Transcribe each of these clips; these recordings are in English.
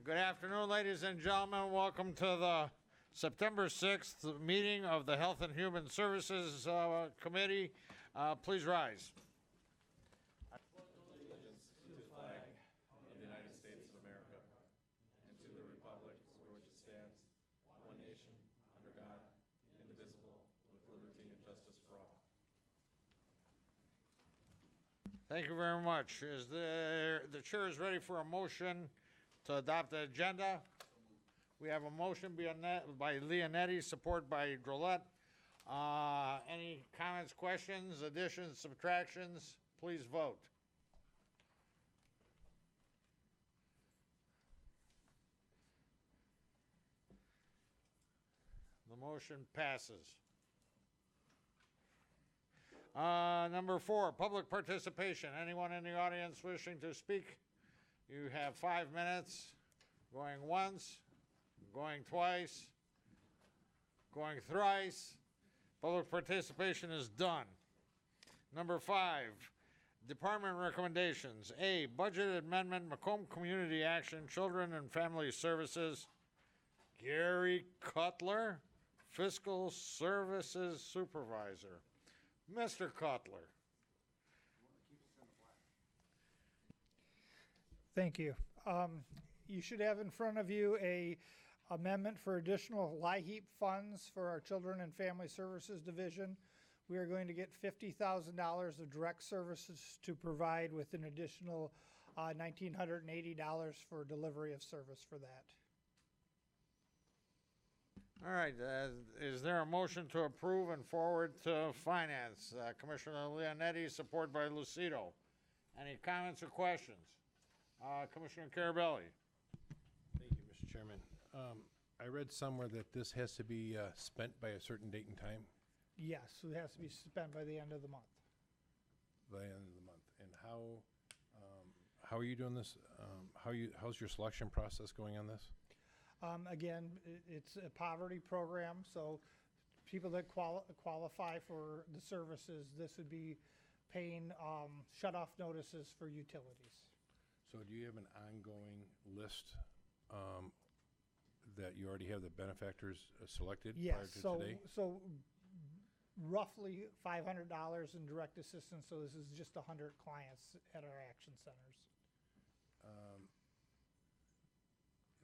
Good afternoon, ladies and gentlemen. Welcome to the September 6th meeting of the Health and Human Services Committee. Please rise. Thank you very much. The chair is ready for a motion to adopt the agenda. We have a motion by Leonetti, support by Drollet. Any comments, questions, additions, subtractions? Please vote. The motion passes. Number 4, public participation. Anyone in the audience wishing to speak? You have 5 minutes. Going once, going twice, going thrice. Public participation is done. Number 5, department recommendations. A, budget amendment, Macomb Community Action, Children and Family Services. Gary Cutler, Fiscal Services Supervisor. Mr. Cutler. Thank you. You should have in front of you a amendment for additional LIHEAP funds for our Children and Family Services Division. We are going to get $50,000 of direct services to provide with an additional $1,980 for delivery of service for that. All right, is there a motion to approve and forward to Finance? Commissioner Leonetti, supported by Lucido. Any comments or questions? Commissioner Carabelli. Thank you, Mr. Chairman. I read somewhere that this has to be spent by a certain date and time, Yes, it has to be spent by the end of the month. by the end of the month. And how are you doing this? How's your selection process going on this? Again, it's a poverty program, so people that qualify for the services, this would be paying shut-off notices for utilities. So do you have an ongoing list that you already have the benefactors selected prior Yes, to today? so roughly $500 in direct assistance, so this is just 100 clients at our action centers.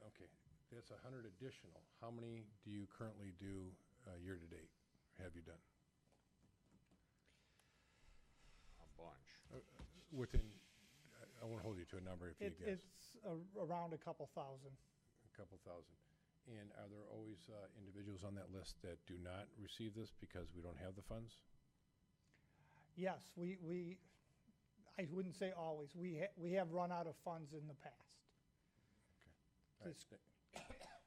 Okay, that's 100 additional. How many do you currently do year to date? Have you done? A bunch. Within, I won't hold you to a number if you guess. It's around a couple thousand. A couple thousand. And are there always individuals on that list that do not receive this because we don't have the funds? Yes, I wouldn't say always. We have run out of funds in the past. Okay. All right. This-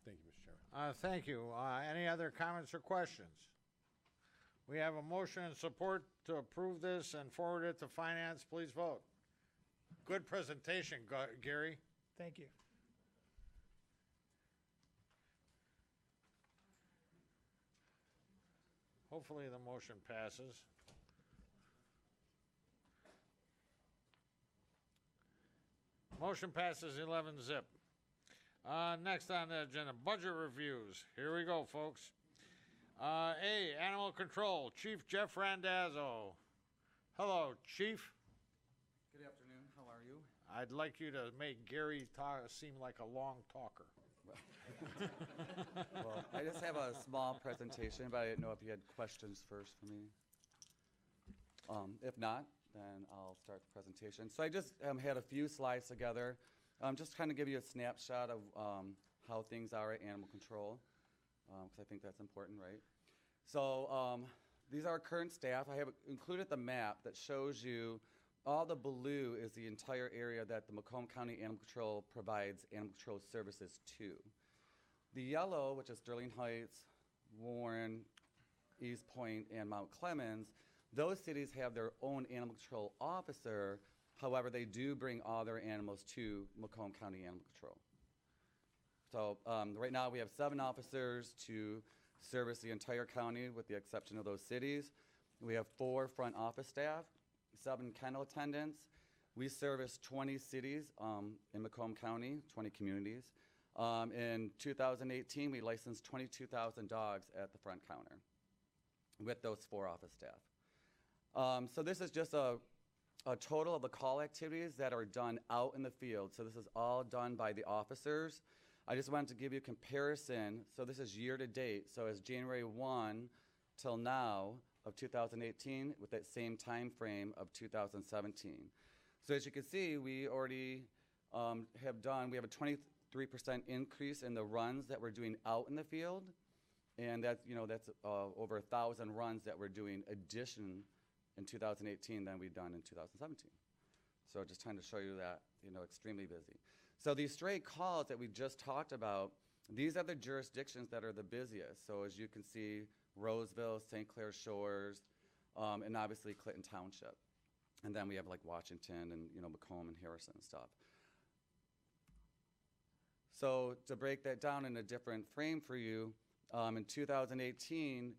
Thank you, Mr. Chairman. Thank you. Any other comments or questions? We have a motion and support to approve this and forward it to Finance. Please vote. Good presentation, Gary. Thank you. Hopefully the motion passes. Motion passes 11-0. Next on the agenda, budget reviews. Here we go, folks. A, Animal Control, Chief Jeff Randazzo. Hello, Chief. Good afternoon. How are you? I'd like you to make Gary seem like a long talker. Well, I just have a small presentation, but I didn't know if you had questions first for me. If not, then I'll start the presentation. So I just had a few slides together. Just kind of give you a snapshot of how things are at Animal Control, because I think that's important, right? So these are our current staff. I have included the map that shows you all the blue is the entire area that the Macomb County Animal Control provides animal control services to. The yellow, which is Sterling Heights, Warren, East Point, and Mount Clemens, those cities have their own animal control officer. However, they do bring all their animals to Macomb County Animal Control. So right now we have 7 officers to service the entire county with the exception of those cities. We have 4 front office staff, 7 kennel attendants. We service 20 cities in Macomb County, 20 communities. In 2018, we licensed 22,000 dogs at the front counter with those 4 office staff. So this is just a total of the call activities that are done out in the field. So this is all done by the officers. I just wanted to give you a comparison. So this is year to date. So as January 1 till now of 2018 with that same time frame of 2017. So as you can see, we already we have a 23% increase in the runs that we're doing out in the field. And that's over 1,000 runs that we're doing addition in 2018 than we've done in 2017. So just trying to show you that, extremely busy. So these stray calls that we just talked about, these are the jurisdictions that are the busiest. So as you can see, Roseville, St. Clair Shores, and obviously Clinton Township. And then we have like Washington and Macomb and Harrison and stuff. So to break that down in a different frame for you, in 2018,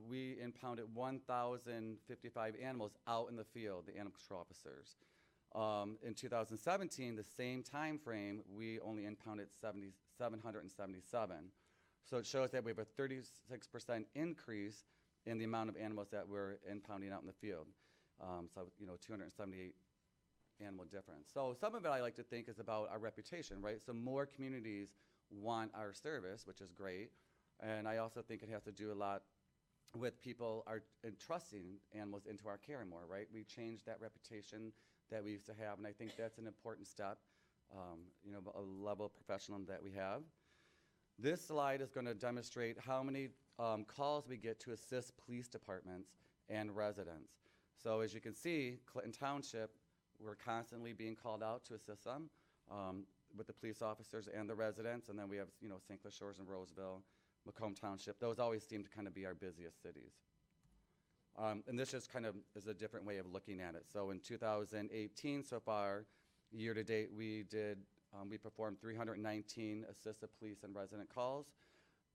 we impounded 1,055 animals out in the field, the animal control officers. In 2017, the same time frame, we only impounded 777. So it shows that we have a 36% increase in the amount of animals that we're impounding out in the field. 278 animal difference. So some of it I like to think is about our reputation, right? So more communities want our service, which is great. And I also think it has to do a lot with people are entrusting animals into our care more, right? We changed that reputation that we used to have, and I think that's an important step, a level of professionalism that we have. This slide is going to demonstrate how many calls we get to assist police departments and residents. So as you can see, Clinton Township, we're constantly being called out to assist them with the police officers and the residents, and then we have St. Clair Shores and Roseville, Macomb Township. Those always seem to kind of be our busiest cities. And this just kind of is a different way of looking at it. So in 2018 so far, year to date, we performed 319 assisted police and resident calls.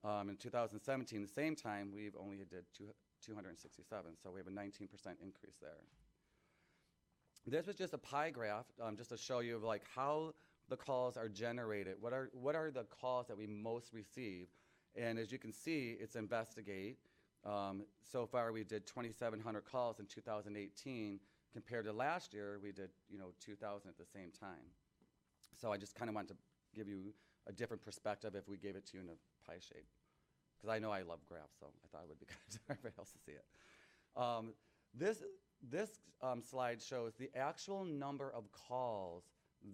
In 2017, the same time, we've only did 267, so we have a 19% increase there. This was just a pie graph, just to show you like how the calls are generated. What are the calls that we most receive? And as you can see, it's investigate. So far, we did 2,700 calls in 2018. Compared to last year, we did 2,000 at the same time. So I just kind of wanted to give you a different perspective if we gave it to you in a pie shape. Because I know I love graphs, so I thought it would be good for everybody else to see it. This slide shows the actual number of calls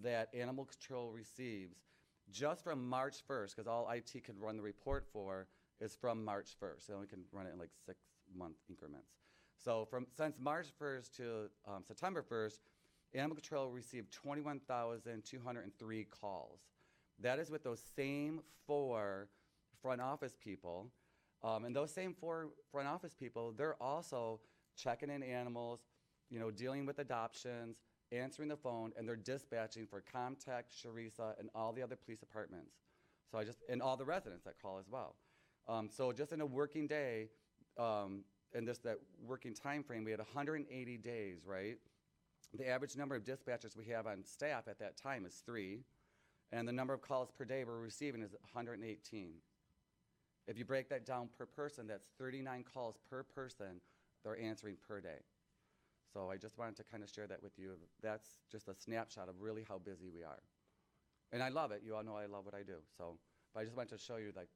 that animal control receives just from March 1st, because all IT can run the report for is from March 1st. They only can run it in like 6-month increments. So since March 1st to September 1st, animal control received 21,203 calls. That is with those same 4 front office people. And those same 4 front office people, they're also checking in animals, dealing with adoptions, answering the phone, and they're dispatching for Contact, Sharisa, and all the other police departments. So and all the residents that call as well. So just in a working day, and that working time frame, we had 180 days, right? The average number of dispatchers we have on staff at that time is 3, and the number of calls per day we're receiving is 118. If you break that down per person, that's 39 calls per person they're answering per day. So I just wanted to kind of share that with you. That's just a snapshot of really how busy we are. And I love it. You all know I love what I do. So, but I just wanted to show you, like,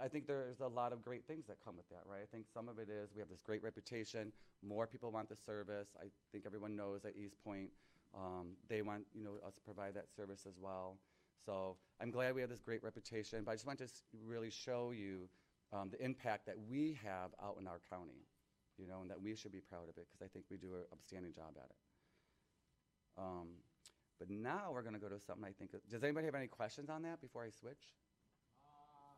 I think there's a lot of great things that come with that, right? I think some of it is we have this great reputation. More people want the service. I think everyone knows at East Point, they want us to provide that service as well. So I'm glad we have this great reputation. But I just want to really show you the impact that we have out in our county, and that we should be proud of it because I think we do an upstanding job at it. But now we're going to go to something I think. Does anybody have any questions on that before I switch?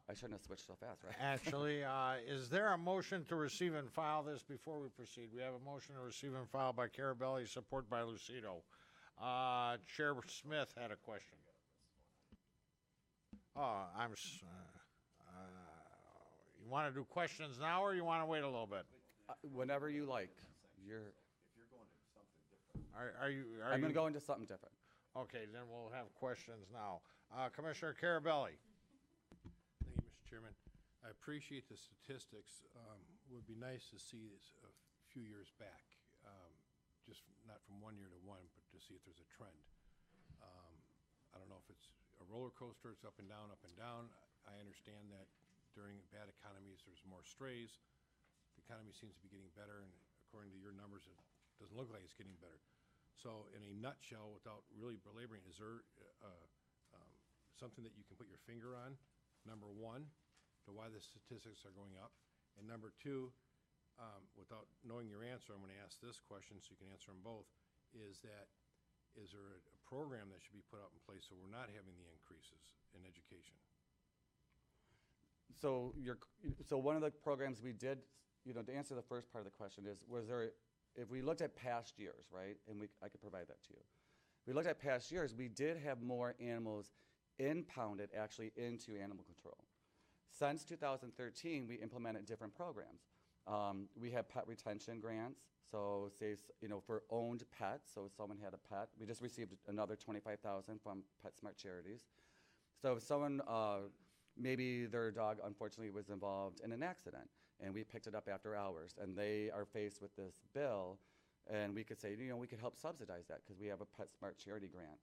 I shouldn't have switched so fast, right? Actually, is there a motion to receive and file this before we proceed? We have a motion to receive and file by Carabelli, support by Lucido. Chair Smith had a question. Oh, you want to do questions now, or you want to wait a little bit? Whenever you like. Are you? I'm going to go into something different. Okay, then we'll have questions now. Commissioner Carabelli. Thank you, Mr. Chairman. I appreciate the statistics. Would be nice to see this a few years back, just not from one year to one, but to see if there's a trend. I don't know if it's a roller coaster, it's up and down, up and down. I understand that during bad economies, there's more strays. The economy seems to be getting better, and according to your numbers, it doesn't look like it's getting better. So in a nutshell, without really belaboring, is there something that you can put your finger on, number one, to why the statistics are going up? And number two, without knowing your answer, I'm going to ask this question so you can answer them both, is there a program that should be put out in place so we're not having the increases in education? So one of the programs we did, to answer the first part of the question is, if we looked at past years, right, and I could provide that to you. We looked at past years, we did have more animals impounded actually into animal control. Since 2013, we implemented different programs. We have pet retention grants. So say, for owned pets, so if someone had a pet, we just received another $25,000 from PetSmart Charities. So if someone, maybe their dog unfortunately was involved in an accident and we picked it up after hours and they are faced with this bill, and we could say, we could help subsidize that because we have a PetSmart charity grant.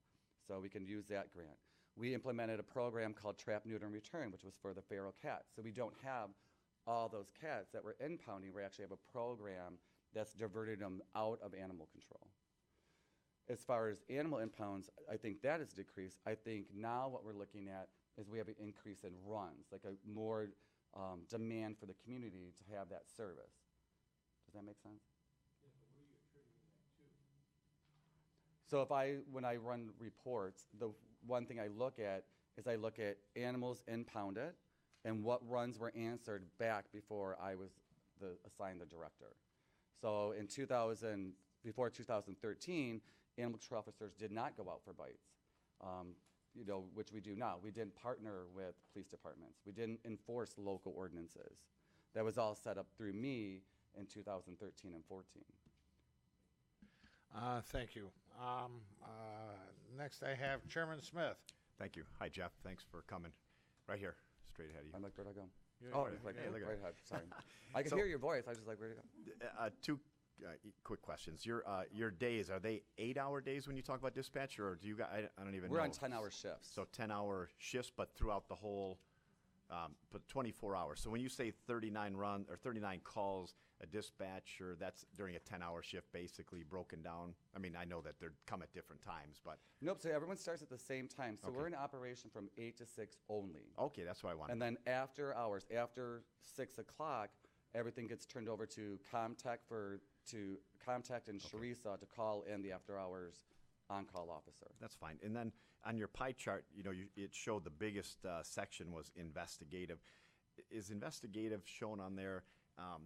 So we can use that grant. We implemented a program called Trap, Neuter, and Return, which was for the feral cats. So we don't have all those cats that we're impounding. We actually have a program that's diverted them out of animal control. As far as animal impounds, I think that has decreased. I think now what we're looking at is we have an increase in runs, like a more demand for the community to have that service. Does that make sense? So when I run reports, the one thing I look at is I look at animals impounded and what runs were answered back before I was assigned the director. So before 2013, animal control officers did not go out for bites, which we do now. We didn't partner with police departments. We didn't enforce local ordinances. That was all set up through me in 2013 and 14. Thank you. Next I have Chairman Smith. Thank you. Hi, Jeff. Thanks for coming. Right here, straight ahead of you. I'm like, where'd I go? Yeah, Oh, yeah, it's like yeah, look at right ahead. Sorry. I can So- hear your voice. I was just like, where'd it go? Two quick questions. Your days, are they 8-hour days when you talk about dispatch, or do you guys, I don't even know. We're on 10-hour shifts. So 10-hour shifts, but throughout the whole, but 24 hours. So when you say 39 calls a dispatcher, that's during a 10-hour shift, basically broken down. I mean, I know that they come at different times, but Nope, so everyone starts at the same time. So Okay. we're in operation from 8 to 6 only. okay, that's what I wanted. And then after hours, after 6 o'clock, everything gets turned over to Comtech and Sharisa to call in the after hours on-call officer. That's fine. And then on your pie chart, it showed the biggest section was investigative. Is investigative shown on there?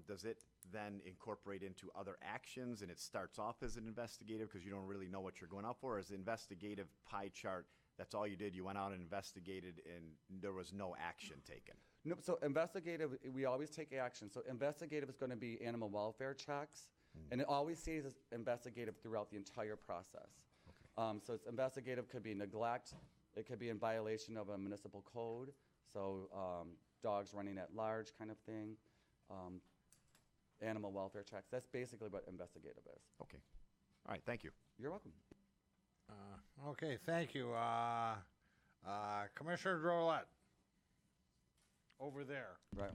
Does it then incorporate into other actions and it starts off as an investigative because you don't really know what you're going out for? Or is the investigative pie chart, that's all you did? You went out and investigated and there was no action taken? Nope, so investigative, we always take action. So investigative is going to be animal welfare checks, and it always stays as investigative throughout the entire process. So it's investigative, could be neglect, it could be in violation of a municipal code, so dogs running at large kind of thing, animal welfare checks. That's basically what investigative is. Okay. All right, thank you. You're welcome. Okay, thank you. Commissioner Drollet. Over there. Right.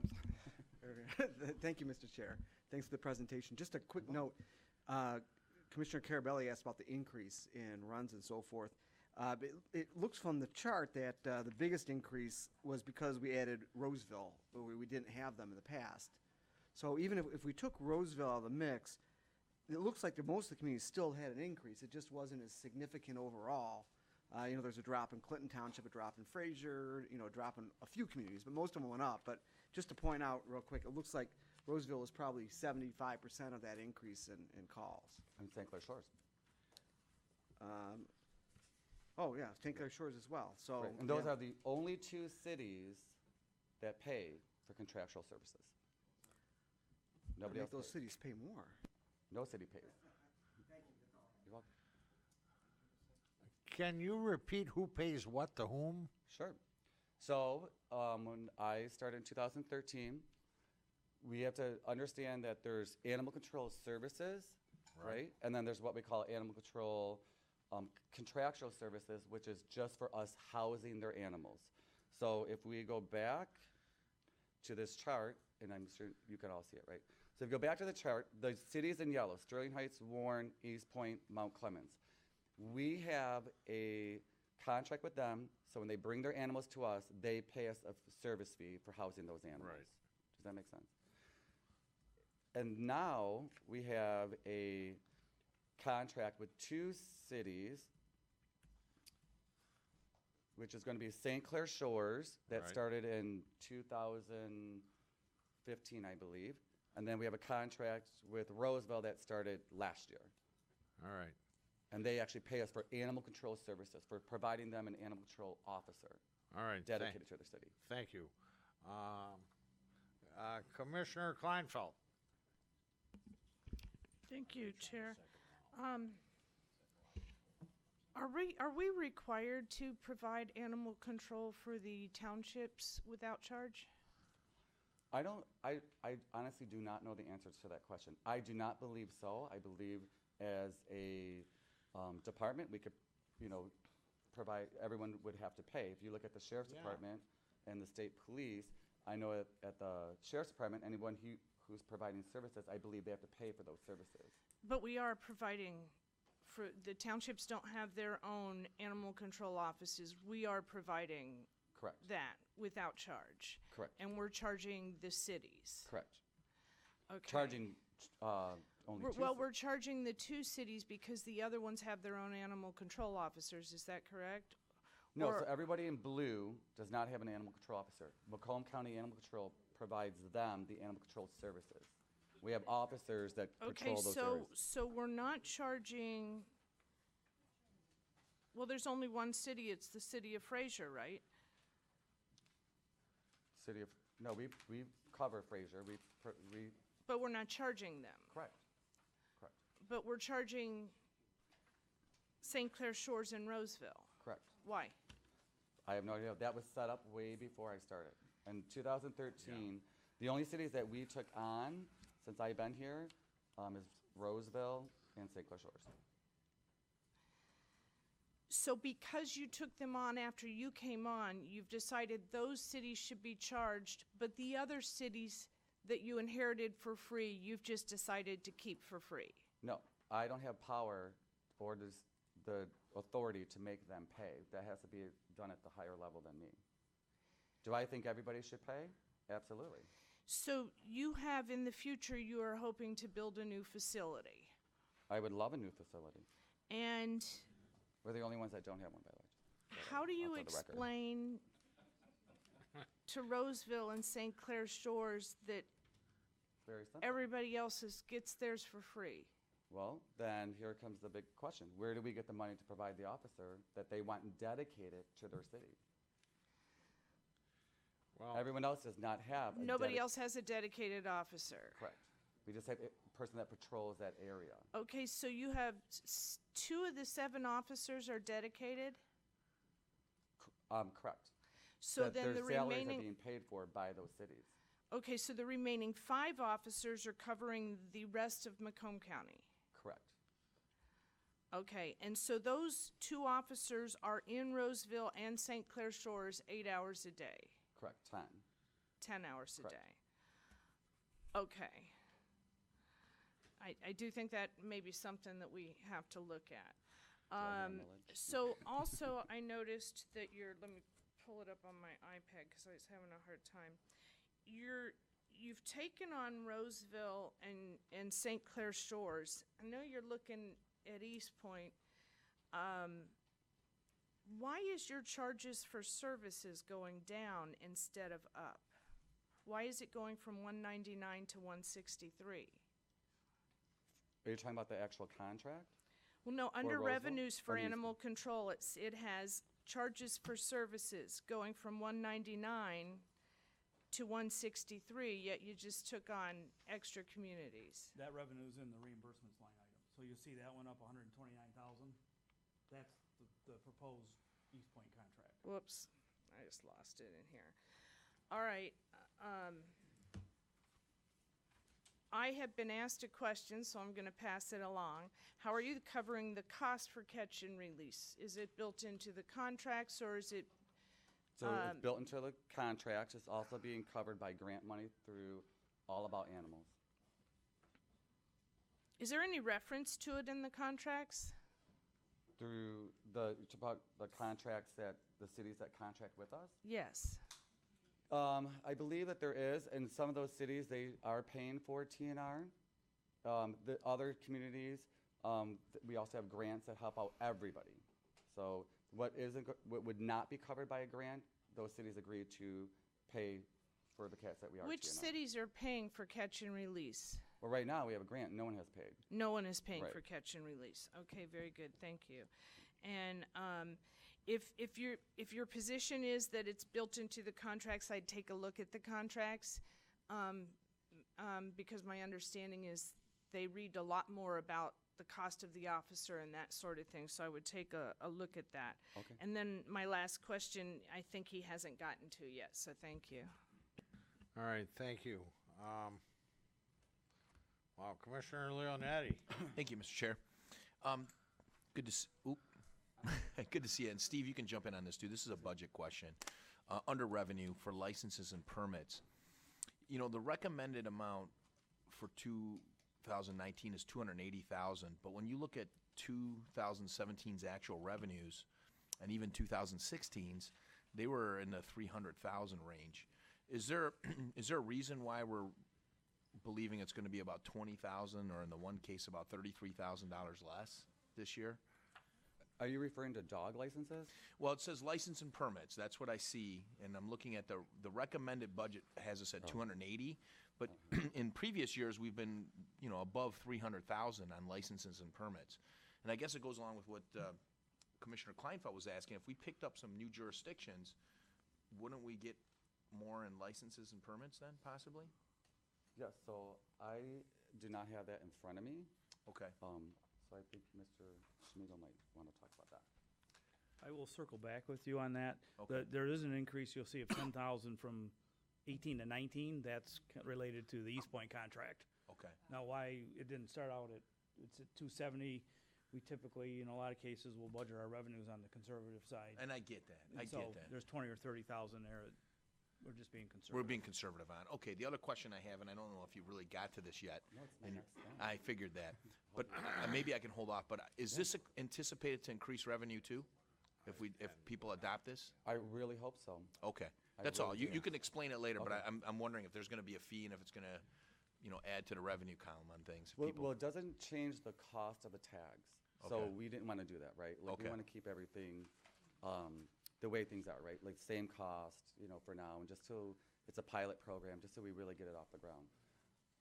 Thank you, Mr. Chair. Thanks for the presentation. Just a quick note. Commissioner Carabelli asked about the increase in runs and so forth. But it looks from the chart that the biggest increase was because we added Roseville, where we didn't have them in the past. So even if we took Roseville out of the mix, it looks like most of the communities still had an increase. It just wasn't as significant overall. There's a drop in Clinton Township, a drop in Fraser, a drop in a few communities, but most of them went up. But just to point out real quick, it looks like Roseville is probably 75% of that increase in calls. And St. Clair Shores. Oh, yeah, St. Clair Shores as well. So, Right. And those yeah. are the only 2 cities that pay for contractual services. Nobody else Make those pays. cities pay more. No city pays. You're welcome. Can you repeat who pays what to whom? Sure. So, when I started in 2013, we have to understand that there's animal control services, right? And then there's what we call animal control contractual services, which is just for us housing their animals. So if we go back to this chart, and I'm sure you can all see it, right? So if you go back to the chart, the cities in yellow, Sterling Heights, Warren, East Point, Mount Clemens. We have a contract with them, so when they bring their animals to us, they pay us a service fee for housing those animals. Right. Does that make sense? And now we have a contract with 2 cities, which is going to be St. Clair Shores, that Right. started in 2015, I believe. And then we have a contract with Roseville that started last year. All right. And they actually pay us for animal control services, for providing them an animal control officer All right. dedicated to their city. Thank you. Commissioner Kleinfeld. Thank you, Chair. Are we required to provide animal control for the townships without charge? I honestly do not know the answers to that question. I do not believe so. I believe as a department, we could, provide, everyone would have to pay. If you look at the sheriff's Yeah. department and the state police, I know at the sheriff's department, anyone who's providing services, I believe they have to pay for those services. But we are providing for, the townships don't have their own animal control offices. We are providing Correct. that without charge. Correct. And we're charging the cities. Correct. Okay. Charging only two. Well, we're charging the 2 cities because the other ones have their own animal control officers. Is that correct? No, or- so everybody in blue does not have an animal control officer. Macomb County Animal Control provides them the animal control services. We have officers that Okay, patrol those areas. so we're not charging, well, there's only one city, it's the city of Fraser, right? No, we cover Fraser. We But we're not charging them. correct. But we're charging St. Clair Shores and Roseville. Correct. Why? I have no idea. That was set up way before I started. In 2013, the only cities that we took on since I've been here is Roseville and St. Clair Shores. So because you took them on after you came on, you've decided those cities should be charged, but the other cities that you inherited for free, you've just decided to keep for free. No, I don't have power or the authority to make them pay. That has to be done at the higher level than me. Do I think everybody should pay? Absolutely. So you have, in the future, you are hoping to build a new facility. I would love a new facility. And We're the only ones that don't have one, by the way. how do you for the record. explain to Roseville and St. Clair Shores that Very simple. everybody else gets theirs for free? Well, then here comes the big question. Where do we get the money to provide the officer that they want dedicated to their city? Well, Everyone else does not have a Nobody else has a dedicated officer. Correct. We just have a person that patrols that area. Okay, so you have 2 of the 7 officers are dedicated? Correct. So That then the their salaries are remaining, being paid for by those cities. okay, so the remaining 5 officers are covering the rest of Macomb County? Correct. Okay, and so those 2 officers are in Roseville and St. Clair Shores 8 hours a day, Correct. 10. 10 hours a Correct. day? Okay. I do think that may be something that we have to look at. So also, I noticed that let me pull it up on my iPad because I was having a hard time. You've taken on Roseville and St. Clair Shores. I know you're looking at East Point. Why is your charges for services going down instead of up? Why is it going from 199 to 163? Are you talking about the actual contract? Well, no, under Roseville? revenues for Or East animal control, it has charges for services going from 199 to 163, yet you just took on extra communities. That revenue is in the reimbursements line item. So you see that went up 129,000. the proposed East Point contract. Whoops, I just lost it in here. All right, I have been asked a question, so I'm gonna pass it along. How are you covering the cost for catch and release? Is it built into the contracts, or is it, So it's built into the contracts. It's also being covered by grant money through All About Animals. is there any reference to it in the contracts? Through it's about the contracts that the cities that contract with us. Yes. I believe that there is, in some of those cities, they are paying for TNR. The other communities, we also have grants that help out everybody. So what would not be covered by a grant, those cities agree to pay for the cats that we are Which TNR. cities are paying for catch and release? Well, right now, we have a grant, no one has paid. No one is paying Right. for catch and release. Okay, very good, thank you. And if your position is that it's built into the contracts, I'd take a look at the contracts, because my understanding is they read a lot more about the cost of the officer and that sort of thing, so I would take a look at that. Okay. And then my last question, I think he hasn't gotten to yet, so thank you. All right, thank you. Wow, Commissioner Leonetti. Thank you, Mr. Chair. Good to good to see you. And Steve, you can jump in on this too. This is a budget question. Under revenue for licenses and permits, you know, the recommended amount for 2019 is 280,000. But when you look at 2017's actual revenues, and even 2016's, they were in the 300,000 range. Is there a reason why we're believing it's going to be about 20,000, or in the one case about $33,000 less this year? Are you referring to dog licenses? Well, it says license and permits. That's what I see, and I'm looking at the recommended budget has us at 280. But in previous years, we've been, you know, above 300,000 on licenses and permits. And I guess it goes along with what Commissioner Kleinfeld was asking. If we picked up some new jurisdictions, wouldn't we get more in licenses and permits then, possibly? Yes, so I do not have that in front of me. Okay. So I think Mr. Schmiegel might want to talk about that. I will circle back with you on that. Okay. There is an increase, you'll see, of 10,000 from 18 to 19. That's related to the East Point contract. Okay. Now, why it didn't start out it's at 270, we typically, in a lot of cases, will budget our revenues on the conservative side. And I get that. I And get so that. there's 20 or 30,000 there. We're just being conservative. We're being conservative on. Okay, the other question I have, and I don't know if you really got to this yet. No, it's my and next thing. I figured that. But maybe I can hold off, but is this anticipated to increase revenue too? If people adopt this? I really hope so. Okay, I that's all. really do. You can explain it later, but Okay. I'm wondering if there's gonna be a fee and if it's gonna, you know, add to the revenue column on things. If Well, people- well, it doesn't change the cost of the tags. So Okay. we didn't want to do that, right? Like, we Okay. want to keep everything the way things are, right? Like, same cost, you know, for now, and just so it's a pilot program, just so we really get it off the ground.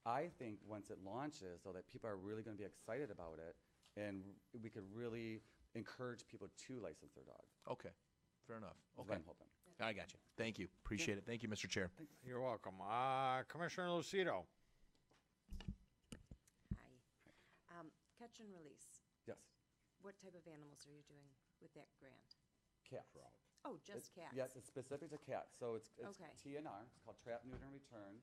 I think once it launches, so that people are really going to be excited about it, and we could really encourage people to license their dog. Okay, fair enough. Is what Okay, I'm hoping. I got you. Thank you. Appreciate it. Thank you, Mr. Chair. You're welcome. Commissioner Lucido. Hi. Catch and release. Yes, What type of animals are you doing with that grant? cats. Oh, just It's- cats? Yes, it's specific to cats. So it's Okay. TNR, it's called Trap, Neuter, and Return.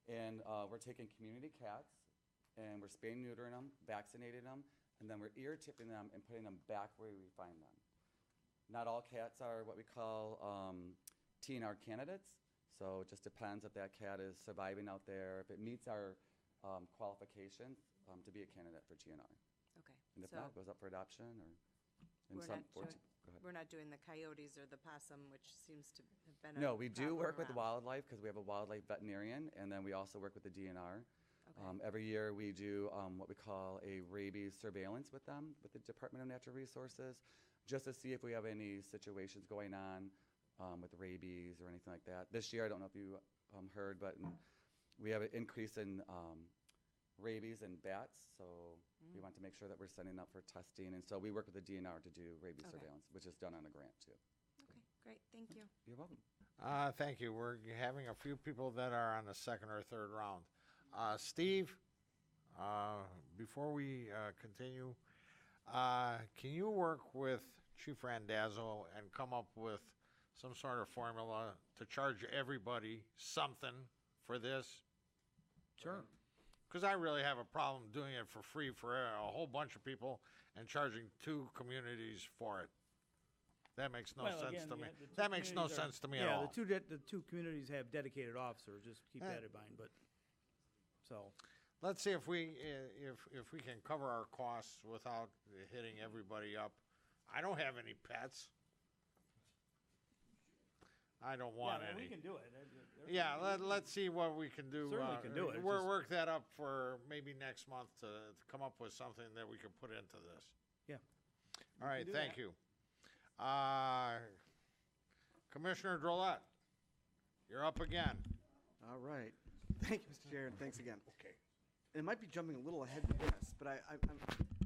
And we're taking community cats, and we're spaying, neutering them, vaccinating them, and then we're ear tipping them and putting them back where we find them. Not all cats are what we call TNR candidates. So it just depends if that cat is surviving out there, if it meets our qualifications to be a candidate for TNR. Okay. And if So not, it goes up for adoption or in we're some not fortune. doing- Go ahead. we're not doing the coyotes or the possum, which seems to have been a No, we do problem work with around. wildlife because we have a wildlife veterinarian, and then we also work with the DNR. Okay. Every year we do what we call a rabies surveillance with them, with the Department of Natural Resources, just to see if we have any situations going on with rabies or anything like that. This year, I don't know if you heard, but we have an increase in rabies in bats, so we want to make sure that we're sending up for testing. And so we work with the DNR to do rabies Okay. surveillance, which is done on a grant too. Okay, great, thank you. You're welcome. Thank you. We're having a few people that are on the second or third round. Steve, before we continue, can you work with Chief Randazzo and come up with some sort of formula to charge everybody something for this? Sure. Because I really have a problem doing it for free for a whole bunch of people and charging 2 communities for it. That makes no Well, sense again, to me. yeah, the two That makes no communities are- sense to me at Yeah, all. the two communities have dedicated officers, just keep that in mind, but, so. Let's see if we can cover our costs without hitting everybody up. I don't have any pets. I don't want Yeah, any. we can do it. Yeah, let's see what we can do. Certainly can do it, it's We'll just- work that up for maybe next month to come up with something that we can put into this. Yeah. All right, do thank that. you. Commissioner Drollet, you're up again. All right. Thank you, Mr. Chair, and thanks again. Okay. It might be jumping a little ahead to this, but I'm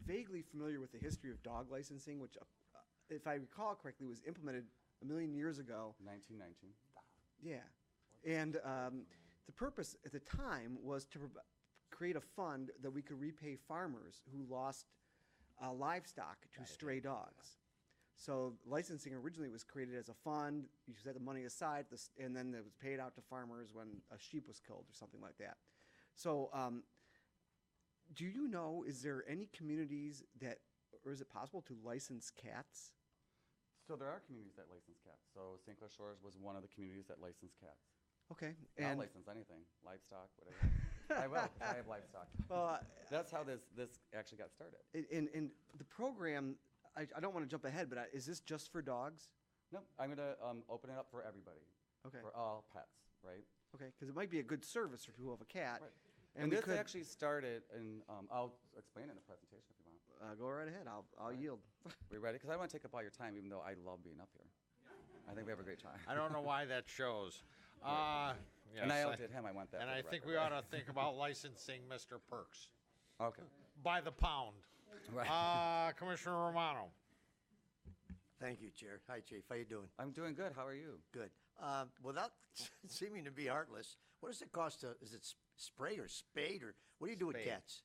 vaguely familiar with the history of dog licensing, which, if I recall correctly, was implemented a million years ago. 1919. Yeah. And the purpose at the time was to create a fund that we could repay farmers who lost livestock to stray dogs. So licensing originally was created as a fund. You set the money aside, and then it was paid out to farmers when a sheep was killed or something like that. So do you know, is there any communities that, or is it possible to license cats? So there are communities that license cats. So St. Clair Shores was one of the communities that licensed cats. Okay. I'll And license anything, livestock, whatever. I will. I have livestock. well, That's how this actually got started. in the program, I don't want to jump ahead, but is this just for dogs? No, I'm gonna open it up for everybody, Okay. for all pets, right? Okay, because it might be a good service for people who have a cat. Right. And And we this could actually started in. I'll explain it in the presentation if you want. go right ahead. I'll yield. We ready? Because I don't want to take up all your time, even though I love being up here. I think we have a great time. I don't know why that shows. And I outdid him. I want that. And for I the think record, we right? ought to think about licensing Mr. Perks Okay. by the pound. Right. Commissioner Romano. Thank you, Chair. Hi, Chief. How you doing? I'm doing good. How are you? Good. Without seeming to be heartless, what does it cost to, is it spray or spade, or what do you do with Spade. cats?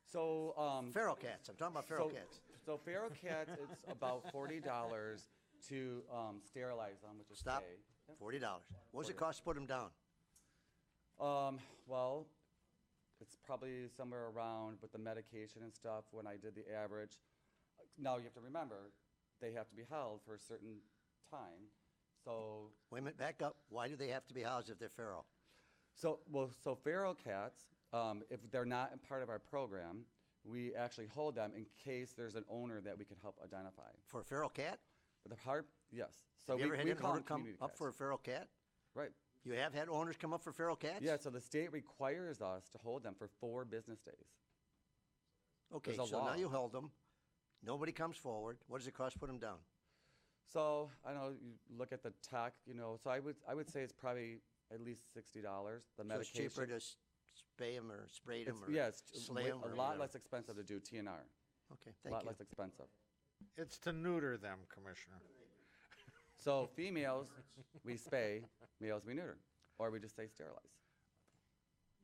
So Feral cats. I'm talking about feral cats. So feral cats, it's about $40 to sterilize them, which is Stop. spay. Yep. $40. What does it cost to put them down? Well, it's probably somewhere around with the medication and stuff when I did the average. Now you have to remember, they have to be held for a certain time. So, Wait a minute, back up. Why do they have to be housed if they're feral? so feral cats, if they're not a part of our program, we actually hold them in case there's an owner that we can help identify. For a feral cat? But the hard, yes. So Have you ever had we an call owner them come community up cats. for a feral cat? Right. You have had owners come up for feral cats? Yeah, so the state requires us to hold them for 4 business days. Okay, there's a so now law. you held them. Nobody comes forward. What does it cost to put them down? So I don't know. You look at the tech, So I would say it's probably at least $60. The So it's medication. cheaper to spay them or spray them or Yes, slay them? a lot less expensive to do TNR. Okay, A thank lot you. less expensive. It's to neuter them, Commissioner. So females, we spay. Males, we neuter, or we just say sterilize.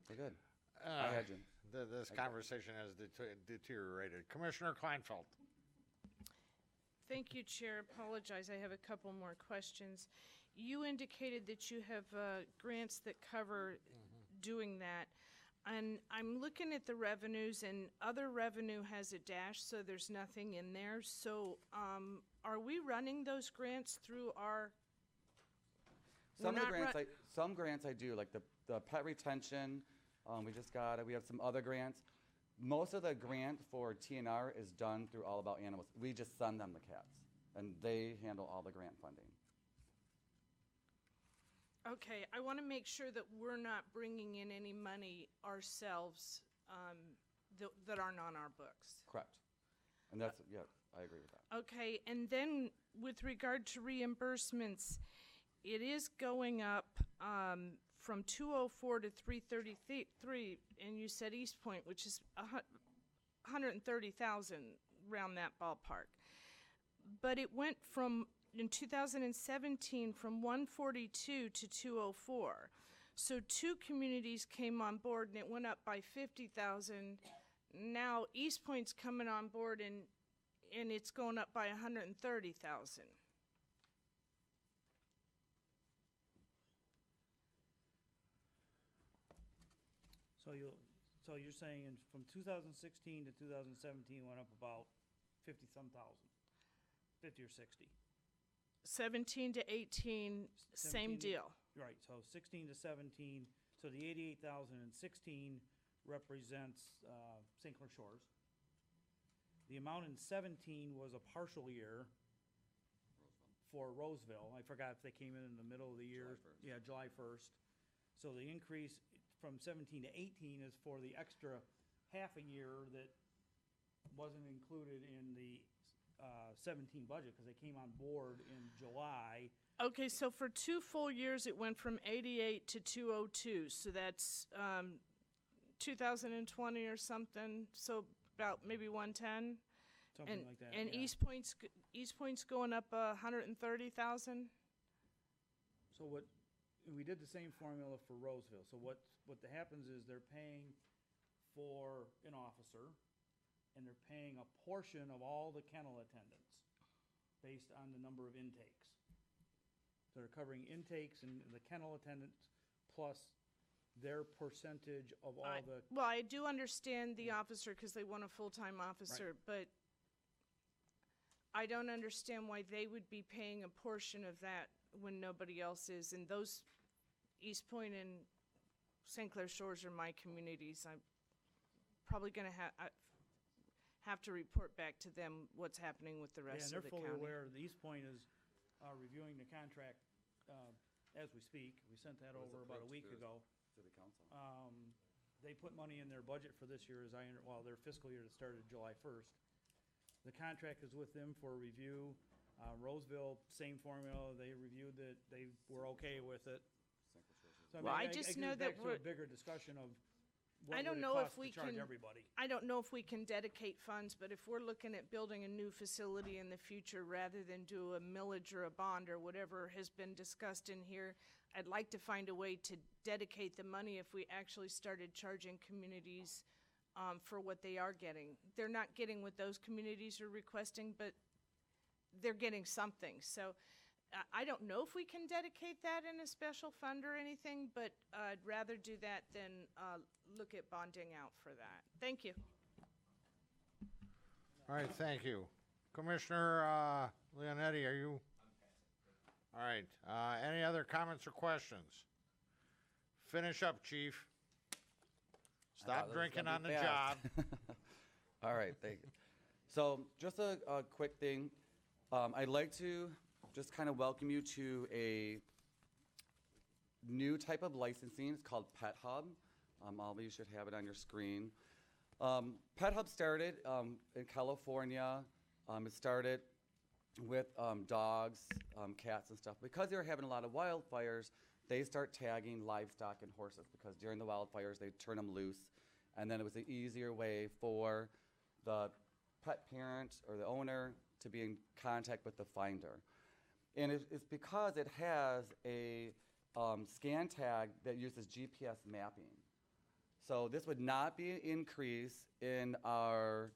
We're good. I had you. This conversation has deteriorated. Commissioner Kleinfeld. Thank you, Chair. Apologize, I have a couple more questions. You indicated that you have grants that cover doing that. And I'm looking at the revenues, and other revenue has a dash, so there's nothing in there. So are we running those grants through our? we're Some of the not run- grants, some grants I do, like the pet retention. We just got it. We have some other grants. Most of the grant for TNR is done through All About Animals. We just send them the cats, and they handle all the grant funding. Okay, I want to make sure that we're not bringing in any money ourselves that aren't on our books. Correct. And that's, yeah, I agree with that. Okay, and then with regard to reimbursements, it is going up from 204 to 333, and you said East Point, which is 130,000, around that ballpark. But it went from, in 2017, from 142 to 204. So 2 communities came on board, and it went up by 50,000. Now East Point's coming on board, and it's going up by 130,000. So you're saying from 2016 to 2017 went up about 50-some thousand, 50 or 60. 17 to 18, 17 same to- deal. Right, so 16 to 17, so the 88,000 in 16 represents St. Clair Shores. The amount in 17 was a partial year for Roseville. I forgot if they came in the middle of the year. July 1st. Yeah, July 1st. So the increase from 17 to 18 is for the extra half a year that wasn't included in the 17 budget because they came on board in July. Okay, so for 2 full years, it went from 88 to 202, so that's 2020 or something, so about maybe 110? Something like that, And yeah. East Point's going up 130,000? So what, we did the same formula for Roseville. So what happens is they're paying for an officer, and they're paying a portion of all the kennel attendants based on the number of intakes. So they're covering intakes and the kennel attendants plus their percentage of all the. Well, I do understand the officer because they want a full-time officer, but I don't understand why they would be paying a portion of that when nobody else is. And those, East Point and St. Clair Shores are my communities. I'm probably gonna have to report back to them what's happening with the Yeah, and rest they're of the fully county. aware. The East Point is reviewing the contract as we speak. We sent that What is over about a week approved ago. To the council. They put money in their budget for this year, their fiscal year that started July 1st. The contract is with them for review. Roseville, same formula. They reviewed it. They were okay with it. So, Well, I it just goes know that back to a bigger discussion of what I don't would it know if cost to we charge can- everybody. I don't know if we can dedicate funds, but if we're looking at building a new facility in the future rather than do a millage or a bond or whatever has been discussed in here, I'd like to find a way to dedicate the money if we actually started charging communities for what they are getting. They're not getting what those communities are requesting, but they're getting something. So I don't know if we can dedicate that in a special fund or anything, but I'd rather do that than look at bonding out for that. Thank you. All right, thank you. Commissioner Leonetti, are you? All right, any other comments or questions? Finish up, chief. I thought Stop this was drinking gonna on be the job. fast. All right, thank you. So just a quick thing. I'd like to just kind of welcome you to a new type of licensing. It's called Pet Hub. All of you should have it on your screen. Pet Hub started in California. It started with dogs, cats and stuff. Because they were having a lot of wildfires, they start tagging livestock and horses because during the wildfires, they turn them loose. And then it was an easier way for the pet parent or the owner to be in contact with the finder. And it's because it has a scan tag that uses GPS mapping. So this would not be an increase in our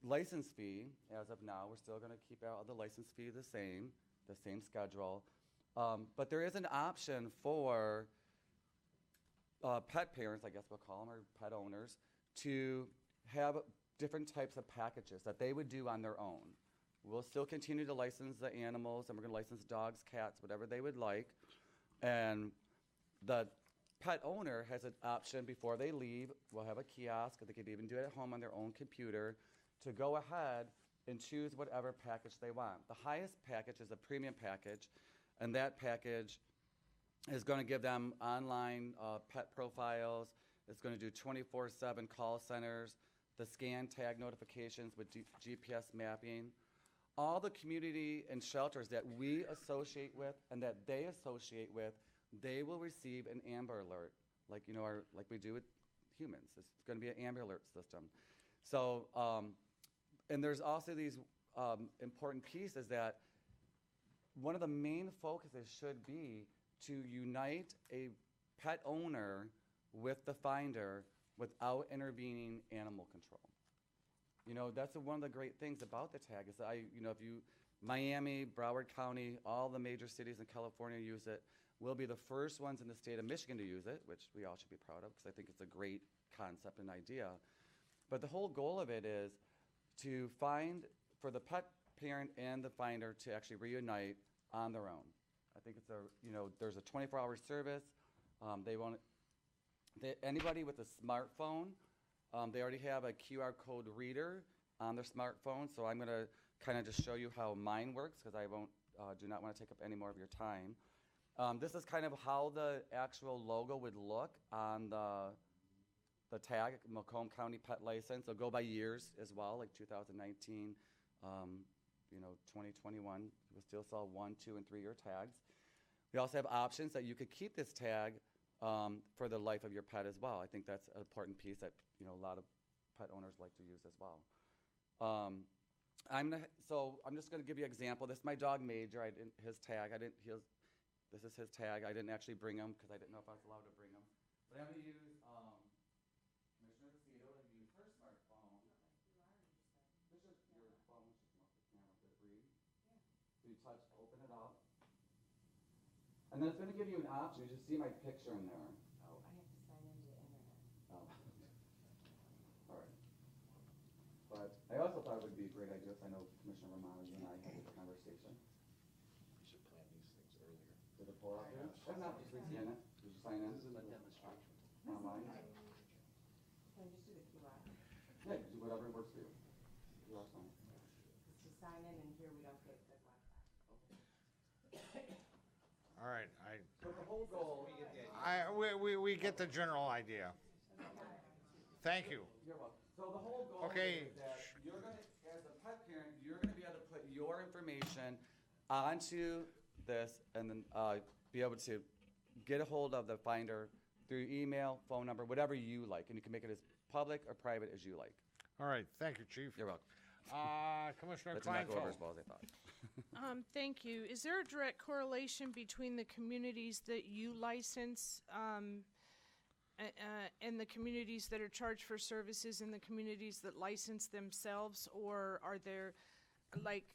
license fee as of now. We're still going to keep out the license fee the same schedule. But there is an option for pet parents, I guess we'll call them, or pet owners, to have different types of packages that they would do on their own. We'll still continue to license the animals, and we're going to license dogs, cats, whatever they would like. And the pet owner has an option before they leave. We'll have a kiosk, or they could even do it at home on their own computer, to go ahead and choose whatever package they want. The highest package is a premium package, and that package is going to give them online pet profiles. It's going to do 24/7 call centers, the scan tag notifications with GPS mapping. All the community and shelters that we associate with and that they associate with, they will receive an Amber Alert, like like we do with humans. It's going to be an Amber Alert system. So, and there's also these important pieces that one of the main focuses should be to unite a pet owner with the finder without intervening animal control. You know, that's one of the great things about the tag is if Miami, Broward County, all the major cities in California use it. We'll be the first ones in the state of Michigan to use it, which we all should be proud of because I think it's a great concept and idea. But the whole goal of it is to find, for the pet parent and the finder to actually reunite on their own. I think there's a 24-hour service. Anybody with a smartphone, they already have a QR code reader on their smartphone. So I'm going to kind of just show you how mine works because I do not want to take up any more of your time. This is kind of how the actual logo would look on the tag, Macomb County Pet License. It'll go by years as well, like 2019, 2021. We'll still sell 1, 2, and 3-year tags. We also have options that you could keep this tag for the life of your pet as well. I think that's an important piece that a lot of pet owners like to use as well. I'm just going to give you an example. This is my dog Major. His tag. This is his tag. I didn't actually bring him because I didn't know if I was allowed to bring him. But I'm going to use Commissioner Lucido to use her smartphone. This is your phone. Just come up the camera. Could it read? Yeah. So you touch, open it up. And then it's going to give you an option. You just see my picture in there. Oh, I have to sign into the internet. Oh. All right. But I also thought it would be a great idea. I know Commissioner Romano, you and I had this conversation. We should plan these things earlier. Did it pull up here? If not, just re-scan it. Did you sign in? This is a demonstration. Online? Can I just do the QR? Yeah, do whatever works for you. QR sign. Because to sign in and here, we don't get good Wi-Fi. All right, So the whole goal. we get the general idea. Thank you. You're welcome. So the whole goal Okay. is that you're going to, as a pet parent, you're going to be able to put your information onto this and then be able to get a hold of the finder through email, phone number, whatever you like. And you can make it as public or private as you like. All right, thank you, Chief. You're welcome. Commissioner That did not go over Kleinfeld. as well as I thought. Thank you. Is there a direct correlation between the communities that you license and the communities that are charged for services and the communities that license themselves? Or are there, like,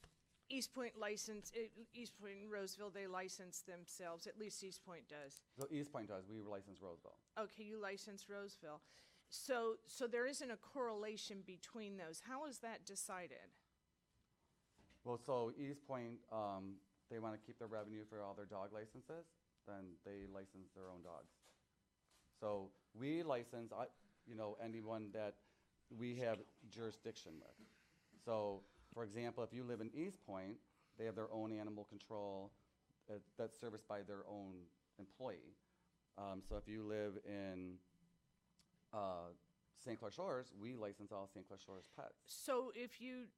East Point and Roseville, they license themselves, at least East Point does. So East Point does. We license Roseville. Okay, you license Roseville. So there isn't a correlation between those. How is that decided? Well, so East Point, they want to keep their revenue for all their dog licenses, then they license their own dogs. So we license, anyone that we have jurisdiction with. So, for example, if you live in East Point, they have their own animal control that's serviced by their own employee. So if you live in St. Clair Shores, we license all St. Clair Shores pets. So if you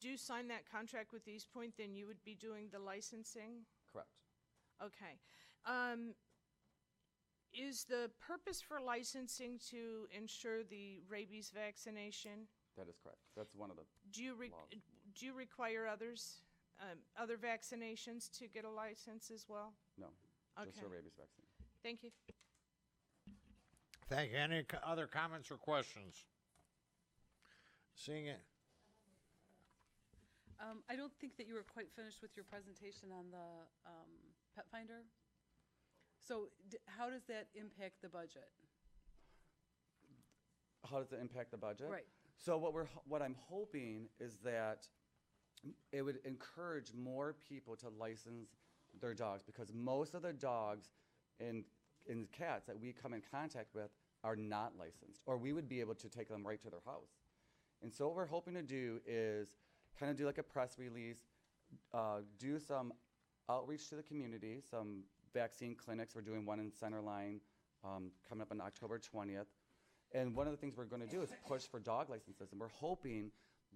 do sign that contract with East Point, then you would be doing the licensing? Correct. Okay. Is the purpose for licensing to ensure the rabies vaccination? That is correct. That's one of the Do you laws. do you require other vaccinations to get a license as well? No, just Okay. a rabies vaccine. Thank you. Thank you. Any other comments or questions? Seeing it. I don't think that you were quite finished with your presentation on the pet finder. So how does that impact the budget? How does it impact the budget? Right. So what I'm hoping is that it would encourage more people to license their dogs because most of the dogs and cats that we come in contact with are not licensed, or we would be able to take them right to their house. And so what we're hoping to do is kind of do like a press release, do some outreach to the community, some vaccine clinics. We're doing one in Centerline coming up on October 20th. And one of the things we're going to do is push for dog licenses. And we're hoping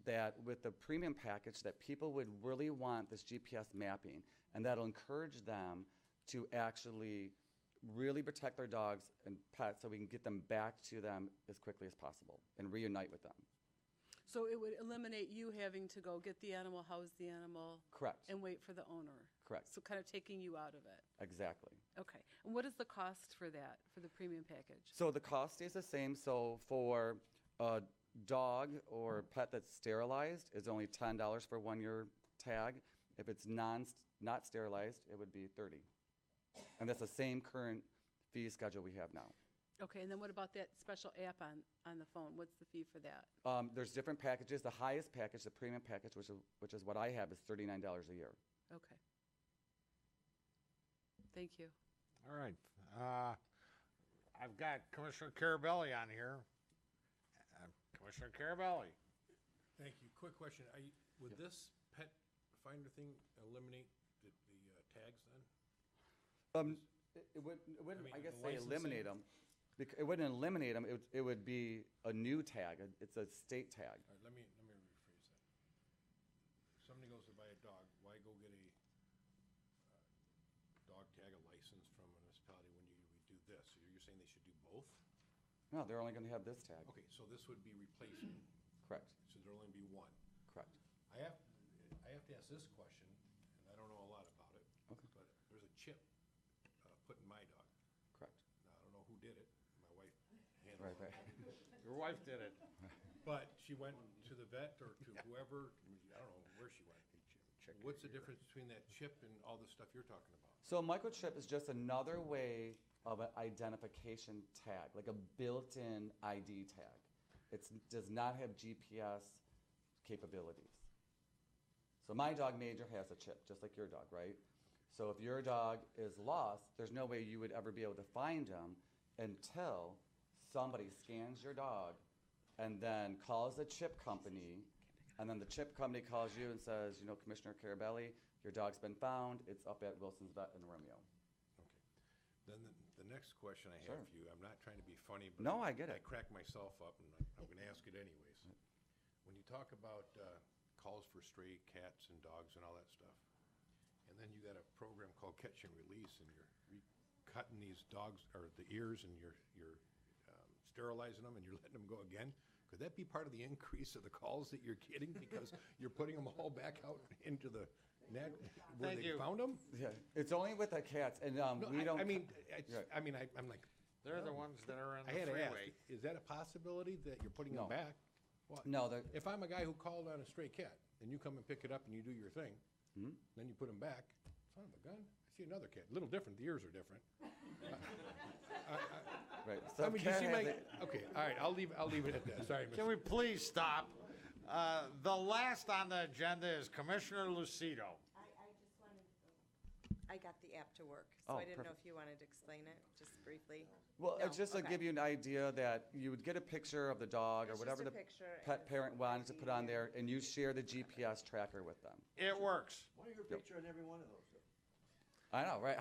that with the premium package that people would really want this GPS mapping, and that'll encourage them to actually really protect their dogs and pets so we can get them back to them as quickly as possible and reunite with them. So it would eliminate you having to go get the animal, house the animal. Correct. And wait for the owner. Correct. So kind of taking you out of it. Exactly. Okay. And what is the cost for that, for the premium package? So the cost stays the same. So for dog or pet that's sterilized is only $10 for a 1-year tag. If it's not sterilized, it would be $30. And that's the same current fee schedule we have now. Okay, and then what about that special app on the phone? What's the fee for that? There's different packages. The highest package, the premium package, which is what I have, is $39 a year. Okay. Thank you. All right. I've got Commissioner Carabelli on here. Commissioner Carabelli. Thank you. Quick question. Would this pet finder thing eliminate the tags then? It wouldn't, I mean, I guess, the say eliminate licensing? them. It wouldn't eliminate them. It would be a new tag. It's a state tag. All right, let me rephrase that. Somebody goes to buy a dog, why go get a dog tag, a license from a municipality when we do this? So you're saying they should do both? No, they're only going to have this tag. Okay, so this would be replacing, Correct. so there'll only be one. Correct. I have to ask this question, and I don't know a lot about it, Okay. but there's a chip put in my dog. Correct. Now, I don't know who did it. My wife handled Right, it. right. Your wife did it. But she went to the vet or to whoever, I don't know where she went. What's the difference between that chip and all the stuff you're talking about? So a microchip is just another way of an identification tag, like a built-in ID tag. It does not have GPS capabilities. So my dog Major has a chip, just like your dog, right? So if your dog is lost, there's no way you would ever be able to find him until somebody scans your dog and then calls the chip company, and then the chip company calls you and says, Commissioner Carabelli, your dog's been found. It's up at Wilson's Vet in Romeo. Okay. Then the next question I have Sure. for you, I'm not trying to be funny, but No, I get I it. crack myself up, and I'm going to ask it anyways. When you talk about calls for stray cats and dogs and all that stuff, and then you got a program called Catch and Release, and you're cutting these dogs or the ears, and you're sterilizing them, and you're letting them go again. Could that be part of the increase of the calls that you're getting because you're putting them all back out into the net where Thank they you. found them? Yeah, it's only with the cats, and No, we don't. I mean, Right. I'm like, They're the ones that are in I the had to ask, freeway. is that a possibility that you're putting No. them back? What? No, If I'm a guy who called on a stray cat, and you come and pick it up and you do your thing, Hmm? then you put them back, son of a gun, I see another cat, a little different, the ears are different. right. I So mean, you cat see has my, it- okay, all right, I'll leave it at that, sorry, Can Mr. we please stop? The last on the agenda is Commissioner Lucido. I just wanted, I got the app to work, Oh, so I didn't know perfect. if you wanted to explain it, just briefly. Well, No, it's just to okay. give you an idea that you would get a picture of the dog or It's whatever just the a picture and pet it's parent wanted to ID put on and- there, and you share the GPS tracker with them. It works. Why your picture on every one of those? I know, right?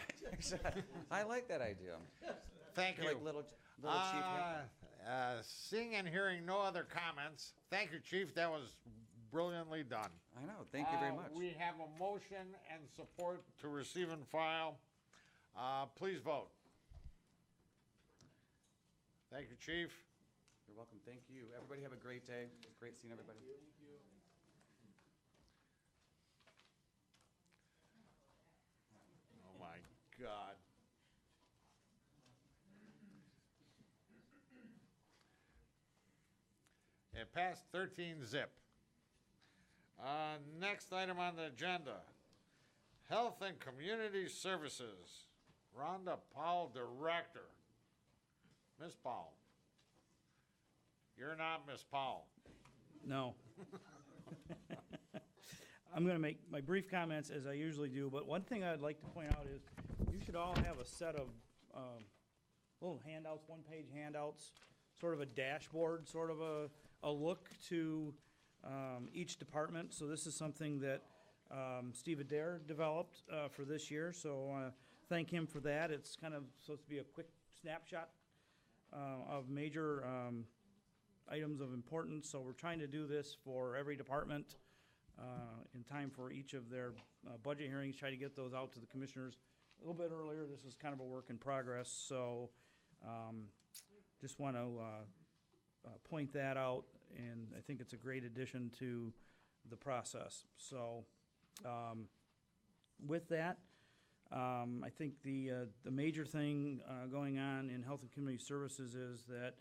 I like that idea. Thank You're you. like little chief. Hamper. Seeing and hearing no other comments, thank you, Chief. That was brilliantly done. I know. Thank you very much. We have a motion and support to receive and file. Please vote. Thank you, Chief. You're welcome. Thank you. Everybody have a great day. It's great seeing everybody. Oh, my God. It passed 13 zip. Next item on the agenda, Health and Community Services. Rhonda Powell, Director. Miss Powell. You're not Miss Powell. No. I'm going to make my brief comments as I usually do, but one thing I'd like to point out is you should all have a set of little handouts, one-page handouts, sort of a dashboard, sort of a look to each department. So this is something that Steve Adair developed for this year, so thank him for that. It's kind of supposed to be a quick snapshot of major items of importance, so we're trying to do this for every department in time for each of their budget hearings, try to get those out to the commissioners a little bit earlier. This is kind of a work in progress, so just want to point that out, and I think it's a great addition to the process. So with that, I think the major thing going on in Health and Community Services is that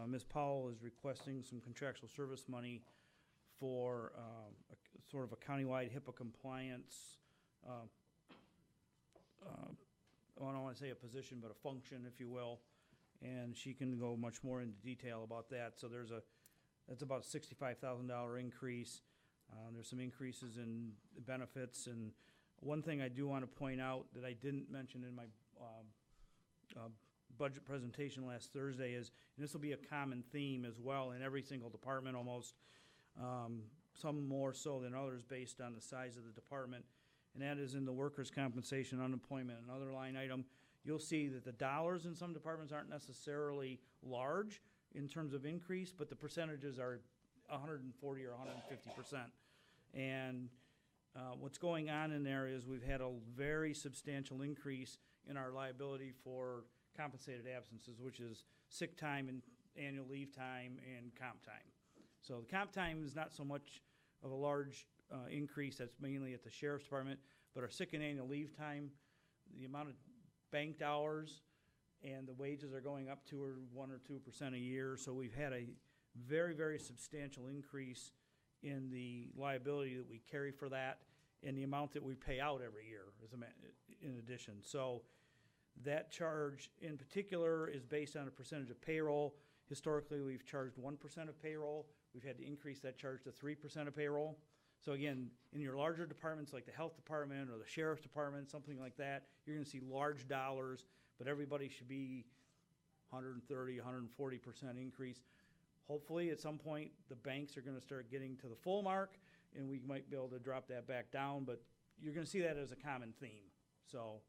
Ms. Powell is requesting some contractual service money for sort of a countywide HIPAA compliance, I don't want to say a position, but a function, if you will. And she can go much more into detail about that. So that's about a $65,000 increase. There's some increases in benefits. And one thing I do want to point out that I didn't mention in my budget presentation last Thursday is, and this will be a common theme as well in every single department almost, some more so than others based on the size of the department, and that is in the workers' compensation, unemployment, and other line item. You'll see that the dollars in some departments aren't necessarily large in terms of increase, but the percentages are 140 or 150%. And what's going on in there is we've had a very substantial increase in our liability for compensated absences, which is sick time and annual leave time and comp time. So the comp time is not so much of a large increase. That's mainly at the sheriff's department, but our sick and annual leave time, the amount of banked hours and the wages are going up to 1 or 2% a year. So we've had a very, very substantial increase in the liability that we carry for that and the amount that we pay out every year in addition. So that charge in particular is based on a percentage of payroll. Historically, we've charged 1% of payroll. We've had to increase that charge to 3% of payroll. So again, in your larger departments like the health department or the sheriff's department, something like that, you're going to see large dollars, but everybody should be 130, 140% increase. Hopefully, at some point, the banks are going to start getting to the full mark, and we might be able to drop that back down, but you're going to see that as a common theme. So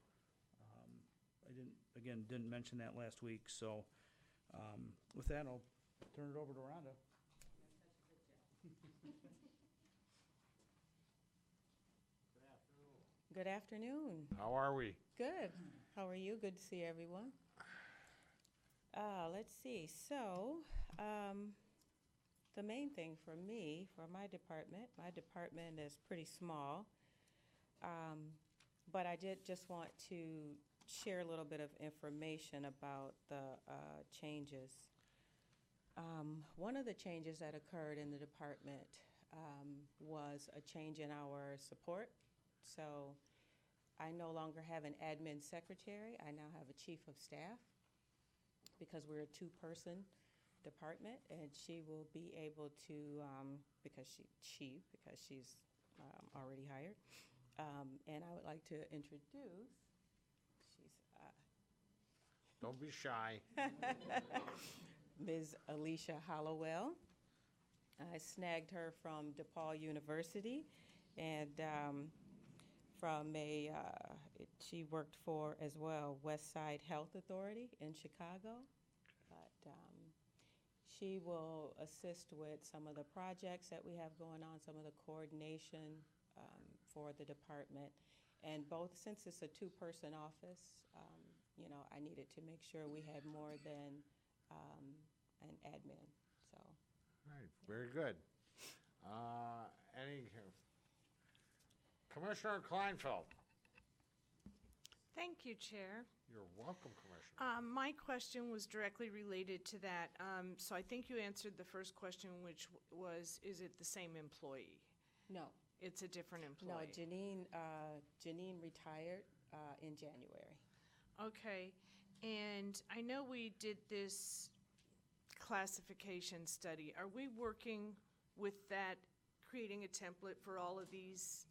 I didn't mention that last week. So with that, I'll turn it over to Rhonda. Good afternoon. How are we? Good. How are you? Good to see everyone. Let's see. So, the main thing for me, for my department is pretty small. But I did just want to share a little bit of information about the changes. One of the changes that occurred in the department was a change in our support. So I no longer have an admin secretary. I now have a chief of staff because we're a two-person department, and she will be able to, because she's already hired. And I would like to introduce, Don't be shy. Ms. Alicia Hollowell. I snagged her from DePaul University, and she worked for, as well, Westside Health Authority in Chicago. But she will assist with some of the projects that we have going on, some of the coordination for the department. And since it's a two-person office, I needed to make sure we had more than an admin, so. Right, very good. Commissioner Kleinfeld. Thank you, Chair. You're welcome, Commissioner. My question was directly related to that. So I think you answered the first question, which was, is it the same employee? No. It's a different No, employee? Janine retired in January. Okay, and I know we did this classification study. Are we working with that, creating a template for all of these?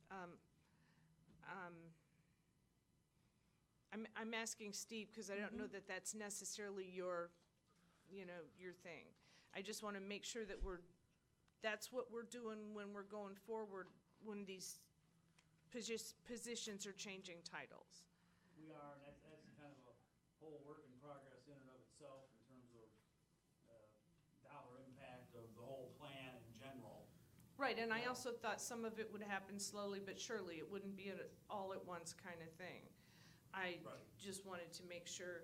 I'm asking Steve because I don't know that that's necessarily your thing. I just want to make sure that that's what we're doing when we're going forward, when these positions are changing titles. We are, and that's kind of a whole work in progress in and of itself in terms of dollar impact of the whole plan in general. Right, and I also thought some of it would happen slowly but surely. It wouldn't be an all at once kind of thing. I just wanted to make sure,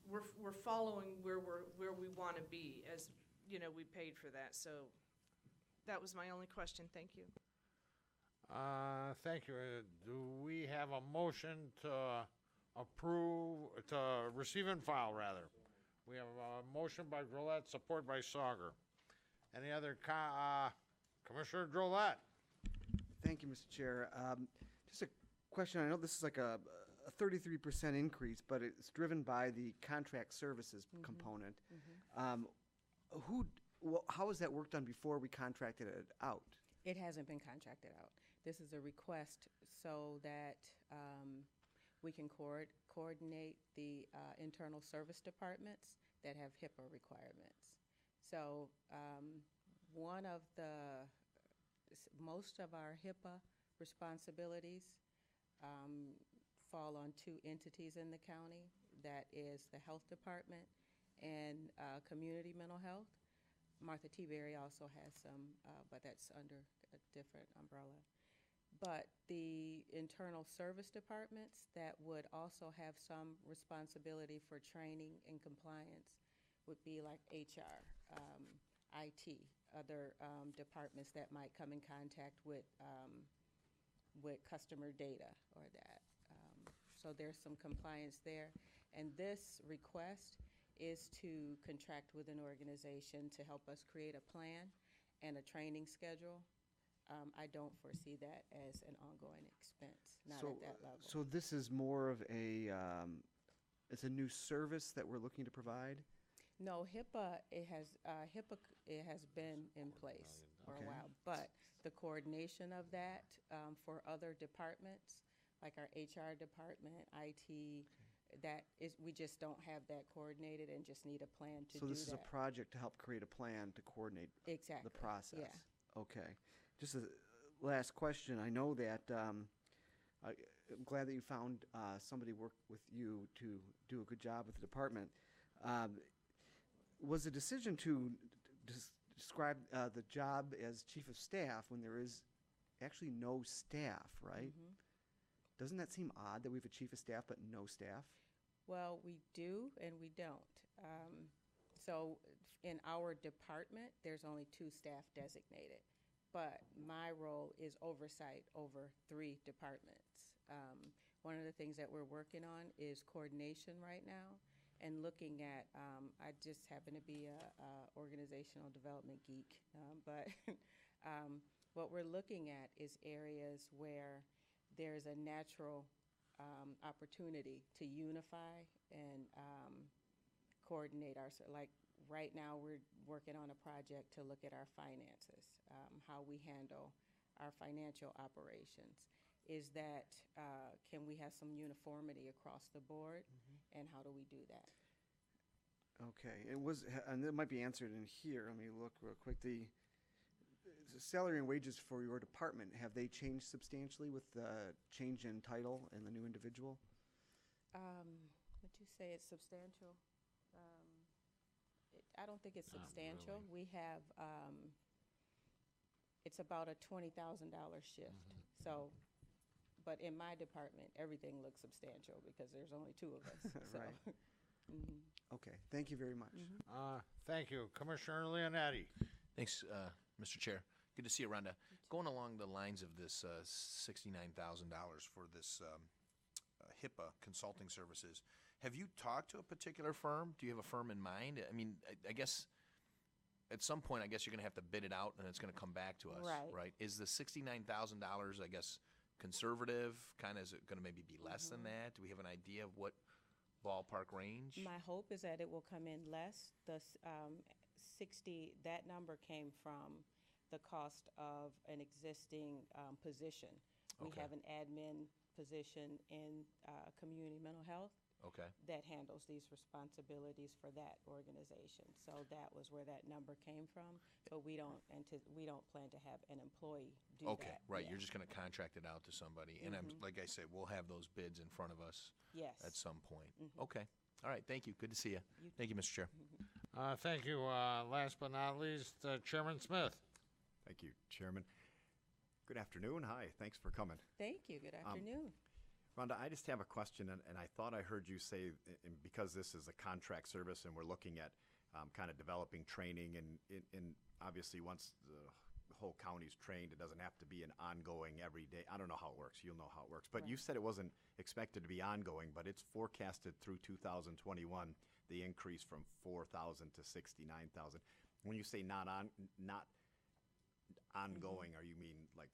we're following where we want to be, as we paid for that. So that was my only question. Thank you. Thank you. Do we have a motion to receive and file, rather. We have a motion by Drollet, support by Sauger. Any other Commissioner Drollet? Thank you, Mr. Chair. Just a question, I know this is like a 33% increase, but it's driven by the contract services component. How has that work done before we contracted it out? It hasn't been contracted out. This is a request so that we can coordinate the internal service departments that have HIPAA requirements. So most of our HIPAA responsibilities fall on two entities in the county. That is the health department and community mental health. Martha T. Berry also has some, but that's under a different umbrella. But the internal service departments that would also have some responsibility for training and compliance would be like HR, IT, other departments that might come in contact with customer data or that. So there's some compliance there. And this request is to contract with an organization to help us create a plan and a training schedule. I don't foresee that as an ongoing expense, not at that level. So this is more of it's a new service that we're looking to provide? No, HIPAA, it has been in place for a while, but the coordination of that for other departments, like our HR department, IT, we just don't have that coordinated and just need a plan to do that. So this is a project to help create a plan to coordinate Exactly. the process? Yeah. Okay. Just a last question. I know that I'm glad that you found somebody work with you to do a good job with the department. Was the decision to describe the job as chief of staff when there is actually no staff, right? Doesn't that seem odd that we have a chief of staff but no staff? Well, we do and we don't. So in our department, there's only 2 staff designated, but my role is oversight over 3 departments. One of the things that we're working on is coordination right now and looking at, I just happen to be a organizational development geek, but what we're looking at is areas where there's a natural opportunity to unify and coordinate like right now we're working on a project to look at our finances, how we handle our financial operations. Is that, can we have some uniformity across the board, and how do we do that? Okay, and it might be answered in here. Let me look real quick. The salary and wages for your department, have they changed substantially with the change in title and the new individual? Would you say it's substantial? I don't think it's substantial. We have, it's about a $20,000 shift. So, but in my department, everything looks substantial because there's only 2 of us. So. Right. Okay, thank you very much. Thank you. Commissioner Leonetti? Thanks, Mr. Chair. Good to see you, Rhonda. Going along the lines of this $69,000 for this HIPAA consulting services, have you talked to a particular firm? Do you have a firm in mind? I mean, I guess at some point, I guess you're going to have to bid it out, and it's going to come back to us, right? Is the $69,000, I guess, conservative? Kind of, is it going to maybe be less than that? Do we have an idea of what ballpark range? My hope is that it will come in less. The 60, that number came from the cost of an existing position. We have an admin position in community mental health that handles these responsibilities for that organization. So that was where that number came from. But we don't plan to have an employee do that. Okay, right. You're just going to contract it out to somebody. And like I said, we'll have those bids in front of us at some point. Okay. All right. Thank you. Good to see you. Thank you, Mr. Chair. Thank you. Last but not least, Chairman Smith. Thank you, Chairman. Good afternoon. Hi. Thanks for coming. Thank you. Good afternoon. Rhonda, I just have a question, and I thought I heard you say, because this is a contract service and we're looking at kind of developing training, and obviously once the whole county's trained. It doesn't have to be an ongoing every day. I don't know how it works. You'll know how it works. But you said it wasn't expected to be ongoing, but it's forecasted through 2021, the increase from 4,000 to 69,000. When you say not ongoing, are you mean like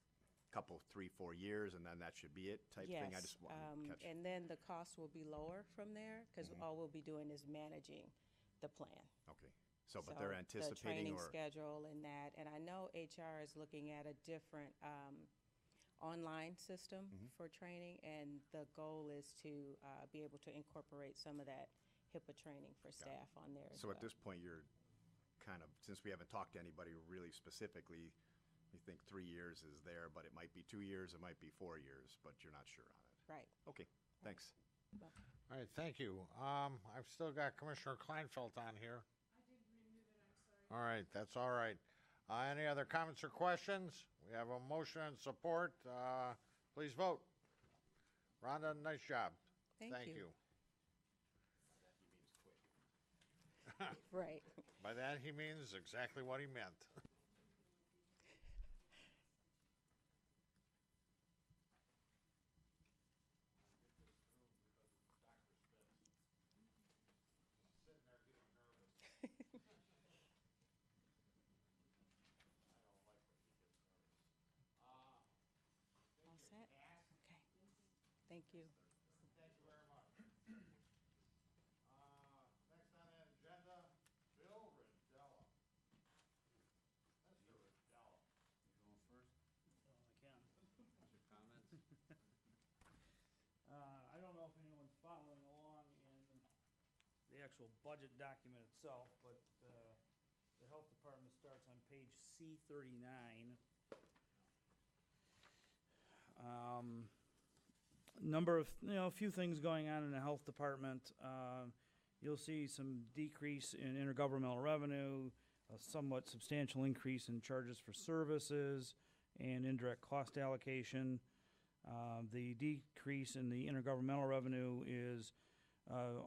couple, 3-4 years, and then that should be it type thing? I Yes, just want to catch. and then the cost will be lower from there, because all we'll be doing is managing the plan. Okay, so, but they're The anticipating training or, schedule and that, and I know HR is looking at a different online system for training, and the goal is to be able to incorporate some of that HIPAA training for staff on there as so well. at this point, you're kind of, since we haven't talked to anybody really specifically, you think 3 years is there, but it might be 2 years, it might be 4 years, but you're not sure on it. Right. Okay, thanks. Welcome. All right, thank you. I've still got Commissioner Kleinfeld on here. All right, that's all right. Any other comments or questions? We have a motion and support. Please vote. Rhonda, nice job. Thank you. you. Right. By that, he means exactly what he meant. All set? Okay. Thank you. Thank you very much. Next on the agenda, Bill Riddella. Mr. Riddella. Going first? I can. What's your comments? I don't know if anyone's following along in the actual budget document itself, but the health department starts on page C39. Number of, a few things going on in the health department. You'll see some decrease in intergovernmental revenue, a somewhat substantial increase in charges for services and indirect cost allocation. The decrease in the intergovernmental revenue is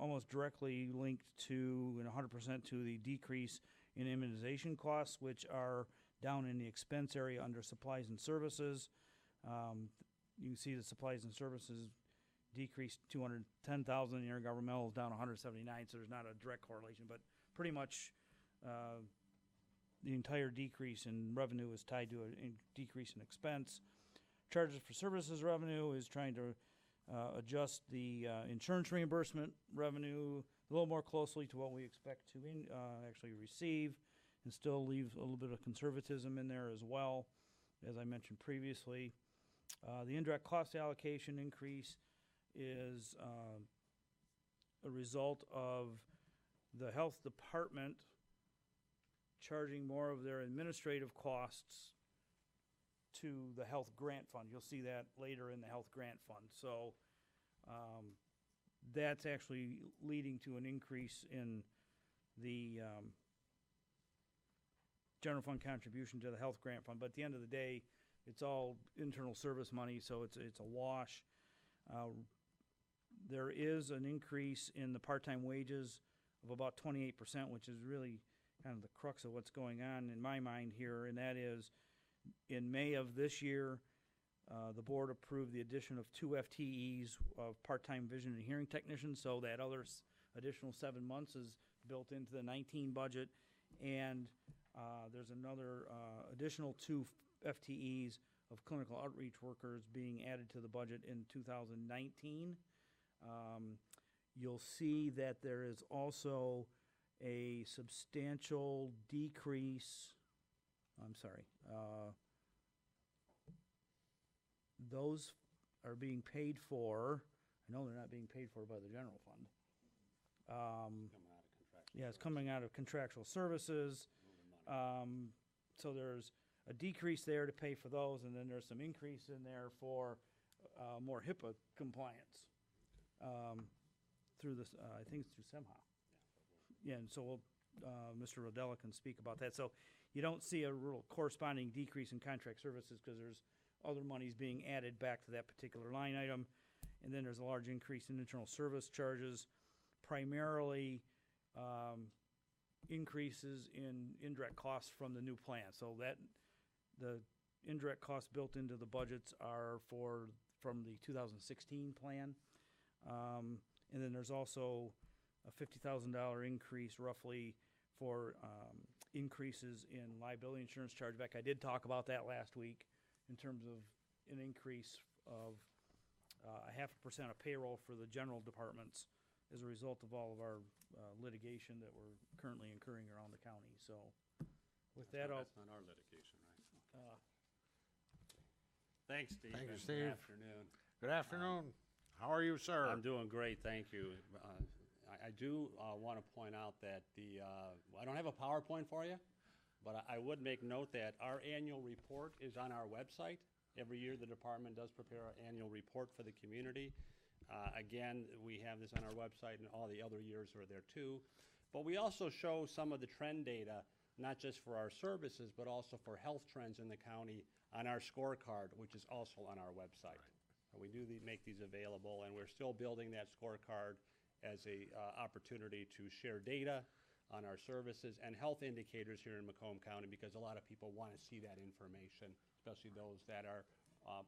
almost directly linked to, and 100% to the decrease in immunization costs, which are down in the expense area under supplies and services. You can see the supplies and services decreased 210,000, the intergovernmental is down 179, so there's not a direct correlation, but pretty much the entire decrease in revenue is tied to a decrease in expense. Charges for services revenue is trying to adjust the insurance reimbursement revenue a little more closely to what we expect to actually receive, and still leave a little bit of conservatism in there as well, as I mentioned previously. The indirect cost allocation increase is a result of the health department charging more of their administrative costs to the health grant fund. You'll see that later in the health grant fund. So that's actually leading to an increase in the general fund contribution to the health grant fund. But at the end of the day, it's all internal service money, so it's a wash. There is an increase in the part-time wages of about 28%, which is really kind of the crux of what's going on in my mind here, and that is in May of this year, the board approved the addition of 2 FTEs of part-time vision and hearing technicians, so that other additional 7 months is built into the 19 budget, and there's another additional 2 FTEs of clinical outreach workers being added to the budget in 2019. You'll see that there is also a substantial decrease. I'm sorry. Those are being paid for. I know they're not being paid for by the general fund. Yeah, it's coming out of contractual services. So there's a decrease there to pay for those, and then there's some increase in there for more HIPAA compliance through this, I think it's through SEMHA. Yeah, and so Mr. Rodella can speak about that. So you don't see a real corresponding decrease in contract services because there's other monies being added back to that particular line item. And then there's a large increase in internal service charges, primarily increases in indirect costs from the new plan. So The indirect costs built into the budgets are from the 2016 plan. And then there's also a $50,000 increase roughly for increases in liability insurance chargeback. I did talk about that last week in terms of an increase of 0.5% of payroll for the general departments as a result of all of our litigation that we're currently incurring around the county. So with that, That's not our litigation, right? Thanks, Steve. Thank you, and Steve. Good afternoon. Good afternoon. How are you, sir? I'm doing great, thank you. I do want to point out that I don't have a PowerPoint for you, but I would make note that our annual report is on our website. Every year, the department does prepare an annual report for the community. Again, we have this on our website, and all the other years are there too. But we also show some of the trend data, not just for our services, but also for health trends in the county on our scorecard, which is also on our website. We do make these available, and we're still building that scorecard as a opportunity to share data on our services and health indicators here in Macomb County, because a lot of people want to see that information, especially those that are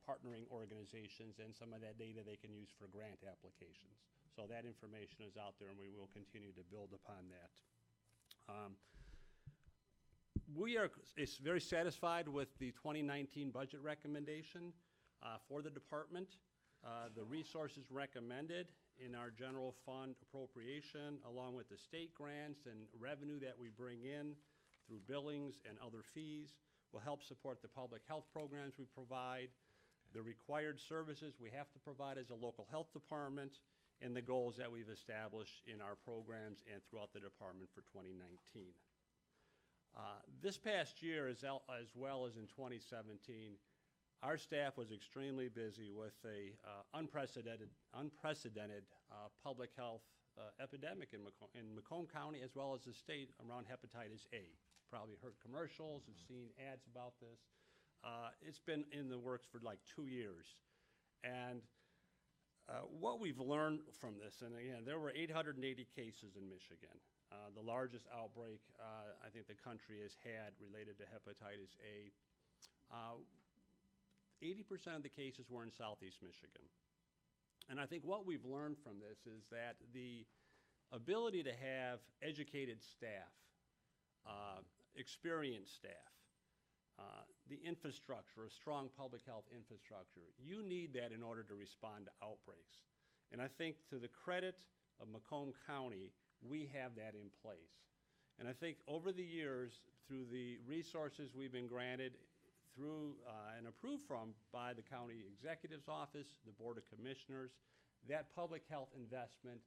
partnering organizations, and some of that data they can use for grant applications. So that information is out there, and we will continue to build upon that. We are very satisfied with the 2019 budget recommendation for the department. The resources recommended in our general fund appropriation, along with the state grants and revenue that we bring in through billings and other fees, will help support the public health programs we provide, the required services we have to provide as a local health department, and the goals that we've established in our programs and throughout the department for 2019. This past year, as well as in 2017, our staff was extremely busy with a unprecedented public health epidemic in Macomb County, as well as the state, around hepatitis A. Probably heard commercials, have seen ads about this. It's been in the works for like 2 years. And what we've learned from this, and again, there were 880 cases in Michigan. The largest outbreak I think the country has had related to hepatitis A. 80% of the cases were in Southeast Michigan. And I think what we've learned from this is that the ability to have educated staff, experienced staff, the infrastructure, a strong public health infrastructure, you need that in order to respond to outbreaks. And I think, to the credit of Macomb County, we have that in place. And I think over the years, through the resources we've been granted through and approved by the county executive's office, the Board of Commissioners, that public health investment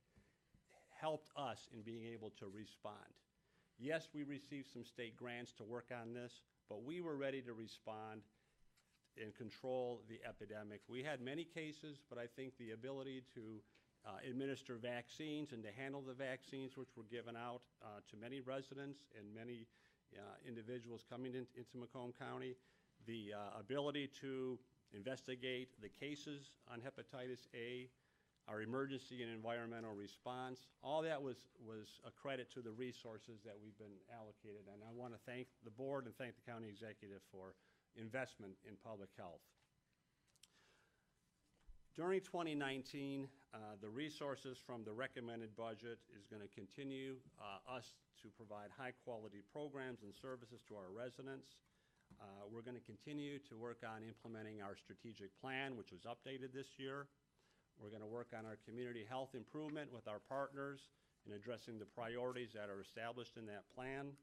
helped us in being able to respond. Yes, we received some state grants to work on this, but we were ready to respond and control the epidemic. We had many cases, but I think the ability to administer vaccines and to handle the vaccines which were given out to many residents and many individuals coming into Macomb County, the ability to investigate the cases on hepatitis A, our emergency and environmental response, all that was a credit to the resources that we've been allocated. And I want to thank the board and thank the county executive for investment in public health. During 2019, the resources from the recommended budget is going to continue us to provide high-quality programs and services to our residents. We're going to continue to work on implementing our strategic plan, which was updated this year. We're going to work on our community health improvement with our partners in addressing the priorities that are established in that plan.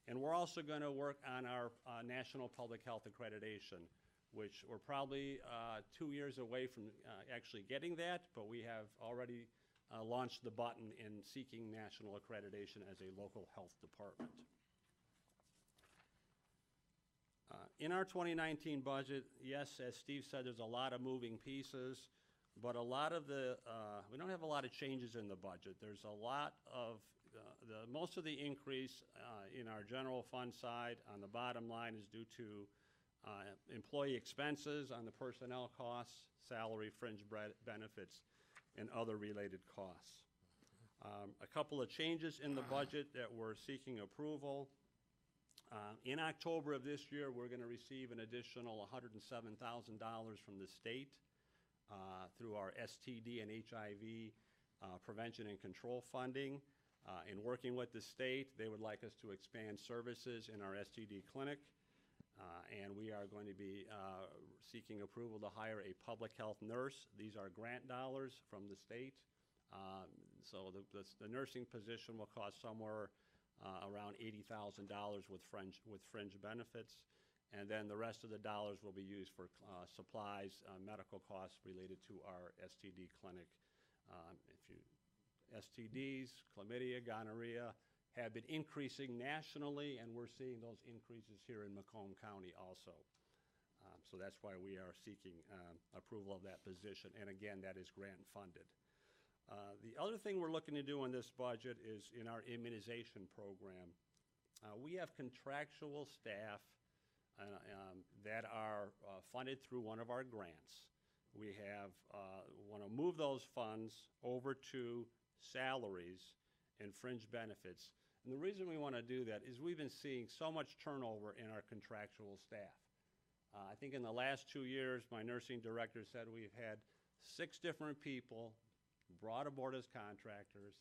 And we're also going to work on our national public health accreditation, which we're probably 2 years away from actually getting that, but we have already launched the button in seeking national accreditation as a local health department. In our 2019 budget, yes, as Steve said, there's a lot of moving pieces, but a lot of we don't have a lot of changes in the budget. There's a lot of, most of the increase in our general fund side on the bottom line is due to employee expenses on the personnel costs, salary, fringe benefits, and other related costs. A couple of changes in the budget that we're seeking approval. In October of this year, we're going to receive an additional $107,000 from the state through our STD and HIV prevention and control funding. In working with the state, they would like us to expand services in our STD clinic. And we are going to be seeking approval to hire a public health nurse. These are grant dollars from the state. So the nursing position will cost somewhere around $80,000 with fringe benefits. And then the rest of the dollars will be used for supplies, medical costs related to our STD clinic. STDs, chlamydia, gonorrhea, have been increasing nationally, and we're seeing those increases here in Macomb County also. So that's why we are seeking approval of that position, and again, that is grant funded. The other thing we're looking to do in this budget is in our immunization program. We have contractual staff that are funded through one of our grants. We want to move those funds over to salaries and fringe benefits. And the reason we want to do that is we've been seeing so much turnover in our contractual staff. I think in the last 2 years, my nursing director said we've had 6 different people brought aboard as contractors.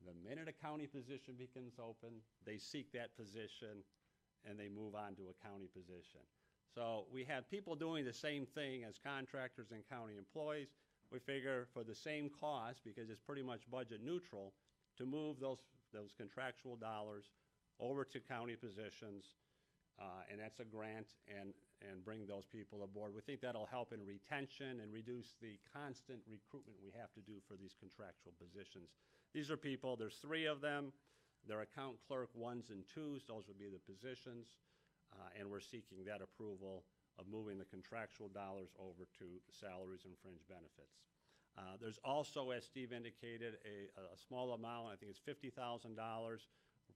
The minute a county position becomes open, they seek that position and they move on to a county position. So we have people doing the same thing as contractors and county employees. We figure for the same cost, because it's pretty much budget neutral, to move those contractual dollars over to county positions, and that's a grant, and bring those people aboard. We think that'll help in retention and reduce the constant recruitment we have to do for these contractual positions. These are people, there's 3 of them. They're account clerk 1s and 2s. Those would be the positions, and we're seeking that approval of moving the contractual dollars over to salaries and fringe benefits. There's also, as Steve indicated, a small amount, I think it's $50,000,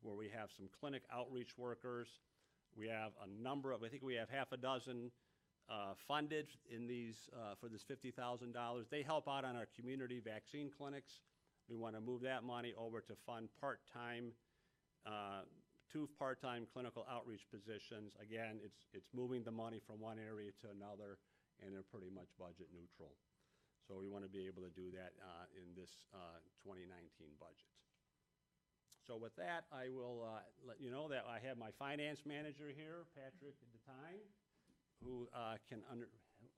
where we have some clinic outreach workers. We have a number of, I think we have half a dozen funded in these, for this $50,000. They help out on our community vaccine clinics. We want to move that money over to fund part-time, 2 part-time clinical outreach positions. Again, it's moving the money from one area to another, and they're pretty much budget neutral. So we want to be able to do that in this 2019 budget. So with that, I will let you know that I have my finance manager here, Patrick DeTime, who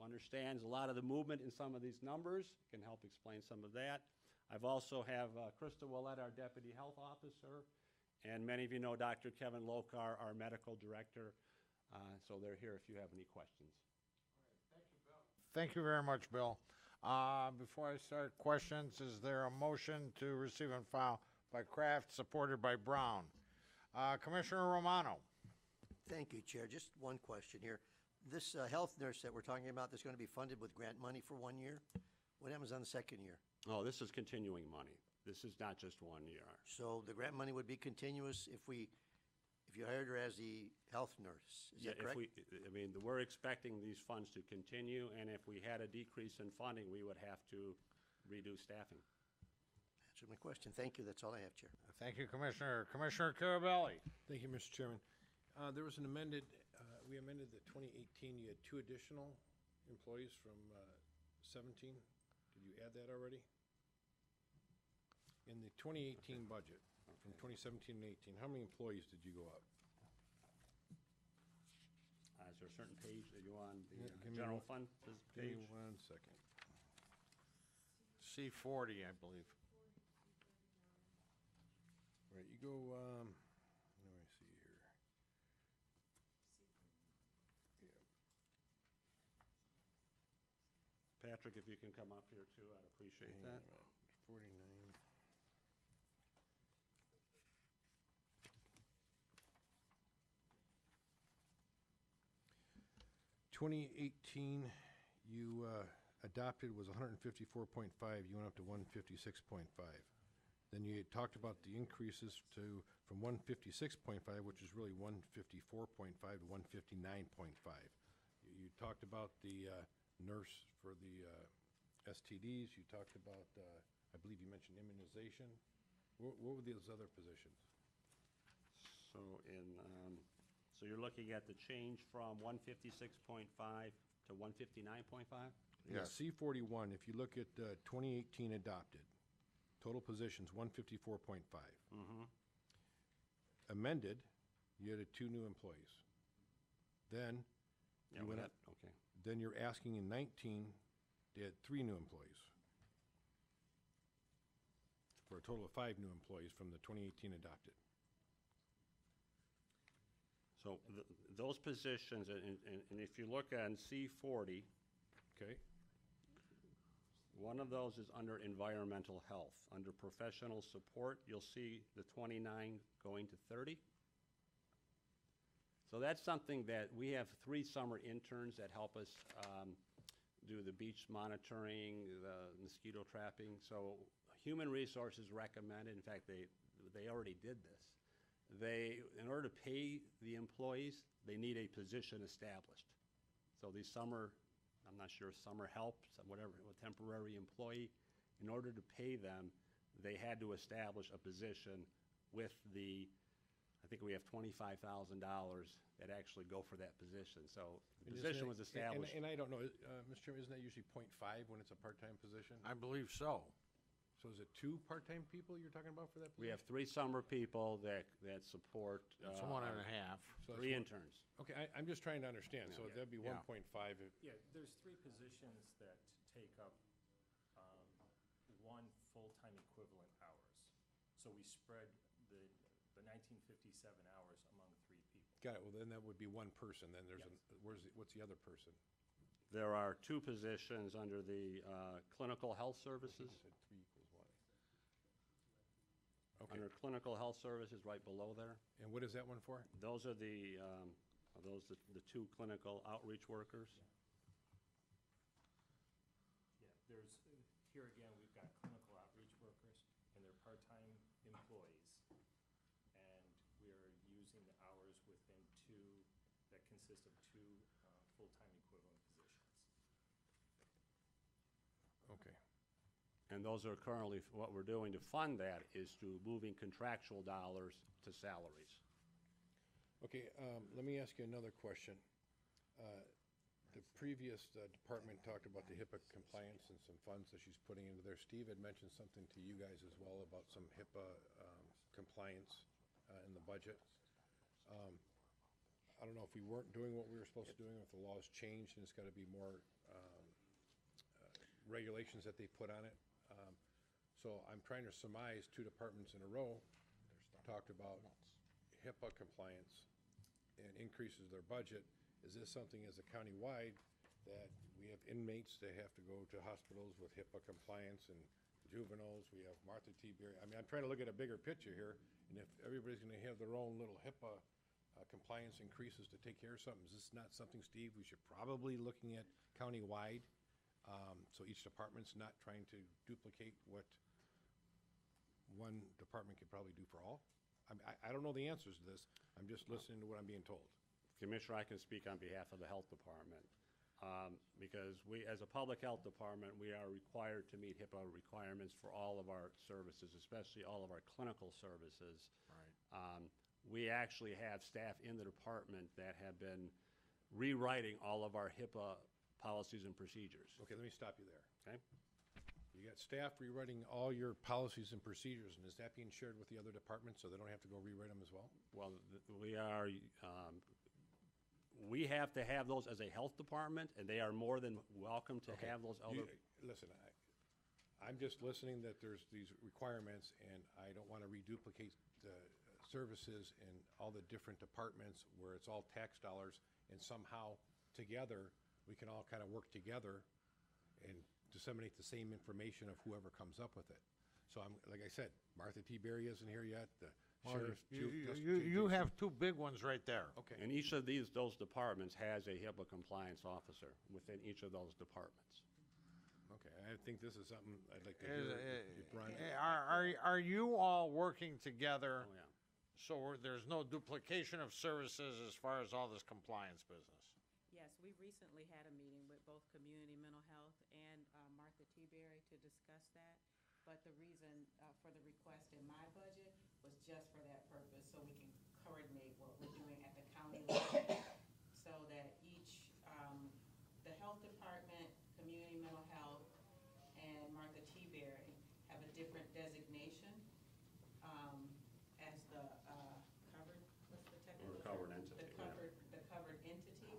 understands a lot of the movement in some of these numbers, can help explain some of that. I've also have Krista Willett, our deputy health officer, and many of you know Dr. Kevin Lokar, our medical director. So they're here if you have any questions. Thank you very much, Bill. Before I start questions, is there a motion to receive and file by Kraft, supported by Brown? Commissioner Romano. Thank you, Chair. Just one question here. This health nurse that we're talking about that's going to be funded with grant money for 1 year, what happens on the second year? Oh, this is continuing money. This is not just 1 year. So the grant money would be continuous if you hired her as the health nurse, is that correct? We're expecting these funds to continue, and if we had a decrease in funding, we would have to reduce staffing. Answered my question. Thank you. That's all I have, Chair. Thank you, Commissioner. Commissioner Carabelli. Thank you, Mr. Chairman. There was an amended, we amended the 2018, you had 2 additional employees from 17. Did you add that already? In the 2018 budget, from 2017 and 18, how many employees did you go up? Is there a certain page that you on, the Give me general one- fund Give me page? 1 second. C40, I believe. Right, you go, let me see here. Patrick, if you can come up here too, I'd appreciate that. 49. 2018, you adopted was 154.5, you went up to 156.5. Then you talked about the increases from 156.5, which is really 154.5 to 159.5. You talked about the nurse for the STDs, you talked about, I believe you mentioned immunization. What were those other positions? So in So you're looking at the change from 156.5 to 159.5? Yeah, Yes. C41, if you look at 2018 adopted, total positions 154.5. Amended, you added 2 new employees. Then, Yeah, you we went had, up, okay. then you're asking in 19 to add 3 new employees. For a total of 5 new employees from the 2018 adopted. So those positions, and if you look on C40, Okay? one of those is under environmental health. Under professional support, you'll see the 29 going to 30. So that's something that, we have 3 summer interns that help us do the beach monitoring, the mosquito trapping. So Human Resources recommended, in fact, they already did this. In order to pay the employees, they need a position established. So these summer, I'm not sure, summer help, whatever, a temporary employee, in order to pay them, they had to establish a position with I think we have $25,000 that actually go for that position. So the position was established. And I don't know, Mr. Chairman, isn't that usually .5 when it's a part-time position? I believe so. So is it 2 part-time people you're talking about for that position? We have 3 summer people that support. It's 1.5. So that's 3 one- interns. Okay, I'm just trying to understand, so Yeah. that'd be Yeah. 1.5. Yeah, there's 3 positions that take up 1 full-time equivalent hours. So we spread the 1957 hours among 3 people. Got it, well, then that would be 1 person, then there's, Yes. what's the other person? There are 2 positions under the clinical health services. You said 3 equals 1. Okay, Under clinical health services, right below there. and what is that one for? Those are the 2 clinical outreach workers. Yeah, there's, here again, we've got clinical outreach workers, and they're part-time employees. And we're using the hours within 2, that consist of 2 full-time equivalent positions. Okay. And those are currently, what we're doing to fund that is to moving contractual dollars to salaries. Okay, let me ask you another question. The previous department talked about the HIPAA compliance and some funds that she's putting into there. Steve had mentioned something to you guys as well about some HIPAA compliance in the budget. I don't know if we weren't doing what we were supposed to do, or if the law's changed and it's got to be more regulations that they put on it. So I'm trying to surmise 2 departments in a row talked about HIPAA compliance and increases their budget. Is this something as a county-wide that we have inmates that have to go to hospitals with HIPAA compliance and juveniles? We have Martha T. Berry. I mean, I'm trying to look at a bigger picture here, and if everybody's gonna have their own little HIPAA compliance increases to take care of something, is this not something, Steve, we should probably looking at county-wide? So each department's not trying to duplicate what one department could probably do for all? I don't know the answers to this. I'm just listening to what I'm being told. Commissioner, I can speak on behalf of the health department. Because we, as a public health department, we are required to meet HIPAA requirements for all of our services, especially all of our clinical services. Right. We actually have staff in the department that have been rewriting all of our HIPAA policies and procedures. Okay, let me stop you there. Okay? You got staff rewriting all your policies and procedures, and is that being shared with the other departments so they don't have to go rewrite them as well? Well, we have to have those as a health department, and they are more than welcome to Okay. have those other. Listen, I'm just listening that there's these requirements, and I don't want to reduplicate the services in all the different departments where it's all tax dollars, and somehow together, we can all kind of work together and disseminate the same information of whoever comes up with it. So I'm, like I said, Martha T. Berry isn't here yet, the sheriff's. You have 2 big ones right there. Okay. And each of those departments has a HIPAA compliance officer within each of those departments. Okay, I think this is something I'd like to hear. if Ron- Are you all working together? Oh, yeah. So there's no duplication of services as far as all this compliance business? Yes, we recently had a meeting with both Community Mental Health and Martha T. Berry to discuss that. But the reason for the request in my budget was just for that purpose, so we can coordinate what we're doing at the county level so that each, the health department, community mental health, and Martha T. Berry have a different designation as the covered, what's the technical? Covered entity, The covered entity.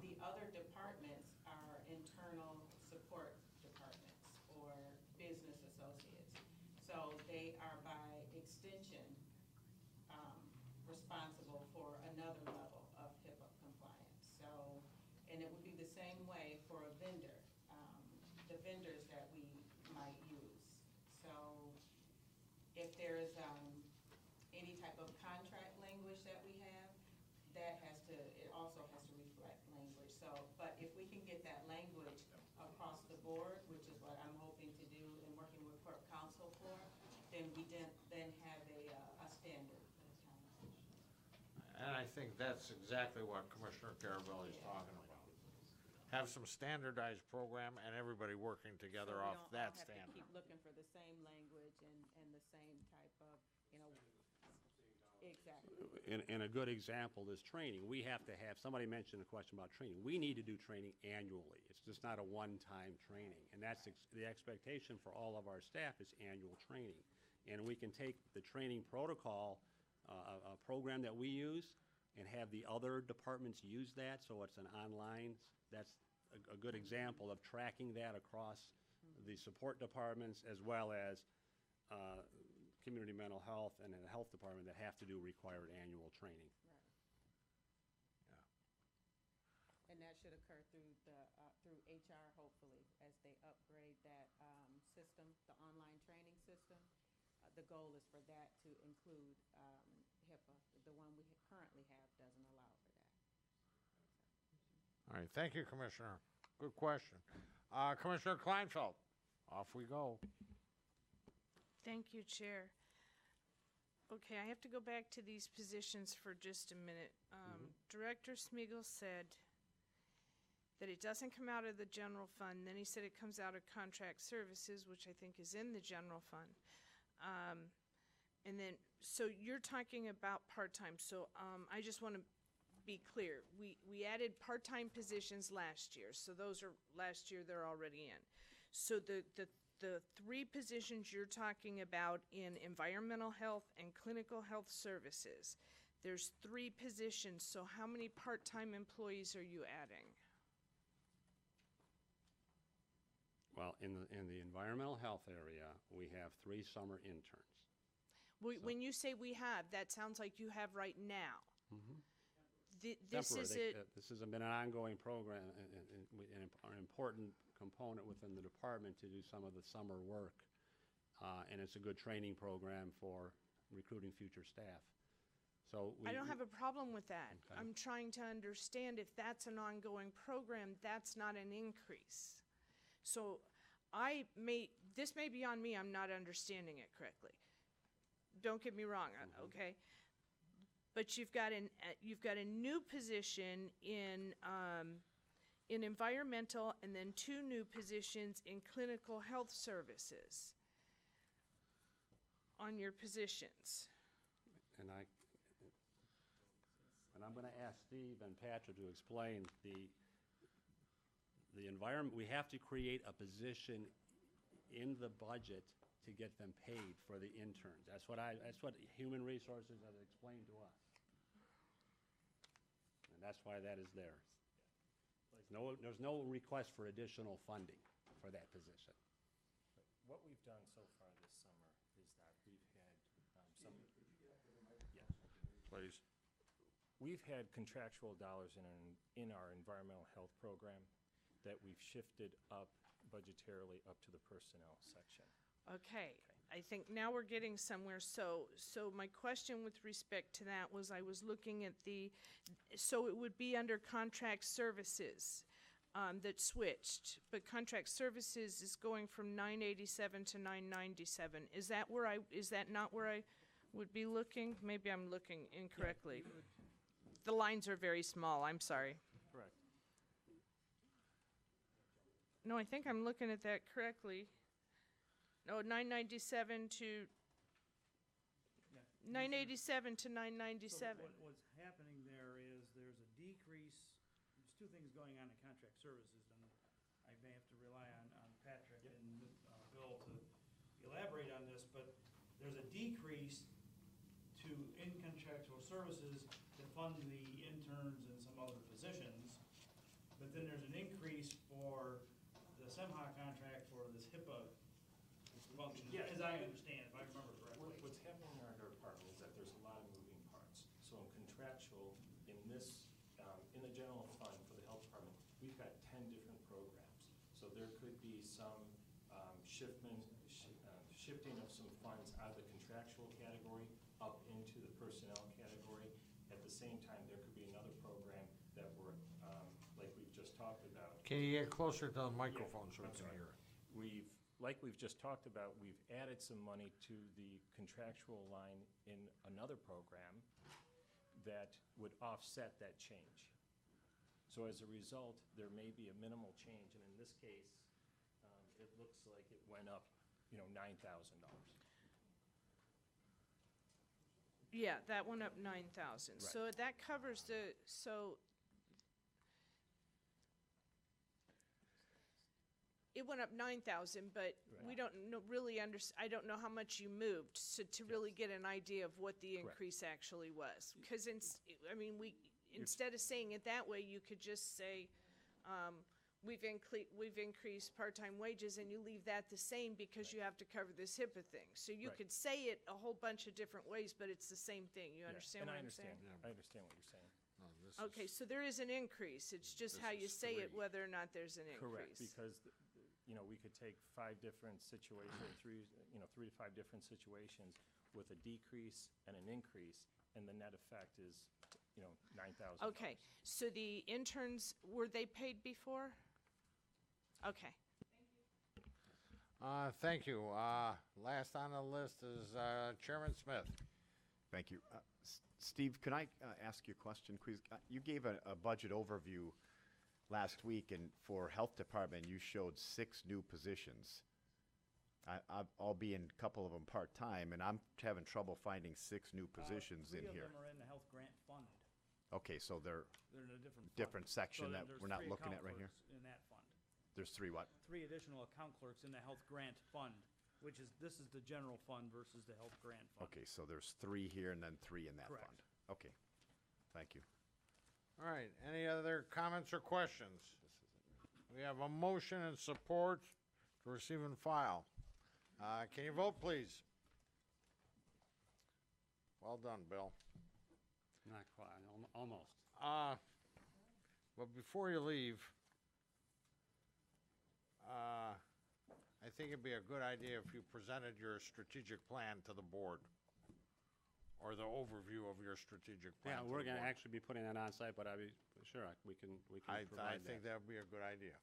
The other departments are internal support departments or business associates. So they are by extension responsible for another level of HIPAA compliance. So, and it would be the same way for a vendor, the vendors that we might use. So if there is any type of contract language that we have, that has to, it also has to reflect language. So, but if we can get that language across the board, which is what I'm hoping to do and working with Corp Counsel for, then we then have a standard for the county. And I think that's exactly what Commissioner Carabelli is talking about. Have some standardized program and everybody working together So we off don't all that have to standard. keep looking for the same language and the same type of, exactly. And a good example is training. We have to have, somebody mentioned a question about training. We need to do training annually. It's just not a one-time training. And that's the expectation for all of our staff is annual training. And we can take the training protocol, a program that we use, and have the other departments use that, so it's an online. That's a good example of tracking that across the support departments as well as community mental health and the health department that have to do required annual training. And that should occur through through HR, hopefully, as they upgrade that system, the online training system. The goal is for that to include HIPAA. The one we currently have doesn't allow for that. All right, thank you, Commissioner. Good question. Commissioner Kleinfeld, off we go. Thank you, Chair. Okay, I have to go back to these positions for just a minute. Director Smeagol said that it doesn't come out of the general fund. Then he said it comes out of contract services, which I think is in the general fund. And then, so you're talking about part-time. So I just want to be clear. We added part-time positions last year. So those are, last year they're already in. So the three positions you're talking about in environmental health and clinical health services, there's 3 positions. So how many part-time employees are you adding? Well, in the environmental health area, we have 3 summer interns. When you say we have, that sounds like you have right now. This Temporary. is it. This has been an ongoing program and an important component within the department to do some of the summer work. And it's a good training program for recruiting future staff. So I don't have a problem with that. Okay. I'm trying to understand if that's an ongoing program, that's not an increase. So this may be on me, I'm not understanding it correctly. Don't get me wrong, okay? But you've got a new position in environmental and then 2 new positions in clinical health services on your positions. And I'm going to ask Steve and Patrick to explain the environment. We have to create a position in the budget to get them paid for the interns. That's what Human Resources has explained to us. And that's why that is there. There's no request for additional funding for that position. What we've done so far this summer is that we've had some. Please. We've had contractual dollars in our environmental health program that we've shifted up budgetarily up to the personnel section. Okay, I think now we're getting somewhere. So my question with respect to that was I was looking at so it would be under contract services that switched, but contract services is going from 987 to 997. Is that not where I would be looking? Maybe I'm looking incorrectly. The lines are very small, I'm sorry. Correct. No, I think I'm looking at that correctly. No, 997 to, 987 to So 997. what's happening there is there's a decrease, there's two things going on in contract services, and I may have to rely on Patrick and Bill to elaborate on this, but there's a decrease to in contractual services to fund the interns and some other positions, but then there's an increase for the SEMHA contract for this HIPAA function, Yeah. as I understand, if I remember correctly. What's happening in our department is that there's a lot of moving parts. So in contractual, in this, in the general fund for the health department, we've got 10 different programs. So there could be some shifting of some funds out of the contractual category up into the personnel category. At the same time, there could be another program that we're, like we've just talked about. Can you get closer to the microphone so we I'm can sorry. hear? Like we've just talked about, we've added some money to the contractual line in another program that would offset that change. So as a result, there may be a minimal change, and in this case, it looks like it went up, $9,000. Yeah, that went up 9,000. Right. So that covers it went up 9,000, but we don't know, I don't know how much you moved, so to really get an idea of what the increase actually was. Because, instead of saying it that way, you could just say, we've increased part-time wages, and you leave that the same because you have to cover this HIPAA thing. So you Right. could say it a whole bunch of different ways, but it's the same thing. You Yeah, understand and what I I'm saying? understand. I understand what you're saying. No, this Okay, is- so there is an increase. It's just This how you is say it, three. whether or not there's an increase. Correct, because, we could take 5 different situations, 3 to 5 different situations with a decrease and an increase, and the net effect is, $9,000. Okay, so the interns, were they paid before? Okay. Thank you. Last on the list is Chairman Smith. Thank you. Steve, can I ask you a question, please? You gave a budget overview last week, and for Health Department, you showed 6 new positions. I'll be in a couple of them part-time, and I'm having trouble finding 6 new positions in 3 here. of them are in the health grant fund. Okay, so they're They're in a different fund. different section So that there's we're not 3 looking account at right here? clerks in that fund. There's 3 what? 3 additional account clerks in the health grant fund, this is the general fund versus the health grant fund. Okay, so there's 3 here and then 3 in that Correct. fund. Okay, thank you. All right, any other comments or questions? We have a motion and support to receive and file. Can you vote, please? Well done, Bill. Not quite, almost. But before you leave, I think it'd be a good idea if you presented your strategic plan to the board, or the overview of your strategic plan. Yeah, to we're the gonna board. actually be putting that on site, but sure, we can I provide that. think that would be a good idea.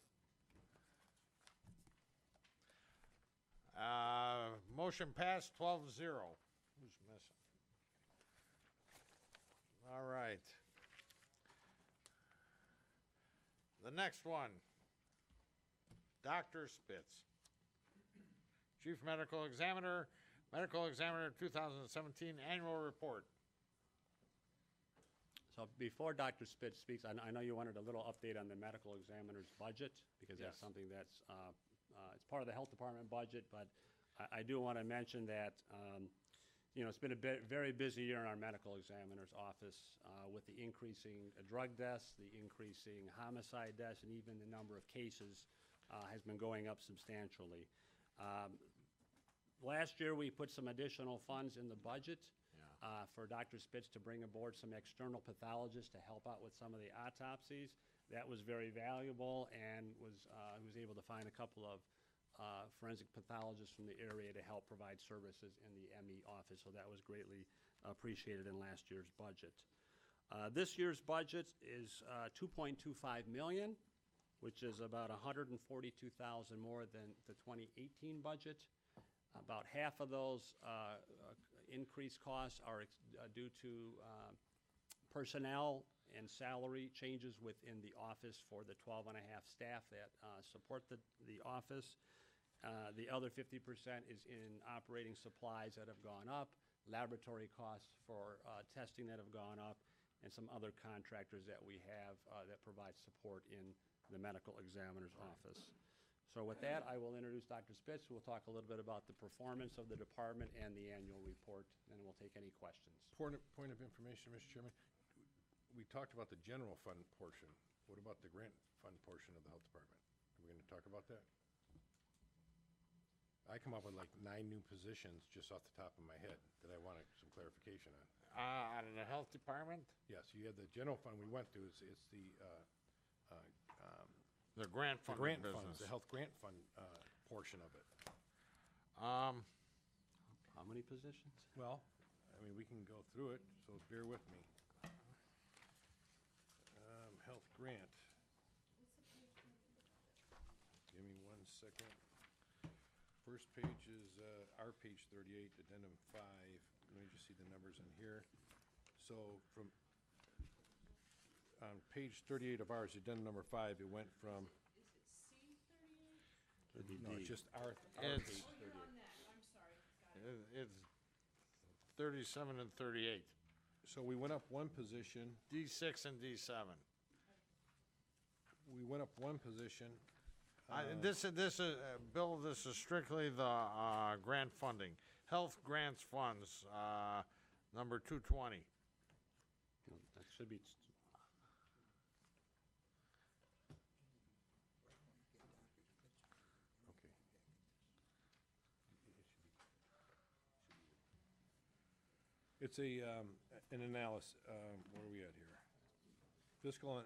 Motion passed 12-0. Who's missing? All right. The next one, Dr. Spitz. Chief Medical Examiner, 2017 Annual Report. So before Dr. Spitz speaks, I know you wanted a little update on the medical examiner's budget, because that's Yes. something that's, it's part of the health department budget, but I do want to mention that, it's been a very busy year in our medical examiner's office with the increasing drug deaths, the increasing homicide deaths, and even the number of cases has been going up substantially. Last year, we put some additional funds in the budget for Dr. Spitz to bring aboard some external pathologists to help out with some of the autopsies. That was very valuable, and was able to find a couple of forensic pathologists from the area to help provide services in the ME office, so that was greatly appreciated in last year's budget. This year's budget is $2.25 million, which is about $142,000 more than the 2018 budget. About half of those increased costs are due to personnel and salary changes within the office for the 12 and a half staff that support the office. The other 50% is in operating supplies that have gone up. laboratory costs for testing that have gone up, and some other contractors that we have that provide support in the medical examiner's office. So with that, I will introduce Dr. Spitz, who will talk a little bit about the performance of the department and the annual report, and we'll take any questions. Point of information, Mr. Chairman. We talked about the general fund portion. What about the grant fund portion of the health department? Are we going to talk about that? I come up with like 9 new positions just off the top of my head that I wanted some clarification on. Out of the health department? Yes, you have the general fund we went through, it's the Grant the fund grant business. funds, the health grant fund portion of it. How many positions? Well, I mean, we can go through it, so bear with me. Health grant. Give me 1 second. First page is our page 38, addendum 5. Let me just see the numbers in here. So from, on page 38 of ours, addendum number 5, it went from. No, it's just our It's- page 38. It's 37 and 38. So we went up one position. D6 and D7. We went up one position. This is, Bill, this is strictly the grant funding. Health grants funds, number 220. That should be, Okay. It's an analysis, where are we at here? Fiscal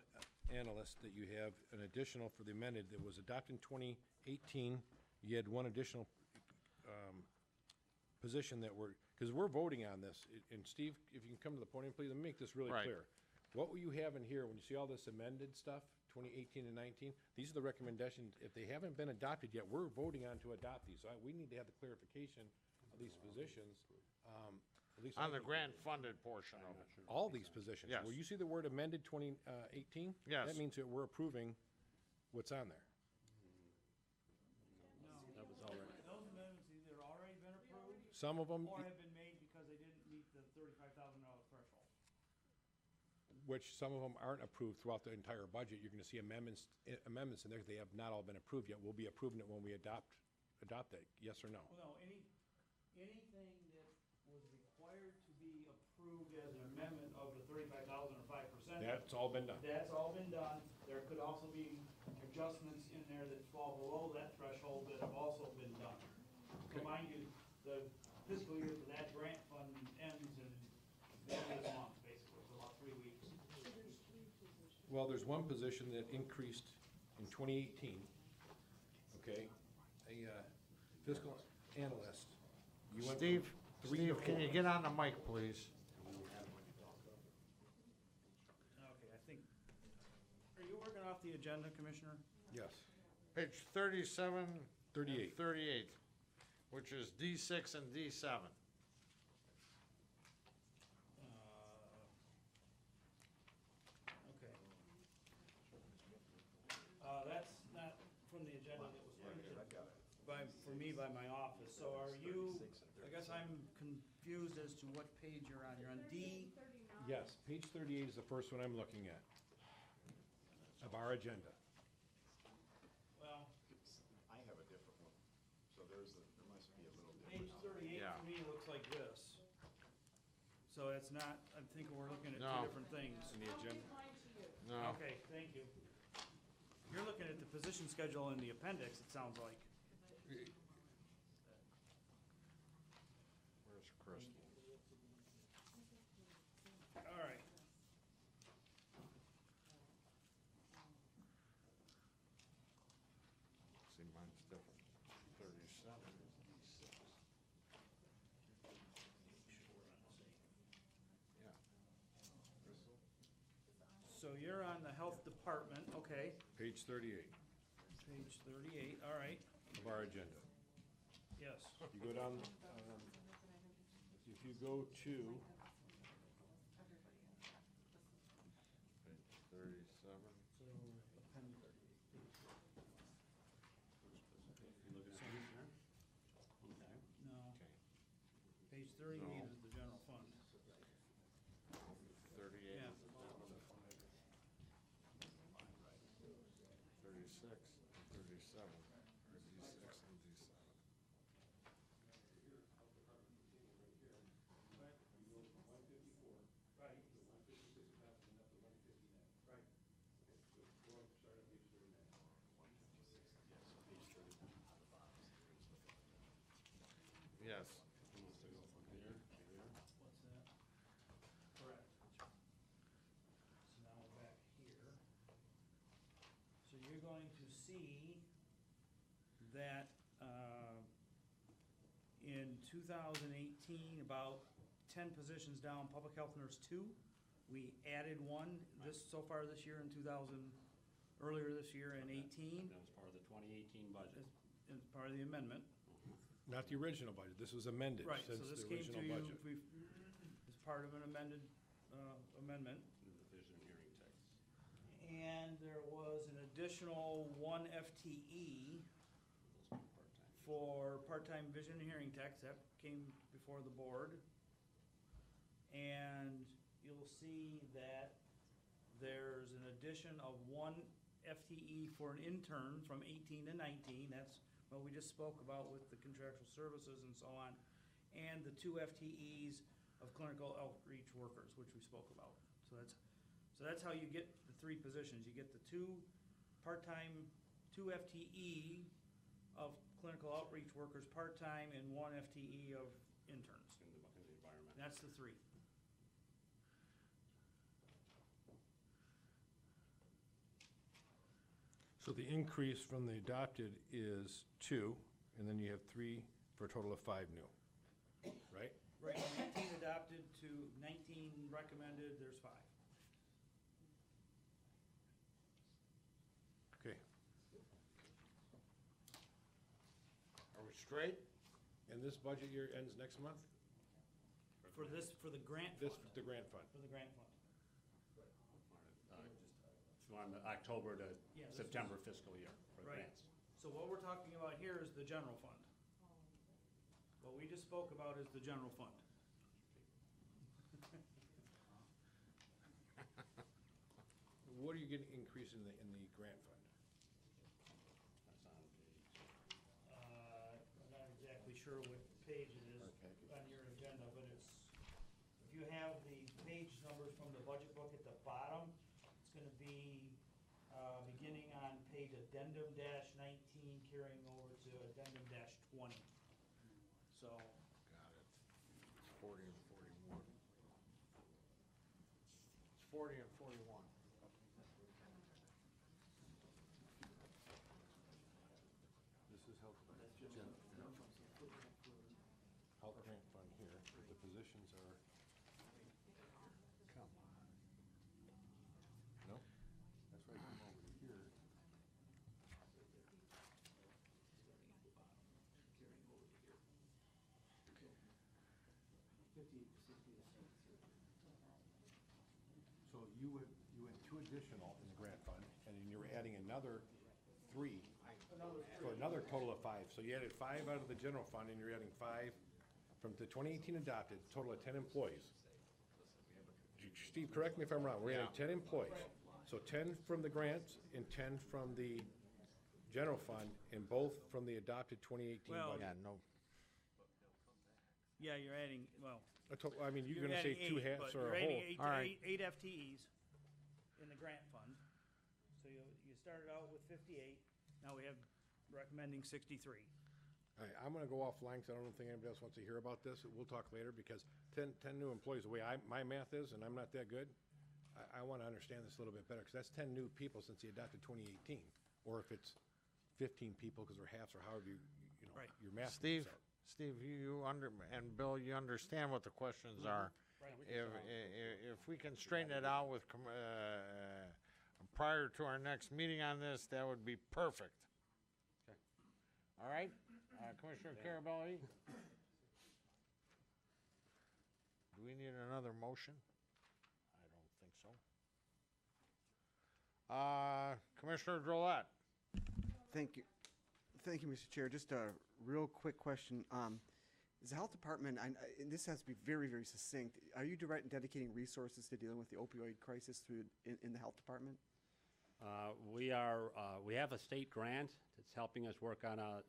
analyst that you have, an additional for the amended that was adopted in 2018. You had one additional position that we're, because we're voting on this. And Steve, if you can come to the podium, please, let me make this really Right. clear. What will you have in here, when you see all this amended stuff, 2018 and 19, these are the recommendations. If they haven't been adopted yet, we're voting on to adopt these. So we need to have the clarification of these positions. At least I On the think- grant funded portion of it. all these positions. Yes. Where you see the word amended 2018? Yes. That means that we're approving what's on there. that was already. Those amendments either already been approved Some of them, or have been made because they didn't meet the $35,000 threshold. which some of them aren't approved throughout the entire budget, you're gonna see amendments in there. They have not all been approved yet. We'll be approving it when we adopt that, yes or no? Well, no, anything that was required to be approved as an amendment of the 35,000 or 5%. That's all been done. That's all been done. There could also be adjustments in there that fall below that threshold that have also been done. Okay. Remind you, the fiscal year for that grant fund ends in the end of this month, basically, for about 3 weeks. Well, there's one position that increased in 2018, okay? A fiscal analyst. You went from Steve, 3 to Steve, can 4. you get on the mic, please? Okay, I think, are you working off the agenda, Commissioner? Yes, Page 37. 38. and 38, which is D6 and D7. Okay. That's not from the agenda that was printed for me by my office. So are you, I guess I'm confused as to what page you're on. You're on D? Yes, page 38 is the first one I'm looking at of our agenda. Well, I have a different one, so there must be a little page 38 Yeah. for me looks like this. So it's not, I'm thinking we're looking at No. two different things. In the agenda. No. Okay, thank you. You're looking at the position schedule in the appendix, it sounds like. Where's Crystal? All right. See, mine's different. 37. Yeah. Crystal? So you're on the health department, okay, Page 38 page 38, all right, of our agenda. yes. You go down, if you go to, Page 37. No. Page 38 is the Z7, or Z6 and Z7. Yes. What's that? Correct. So now we're back here. So you're going to see that, in 2018, about 10 positions down, public health nurse 2. We added one so far this year in earlier this year in 18. That was part of the 2018 budget. As part of the amendment. Not the original budget, this was amended Right, so since this the came to original you, budget. as part of an amended, amendment. Division of hearing techs. And there was an additional 1 FTE for part-time vision and hearing techs, that came before the board. And you'll see that there's an addition of 1 FTE for an intern from 18 to 19, that's what we just spoke about with the contractual services and so on. And the 2 FTEs of clinical outreach workers, which we spoke about. So that's how you get the 3 positions. You get the 2 part-time, 2 FTE of clinical outreach workers part-time and 1 FTE of interns. In the environment. That's the 3. So the increase from the adopted is 2, and then you have 3 for a total of 5 new, right? Right, 19 adopted to 19 recommended, there's 5. Okay. Are we straight? And this budget year ends next month? For the grant This, fund. the grant fund? For the grant fund. On the October to Yeah, this September fiscal year for Right. grants. So what we're talking about here is the general fund. What we just spoke about is the general fund. What are you getting increase in the grant fund? That's on page. I'm not exactly sure what page it is on your agenda, but if you have the page numbers from the budget book at the bottom, it's gonna be, beginning on page addendum -19, carrying over to addendum -20. So, Got it. It's 40 and 41. It's 40 and 41. This is health, health grant fund here, but the positions are, Come on. no? That's right, come over to here. So you had 2 additional in the grant fund, and then you're adding another 3 for another total of 5. So you added 5 out of the general fund, and you're adding 5 from the 2018 adopted, total of 10 employees. Steve, correct me if I'm wrong, we're adding 10 employees. So 10 from the grants and 10 from the general fund, and both from the adopted 2018 Well- budget. Yeah, no. yeah, you're adding, well. I mean, you're gonna say adding 2 eight, halves but or you're a adding whole. eight- All right. eight FTEs in the grant fund. So you started out with 58, now we have recommending 63. All right, I'm gonna go offline, because I don't think anybody else wants to hear about this. We'll talk later, because 10 new employees, the way my math is, and I'm not that good, I wanna understand this a little bit better, because that's 10 new people since he adopted 2018. Or if it's 15 people, because they're halves, or however you know, Right. your math. Steve, works out. Steve, and Bill, you understand what the questions are. Right. If we can straighten it out with, prior to our next meeting on this, that would be perfect. Okay. All right? Commissioner Carabelli? Do we need another motion? I don't think so. Commissioner Drollet? Thank you. Thank you, Mr. Chair. Just a real quick question. Is the health department, and this has to be very, very succinct, are you dedicating resources to dealing with the opioid crisis in the health department? We have a state grant that's helping us work on a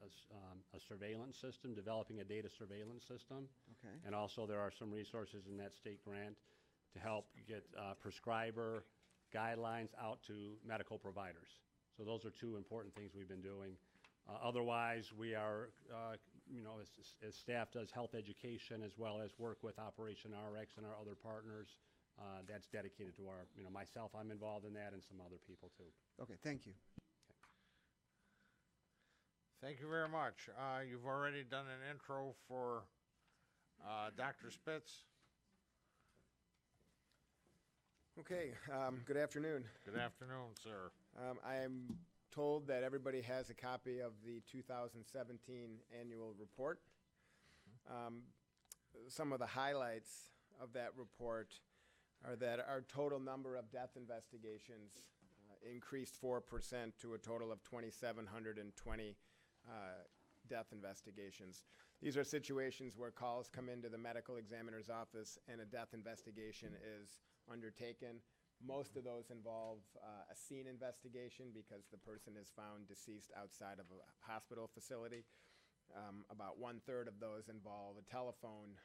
surveillance system, developing a data surveillance system. Okay. And also there are some resources in that state grant to help get prescriber guidelines out to medical providers. So those are two important things we've been doing. Otherwise, we are, as staff does health education as well as work with Operation RX and our other partners. That's dedicated to our, myself, I'm involved in that, and some other people too. Okay, thank you. Thank you very much. You've already done an intro for Dr. Spitz. Okay, good afternoon. Good afternoon, sir. I am told that everybody has a copy of the 2017 annual report. Some of the highlights of that report are that our total number of death investigations increased 4% to a total of 2,720 death investigations. These are situations where calls come into the medical examiner's office and a death investigation is undertaken. Most of those involve a scene investigation because the person is found deceased outside of a hospital facility. About 1/3 of those involve a telephone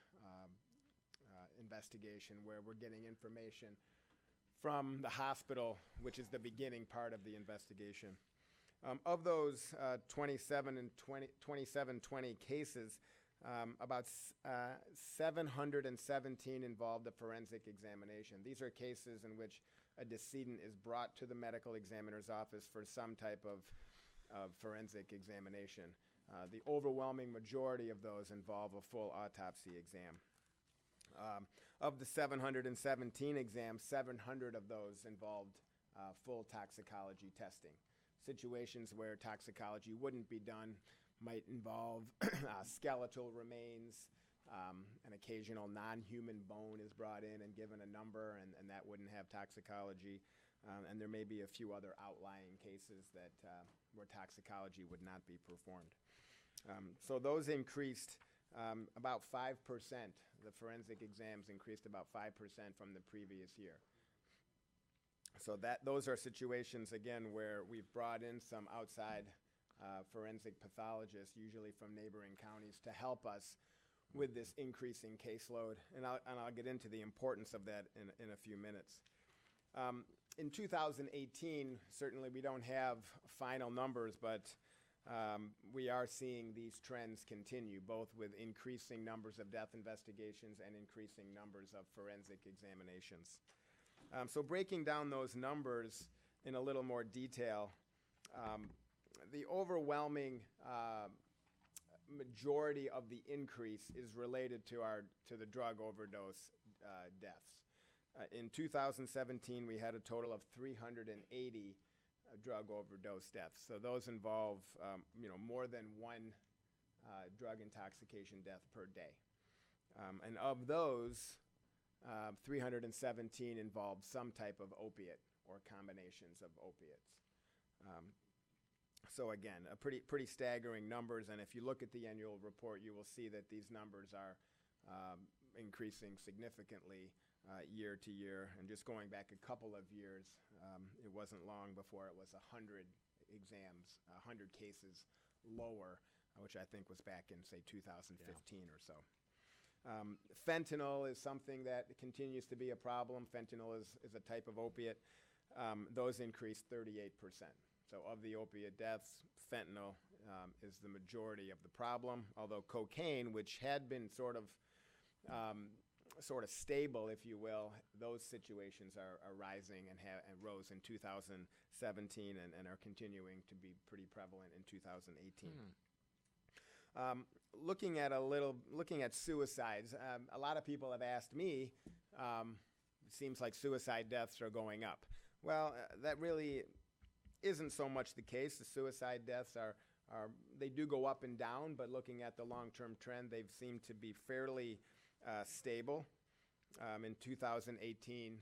investigation where we're getting information from the hospital, which is the beginning part of the investigation. Of those 2,720 cases, about 717 involved a forensic examination. These are cases in which a decedent is brought to the medical examiner's office for some type of forensic examination. The overwhelming majority of those involve a full autopsy exam. Of the 717 exams, 700 of those involved full toxicology testing. Situations where toxicology wouldn't be done might involve skeletal remains, an occasional non-human bone is brought in and given a number, and that wouldn't have toxicology. And there may be a few other outlying cases that where toxicology would not be performed. So those increased about 5%. The forensic exams increased about 5% from the previous year. So those are situations, again, where we've brought in some outside forensic pathologists, usually from neighboring counties, to help us with this increasing caseload. And I'll get into the importance of that in a few minutes. In 2018, certainly we don't have final numbers, but we are seeing these trends continue, both with increasing numbers of death investigations and increasing numbers of forensic examinations. So breaking down those numbers in a little more detail, the overwhelming majority of the increase is related to the drug overdose deaths. In 2017, we had a total of 380 drug overdose deaths. So those involve more than one drug intoxication death per day. And of those, 317 involved some type of opiate or combinations of opiates. So again, a pretty staggering numbers, and if you look at the annual report, you will see that these numbers are increasing significantly year to year. And just going back a couple of years, it wasn't long before it was 100 exams, 100 cases lower, which I think was back in, say, 2015 or so. Fentanyl is something that continues to be a problem. Fentanyl is a type of opiate. Those increased 38%. So of the opiate deaths, fentanyl is the majority of the problem, although cocaine, which had been sort of stable, if you will, those situations are rising and rose in 2017 and are continuing to be pretty prevalent in 2018. Looking at suicides, a lot of people have asked me, it seems like suicide deaths are going up. Well, that really isn't so much the case. The suicide deaths they do go up and down, but looking at the long-term trend, they've seemed to be fairly stable. In 2018,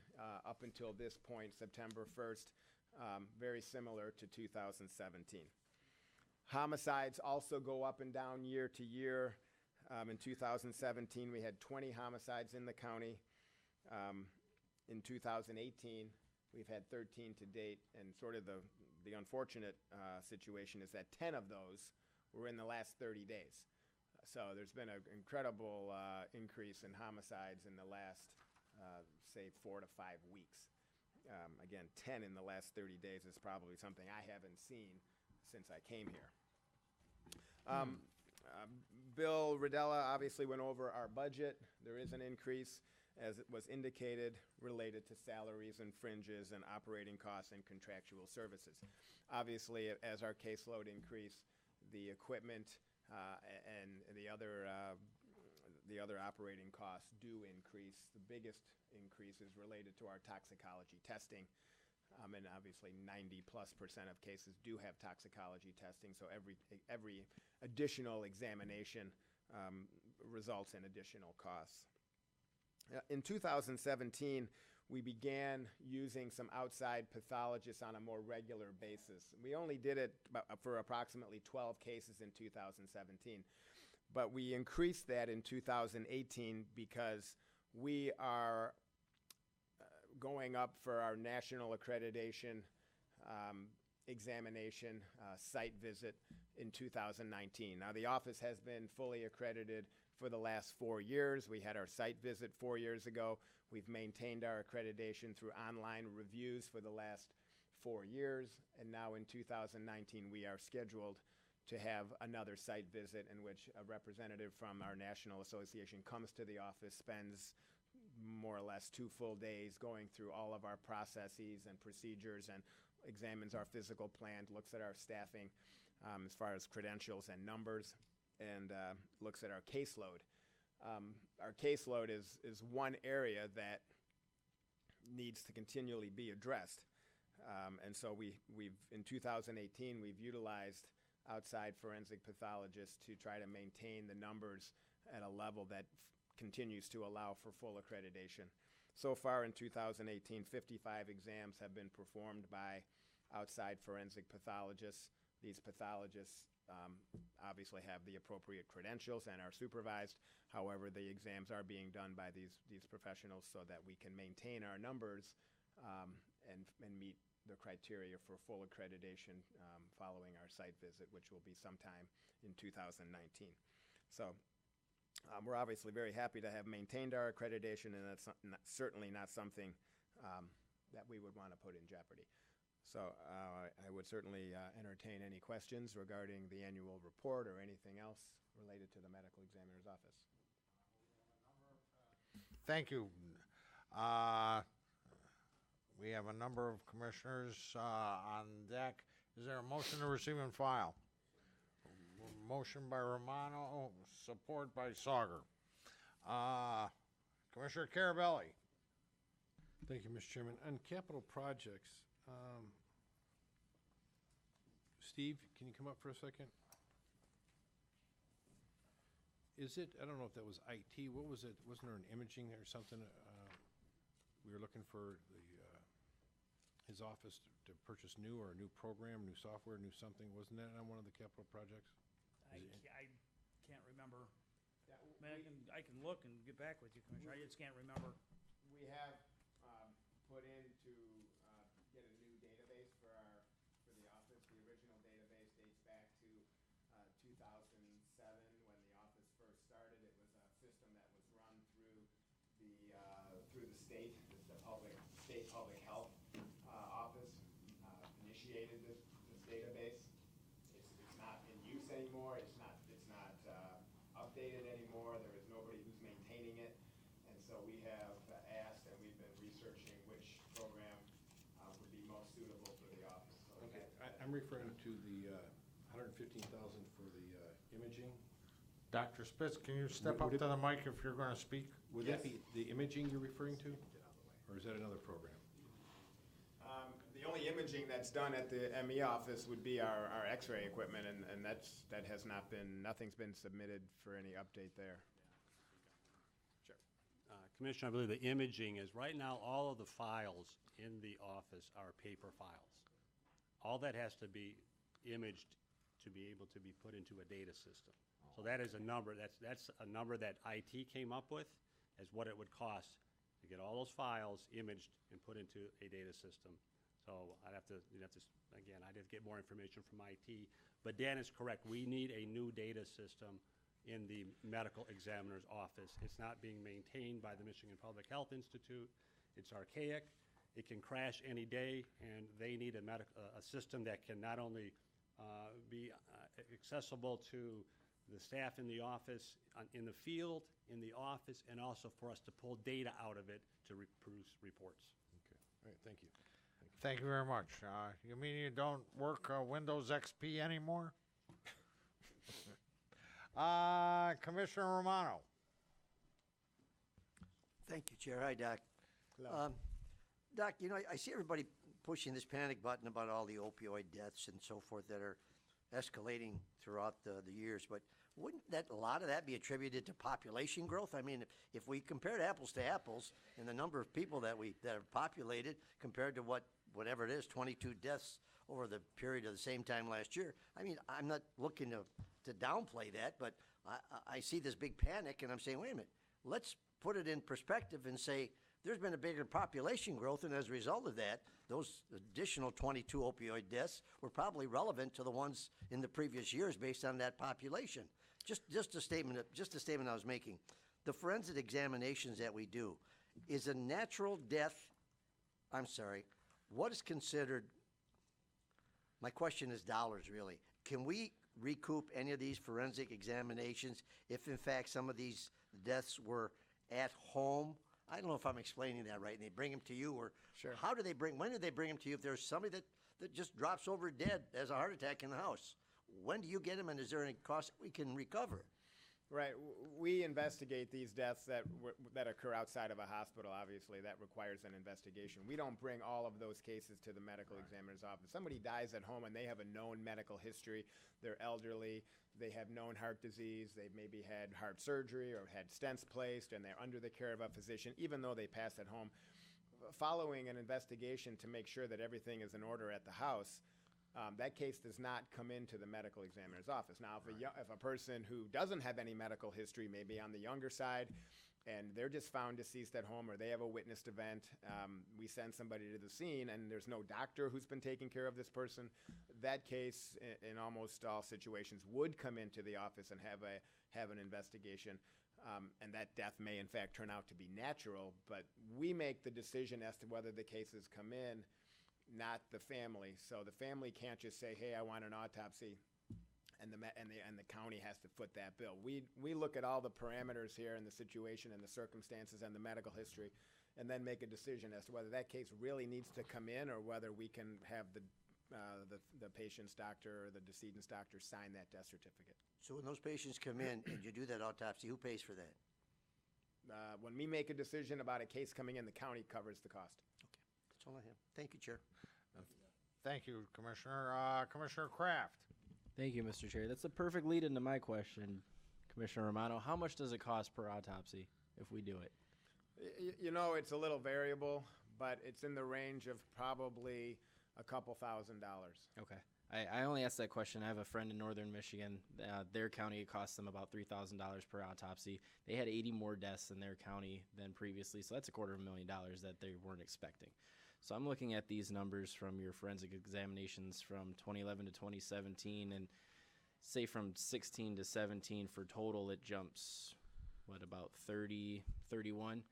up until this point, September 1st, very similar to 2017. Homicides also go up and down year to year. In 2017, we had 20 homicides in the county. In 2018, We've had 13 to date, and sort of the unfortunate situation is that 10 of those were in the last 30 days. So there's been an incredible increase in homicides in the last, say, 4 to 5 weeks. Again, 10 in the last 30 days is probably something I haven't seen since I came here. Bill Rodella obviously went over our budget. There is an increase, as it was indicated, related to salaries and fringes and operating costs and contractual services. Obviously, as our caseload increased, the equipment and the other operating costs do increase. The biggest increase is related to our toxicology testing. And obviously 90+% of cases do have toxicology testing, so every additional examination results in additional costs. In 2017, we began using some outside pathologists on a more regular basis. We only did it for approximately 12 cases in 2017, but we increased that in 2018 because we are going up for our national accreditation examination site visit in 2019. Now, the office has been fully accredited for the last 4 years. We had our site visit 4 years ago. We've maintained our accreditation through online reviews for the last 4 years. And now in 2019, we are scheduled to have another site visit in which a representative from our national association comes to the office, spends more or less 2 full days going through all of our processes and procedures and examines our physical plan, looks at our staffing as far as credentials and numbers, and looks at our caseload. Our caseload is one area that needs to continually be addressed. And so we've in 2018, we've utilized outside forensic pathologists to try to maintain the numbers at a level that continues to allow for full accreditation. So far in 2018, 55 exams have been performed by outside forensic pathologists. These pathologists obviously have the appropriate credentials and are supervised. However, the exams are being done by these professionals so that we can maintain our numbers and meet the criteria for full accreditation following our site visit, which will be sometime in 2019. So we're obviously very happy to have maintained our accreditation, and that's certainly not something that we would want to put in jeopardy. So I would certainly entertain any questions regarding the annual report or anything else related to the medical examiner's office. Thank you. We have a number of commissioners on deck. Is there a motion to receive and file? Motion by Romano, support by Sauger. Commissioner Carabelli. Thank you, Mr. Chairman. On capital projects, Steve, can you come up for a second? Is it, I don't know if that was IT, what was it? Wasn't there an imaging or something? We were looking for his office to purchase new or a new program, new software, new something. Wasn't that on one of the capital projects? I can't remember. I can look and get back with you, Commissioner. I just can't remember. We have put in to get a new database for the office. The original database dates back to 2007 when the office first started. It was a system that was run through the state. The state public health office initiated this database. It's not in use anymore. It's not updated anymore. There is nobody who's maintaining it. And so we have asked, and we've been researching which program would be most suitable for the office. So okay, I'm referring to the $115,000 for the imaging. Dr. Spitz, can you step up to the mic if you're going to speak? Would that be the imaging you're referring to? Or is that another program? The only imaging that's done at the ME office would be our x-ray equipment, and nothing's been submitted for any update there. Sure. Commissioner, I believe the imaging is, right now, all of the files in the office are paper files. All that has to be imaged to be able to be put into a data system. So that is a number, that's a number that IT came up with as what it would cost to get all those files imaged and put into a data system. So I'd have to, again, I'd have to get more information from IT. But Dan is correct. We need a new data system in the medical examiner's office. It's not being maintained by the Michigan Public Health Institute. It's archaic. It can crash any day, and they need a system that can not only be accessible to the staff in the office, in the field, in the office, and also for us to pull data out of it to produce reports. Okay, all right, thank you. Thank you very much. You mean you don't work Windows XP anymore? Commissioner Romano. Thank you, Chair. Hi, Doc. Doc, you know, I see everybody pushing this panic button about all the opioid deaths and so forth that are escalating throughout the years, but wouldn't a lot of that be attributed to population growth? I mean, if we compared apples to apples and the number of people that are populated compared to whatever it is, 22 deaths over the period of the same time last year, I mean, I'm not looking to downplay that, but I see this big panic and I'm saying, wait a minute, let's put it in perspective and say, there's been a bigger population growth, and as a result of that, those additional 22 opioid deaths were probably relevant to the ones in the previous years based on that population. Just a statement I was making. The forensic examinations that we do, is a natural death, I'm sorry, what is considered, my question is dollars really. Can we recoup any of these forensic examinations if in fact some of these deaths were at home? I don't know if I'm explaining that right. And they bring them to you, or Sure. when do they bring them to you? If there's somebody that just drops over dead, has a heart attack in the house, when do you get them, and is there any cost we can recover? Right. We investigate these deaths that occur outside of a hospital, obviously. That requires an investigation. We don't bring all of those cases to the medical examiner's office. Somebody dies at home and they have a known medical history. They're elderly. They have known heart disease. They've maybe had heart surgery or had stents placed, and they're under the care of a physician, even though they passed at home. Following an investigation to make sure that everything is in order at the house, that case does not come into the medical examiner's office. Now, if a person who doesn't have any medical history, maybe on the younger side, and they're just found deceased at home, or they have a witnessed event, we send somebody to the scene, and there's no doctor who's been taking care of this person, that case, in almost all situations, would come into the office and have an investigation. And that death may, in fact, turn out to be natural, but we make the decision as to whether the cases come in, not the family. So the family can't just say, hey, I want an autopsy, and the county has to foot that bill. We look at all the parameters here and the situation and the circumstances and the medical history, and then make a decision as to whether that case really needs to come in, or whether we can have the patient's doctor or the decedent's doctor sign that death certificate. So when those patients come in and you do that autopsy, who pays for that? When we make a decision about a case coming in, the county covers the cost. That's all I have. Thank you, Chair. Thank you, Commissioner. Commissioner Kraft. Thank you, Mr. Chair. That's a perfect lead into my question, Commissioner Romano. How much does it cost per autopsy if we do it? You know, it's a little variable, but it's in the range of probably a couple $1,000. Okay. I only asked that question. I have a friend in northern Michigan. Their county, it cost them about $3,000 per autopsy. They had 80 more deaths in their county than previously, so that's $250,000 that they weren't expecting. So I'm looking at these numbers from your forensic examinations from 2011 to 2017, and say from 16 to 17 for total, it jumps, about 30, 31?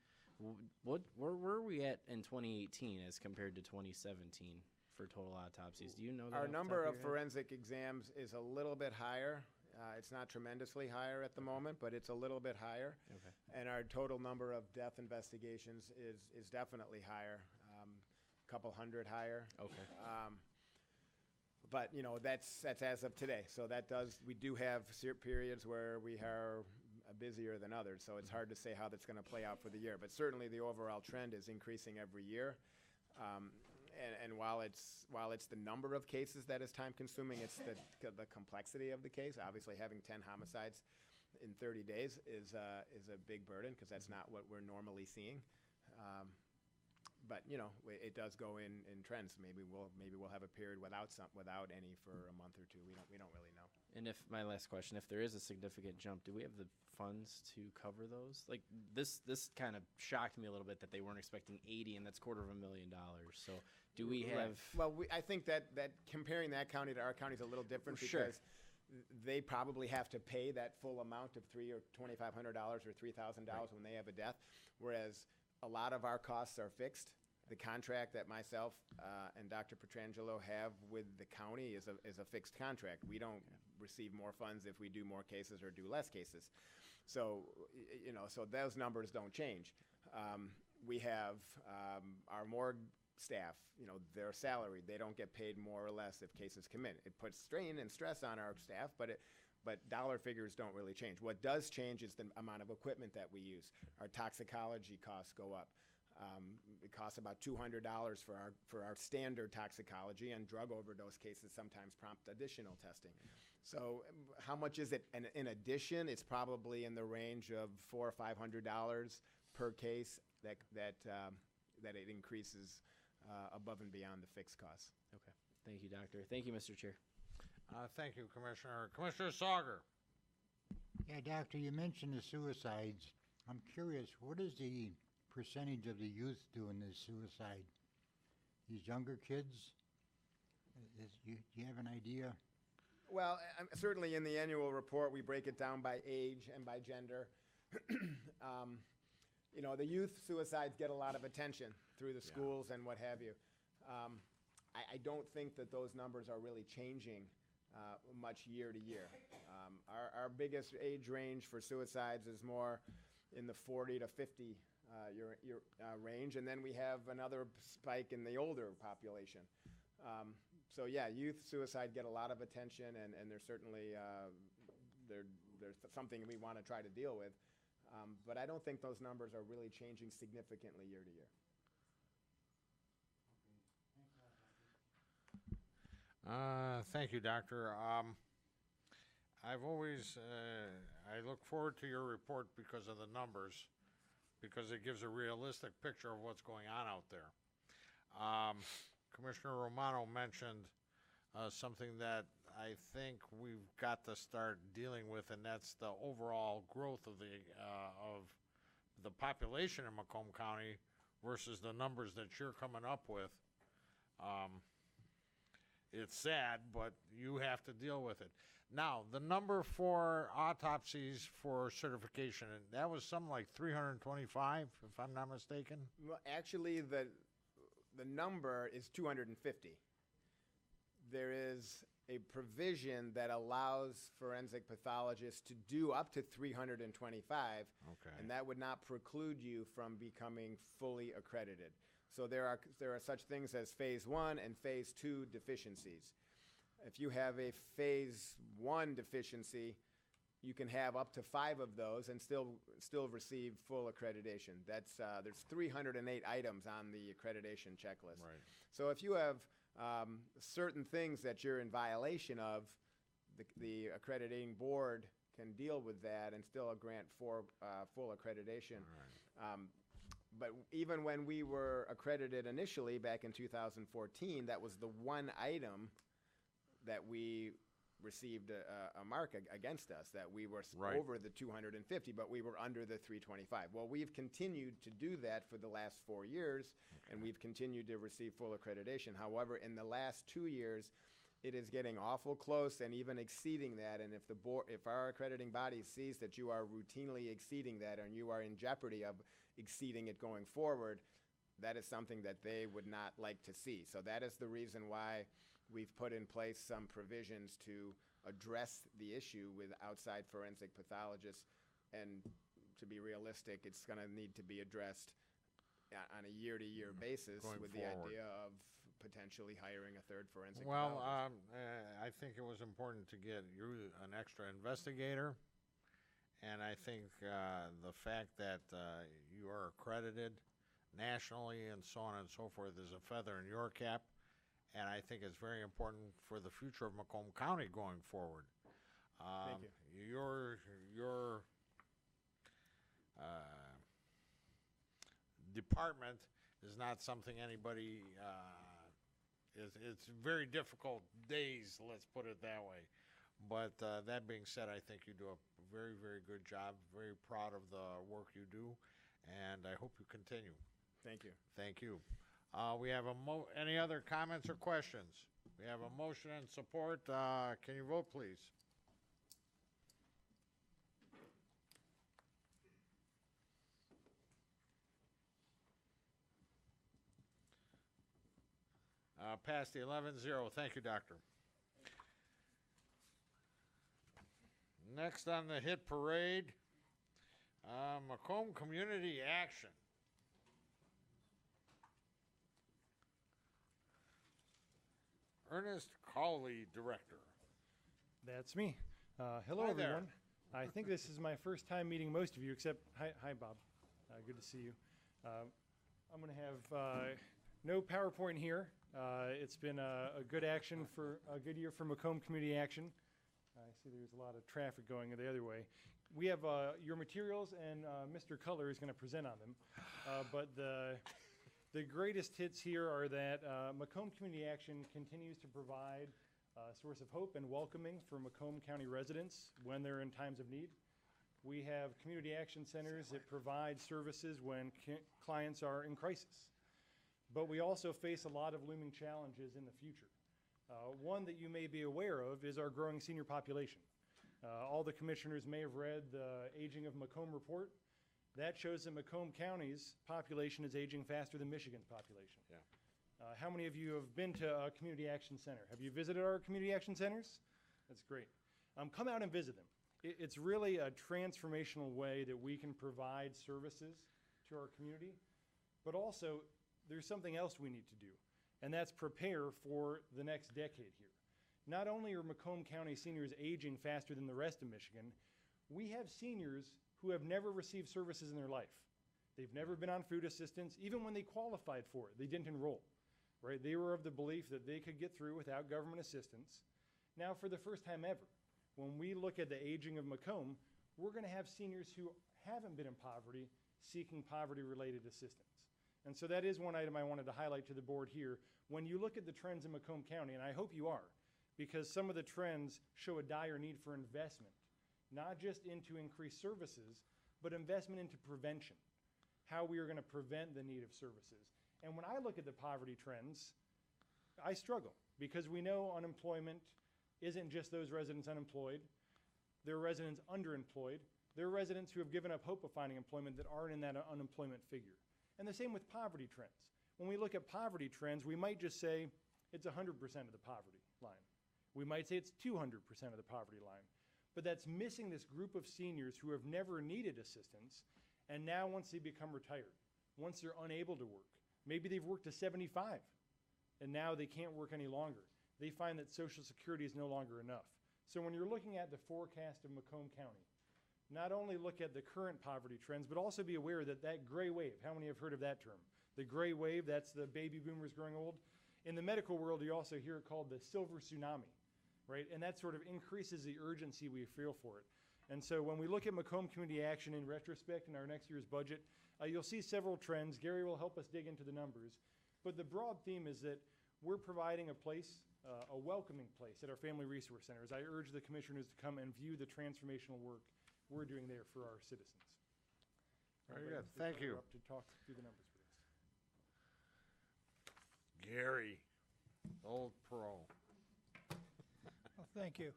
Where were we at in 2018 as compared to 2017 for total autopsies? Do you know that? Our number of forensic exams is a little bit higher. It's not tremendously higher at the moment, but it's a little bit higher. Okay. And our total number of death investigations is definitely higher, a couple hundred higher. Okay. But that's as of today. So we do have periods where we are busier than others. So it's hard to say how that's going to play out for the year. But certainly the overall trend is increasing every year. And while it's the number of cases that is time consuming, it's the complexity of the case. Obviously, having 10 homicides in 30 days is a big burden, because that's not what we're normally seeing. But, you know, it does go in trends. Maybe we'll have a period without any for a month or two. We don't really know. And if, my last question, if there is a significant jump, do we have the funds to cover those? Like, this kind of shocked me a little bit that they weren't expecting 80, and that's $250,000. So do we Right. have? Well, I think that comparing that county to our county is a little different Sure. because they probably have to pay that full amount of $300 or $2,500 or $3,000 when they have a death, whereas a lot of our costs are fixed. The contract that myself and Dr. Petrangelo have with the county is a fixed contract. We don't receive more funds if we do more cases or do less cases. So, you know, so those numbers don't change. We have our morgue staff, you know, they're salaried. They don't get paid more or less if cases come in. It puts strain and stress on our staff, but dollar figures don't really change. What does change is the amount of equipment that we use. Our toxicology costs go up. It costs about $200 for our standard toxicology, and drug overdose cases sometimes prompt additional testing. So how much is it? And in addition, it's probably in the range of $400 or $500 per case that it increases above and beyond the fixed costs. Okay. Thank you, Doctor. Thank you, Mr. Chair. Thank you, Commissioner. Commissioner Sauger. Yeah, Doctor, you mentioned the suicides. I'm curious, what is the percentage of the youth doing this suicide? These younger kids? Do you have an idea? Well, certainly in the annual report, we break it down by age and by gender. You know, the youth suicides get a lot of attention through the schools and what have you. I don't think that those numbers are really changing much year to year. Our biggest age range for suicides is more in the 40 to 50 range, and then we have another spike in the older population. So yeah, youth suicide get a lot of attention, and they're certainly there's something we want to try to deal with. But I don't think those numbers are really changing significantly year to year. Thank you, Doctor. I've always, I look forward to your report because of the numbers, because it gives a realistic picture of what's going on out there. Commissioner Romano mentioned something that I think we've got to start dealing with, and that's the overall growth of the population in Macomb County versus the numbers that you're coming up with. It's sad, but you have to deal with it. Now, the number for autopsies for certification, and that was something like 325, if I'm not mistaken. Well, actually, the number is 250. There is a provision that allows forensic pathologists to do up to 325, and that would not preclude you from becoming fully accredited. So there are such things as phase 1 and phase 2 deficiencies. If you have a phase 1 deficiency, you can have up to 5 of those and still receive full accreditation. That's there's 308 items on the accreditation checklist. Right. So if you have certain things that you're in violation of, the accrediting board can deal with that and still grant for full accreditation. Right. But even when we were accredited initially back in 2014, that was the one item that we received a mark against us, that we were over the 250, but we were under the 325. Well, we've continued to do that for the last 4 years, and we've continued to receive full accreditation. However, in the last 2 years, it is getting awful close and even exceeding that. And if our accrediting body sees that you are routinely exceeding that and you are in jeopardy of exceeding it going forward, that is something that they would not like to see. So that is the reason why we've put in place some provisions to address the issue with outside forensic pathologists. And to be realistic, it's going to need to be addressed on a year-to-year basis with the idea of potentially hiring a third forensic pathologist. I think it was important to get you an extra investigator. And I think the fact that you are accredited nationally and so on and so forth is a feather in your cap. And I think it's very important for the future of Macomb County going forward. Thank you. Your department is not something anybody, it's very difficult days, let's put it that way. But that being said, I think you do a very, very good job. Very proud of the work you do, and I hope you continue. Thank you. Thank you. We have any other comments or questions? We have a motion and support. Can you vote, please? Passed the 11-0. Thank you, Doctor. Next on the hit parade, Macomb Community Action. Ernest Cawley, Director. That's me. Hello, Hi there. everyone. I think this is my first time meeting most of you, except, hi, Bob. Good to see you. I'm going to have no PowerPoint here. It's been a good action for a good year for Macomb Community Action. I see there's a lot of traffic going the other way. We have your materials, and Mr. Culler is going to present on them. But the greatest hits here are that Macomb Community Action continues to provide a source of hope and welcoming for Macomb County residents when they're in times of need. We have community action centers that provide services when clients are in crisis. But we also face a lot of looming challenges in the future. One that you may be aware of is our growing senior population. All the commissioners may have read the Aging of Macomb report. That shows that Macomb County's population is aging faster than Michigan's population. Yeah. How many of you have been to a community action center? Have you visited our community action centers? That's great. Come out and visit them. It's really a transformational way that we can provide services to our community, but also there's something else we need to do, and that's prepare for the next decade here. Not only are Macomb County seniors aging faster than the rest of Michigan, we have seniors who have never received services in their life. They've never been on food assistance. Even when they qualified for it, they didn't enroll, right? They were of the belief that they could get through without government assistance. Now, for the first time ever, when we look at the aging of Macomb, we're going to have seniors who haven't been in poverty seeking poverty-related assistance. And so that is one item I wanted to highlight to the board here. When you look at the trends in Macomb County, and I hope you are, because some of the trends show a dire need for investment, not just into increased services, but investment into prevention, how we are going to prevent the need of services. And when I look at the poverty trends, I struggle, because we know unemployment isn't just those residents unemployed. There are residents underemployed. There are residents who have given up hope of finding employment that aren't in that unemployment figure. And the same with poverty trends. When we look at poverty trends, we might just say it's 100% of the poverty line. We might say it's 200% of the poverty line. But that's missing this group of seniors who have never needed assistance, and now once they become retired, once they're unable to work, maybe they've worked to 75, and now they can't work any longer. They find that Social Security is no longer enough. So when you're looking at the forecast of Macomb County, not only look at the current poverty trends, but also be aware that that gray wave, how many have heard of that term? The gray wave, that's the baby boomers growing old. In the medical world, you also hear it called the silver tsunami, right? And that sort of increases the urgency we feel for it. And so when we look at Macomb Community Action in retrospect in our next year's budget, you'll see several trends. Gary will help us dig into the numbers. But the broad theme is that we're providing a place, a welcoming place at our family resource centers. I urge the commissioners to come and view the transformational work we're doing there for our citizens. Very good. Thank you. Up to talk through the numbers for this. Gary, old pro. Well, thank you.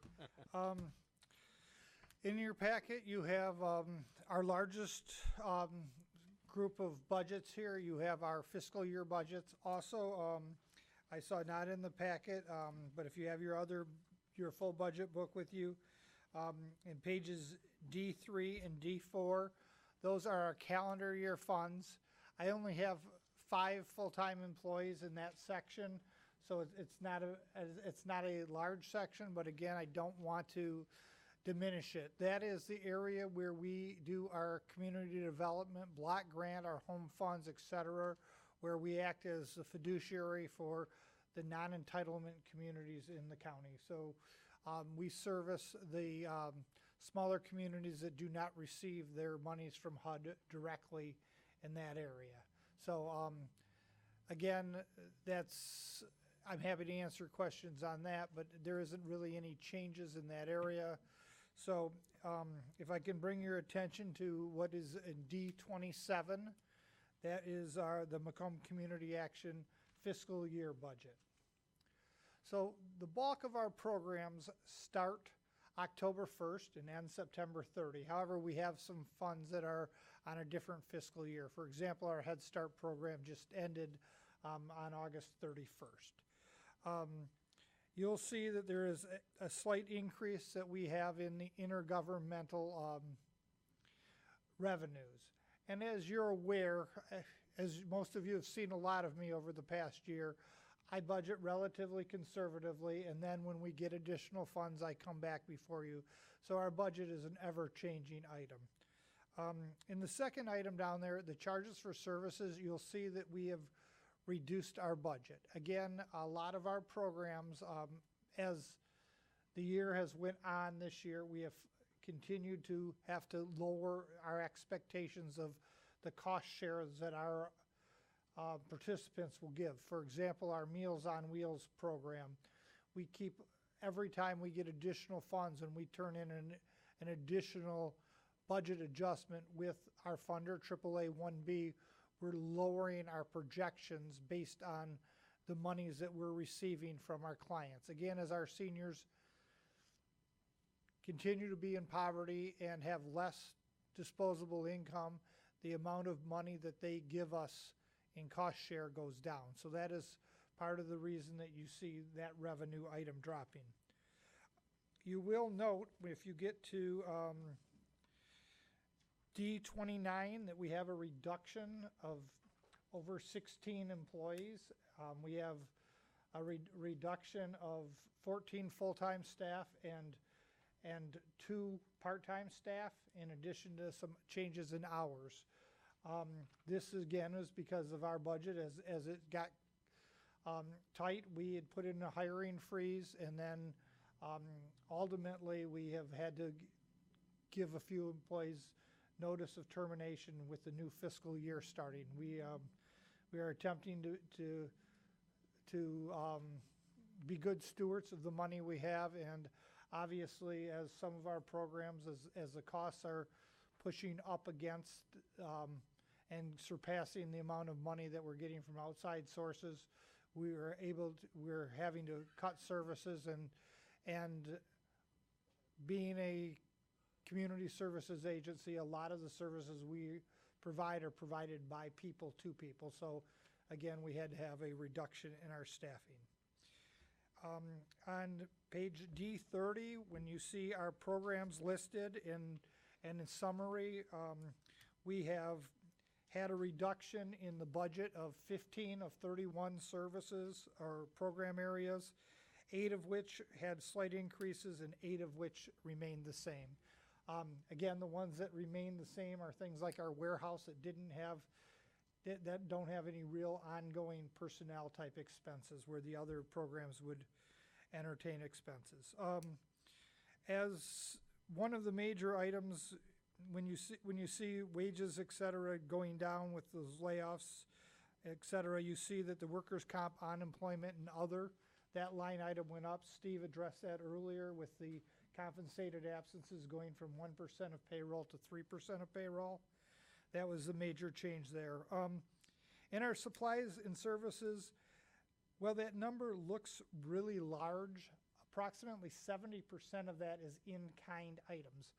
In your packet, you have our largest group of budgets here. You have our fiscal year budgets. Also, I saw not in the packet, but if you have your full budget book with you, in pages D3 and D4, those are our calendar year funds. I only have 5 full-time employees in that section, so it's not a large section, but again, I don't want to diminish it. That is the area where we do our community development, block grant, our home funds, et cetera, where we act as the fiduciary for the non-entitlement communities in the county. So we service the smaller communities that do not receive their monies from HUD directly in that area. So Again, I'm happy to answer questions on that, but there isn't really any changes in that area. So if I can bring your attention to what is in D27, that is the Macomb Community Action fiscal year budget. So the bulk of our programs start October 1st and end September 30. However, we have some funds that are on a different fiscal year. For example, our Head Start program just ended on August 31st. You'll see that there is a slight increase that we have in the intergovernmental revenues. And as you're aware, as most of you have seen a lot of me over the past year, I budget relatively conservatively, and then when we get additional funds, I come back before you. So our budget is an ever-changing item. In the second item down there, the charges for services, you'll see that we have reduced our budget. Again, a lot of our programs, as the year has went on this year, we have continued to have to lower our expectations of the cost shares that our participants will give. For example, our Meals on Wheels program, we keep, every time we get additional funds and we turn in an additional budget adjustment with our funder, AAA 1B, we're lowering our projections based on the monies that we're receiving from our clients. Again, as our seniors continue to be in poverty and have less disposable income, the amount of money that they give us in cost share goes down. So that is part of the reason that you see that revenue item dropping. You will note if you get to D29 that we have a reduction of over 16 employees. We have a reduction of 14 full-time staff and 2 part-time staff, in addition to some changes in hours. This again is because of our budget. As it got tight, we had put in a hiring freeze, and then ultimately we have had to give a few employees notice of termination with the new fiscal year starting. We are attempting to be good stewards of the money we have, and obviously as some of our programs, as the costs are pushing up against and surpassing the amount of money that we're getting from outside sources, we're having to cut services, and being a community services agency, a lot of the services we provide are provided by people to people. So again, we had to have a reduction in our staffing. On page D30, when you see our programs listed and in summary, we have had a reduction in the budget of 15 of 31 services or program areas, 8 of which had slight increases and 8 of which remained the same. Again, the ones that remain the same are things like our warehouse that don't have any real ongoing personnel type expenses, where the other programs would entertain expenses. As one of the major items, when you see wages, et cetera, going down with those layoffs, et cetera, you see that the workers' comp, unemployment, and other, that line item went up. Steve addressed that earlier with the compensated absences going from 1% of payroll to 3% of payroll. That was the major change there. In our supplies and services, well, that number looks really large. Approximately 70% of that is in-kind items.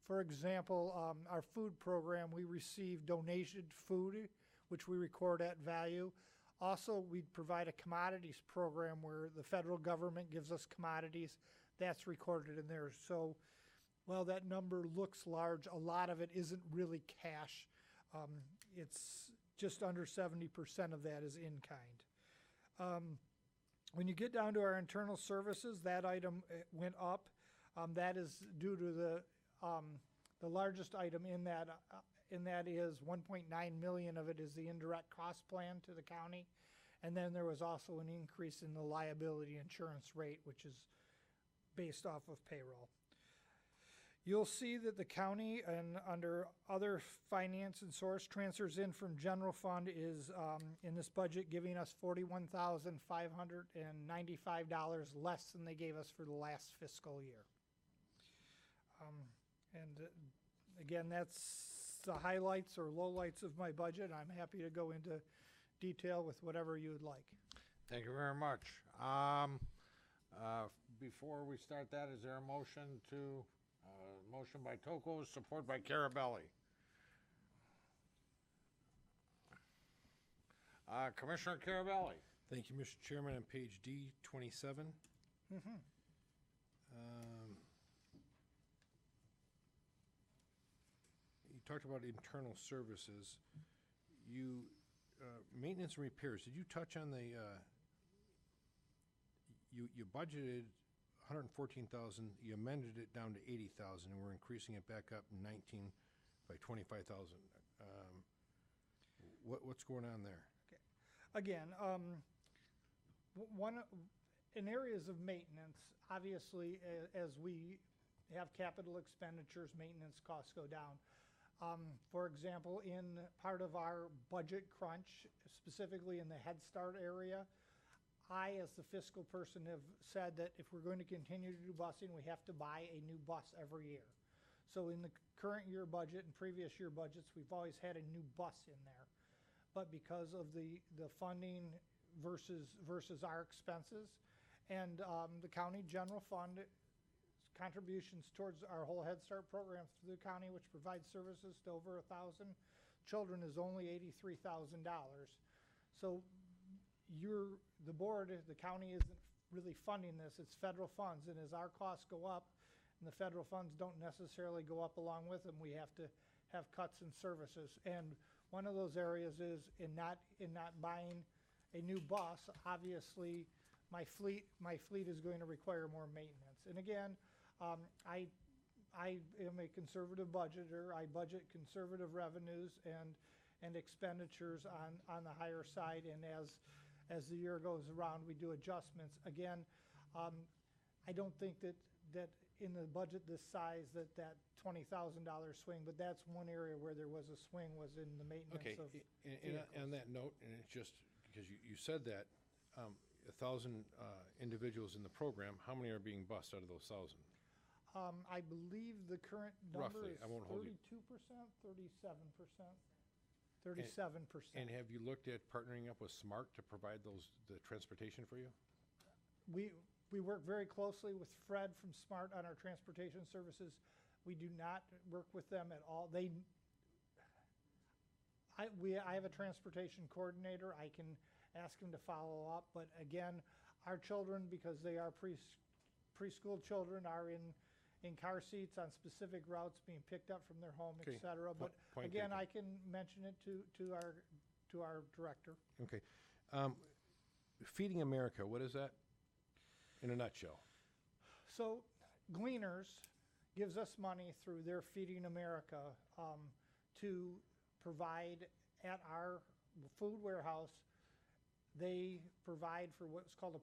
For example, our food program, we receive donated food, which we record at value. Also, we provide a commodities program where the federal government gives us commodities. That's recorded in there. So, while that number looks large, a lot of it isn't really cash. It's just under 70% of that is in kind. When you get down to our internal services, that item went up. That is due to the largest item in that is 1.9 million of it is the indirect cost plan to the county. And then there was also an increase in the liability insurance rate, which is based off of payroll. You'll see that the county and under other finance and source transfers in from general fund is, in this budget, giving us $41,595 less than they gave us for the last fiscal year. Again, that's the highlights or lowlights of my budget. I'm happy to go into detail with whatever you would like. Thank you very much. Before we start that, is there a motion to, motion by Toko, support by Carabelli? Commissioner Carabelli. Thank you, Mr. Chairman. On page D 27. You talked about internal services. You, maintenance and repairs, did you touch on the, you budgeted 114,000, you amended it down to 80,000, and we're increasing it back up in 19 by 25,000. What's going on there? Again, in areas of maintenance, obviously, as we have capital expenditures, maintenance costs go down. For example, in part of our budget crunch, specifically in the Head Start area, I, as the fiscal person, have said that if we're going to continue to do busing, we have to buy a new bus every year. So in the current year budget and previous year budgets, we've always had a new bus in there. But because of the funding versus our expenses, and the county general fund contributions towards our whole Head Start program through the county, which provides services to over 1,000 children, is only $83,000. So the board, the county isn't really funding this, it's federal funds, and as our costs go up, and the federal funds don't necessarily go up along with them, we have to have cuts in services. And one of those areas is in not buying a new bus. Obviously, my fleet is going to require more maintenance. And again, I am a conservative budgeter. I budget conservative revenues and expenditures on the higher side, and as the year goes around, we do adjustments. Again, I don't think that in the budget this size that $20,000 swing, but that's one area where there was a swing, was in the maintenance of vehicles. On that note, and it's just because you said that, 1,000 individuals in the program, how many are being bused out of those 1,000? I believe the current number Roughly, is I won't hold you. 32%, 37%. 37%. And have you looked at partnering up with SMART to provide the transportation for you? We work very closely with Fred from SMART on our transportation services. We do not work with them at all. I have a transportation coordinator. I can ask him to follow up, but again, our children, because they are preschool children, are in car seats on specific routes being picked up from their home, Okay. et cetera. But Point again, taken. I can mention it to our director. Okay. Feeding America, what is that in a nutshell? So Gleaners gives us money through their Feeding America to provide at our food warehouse. They provide for what's called a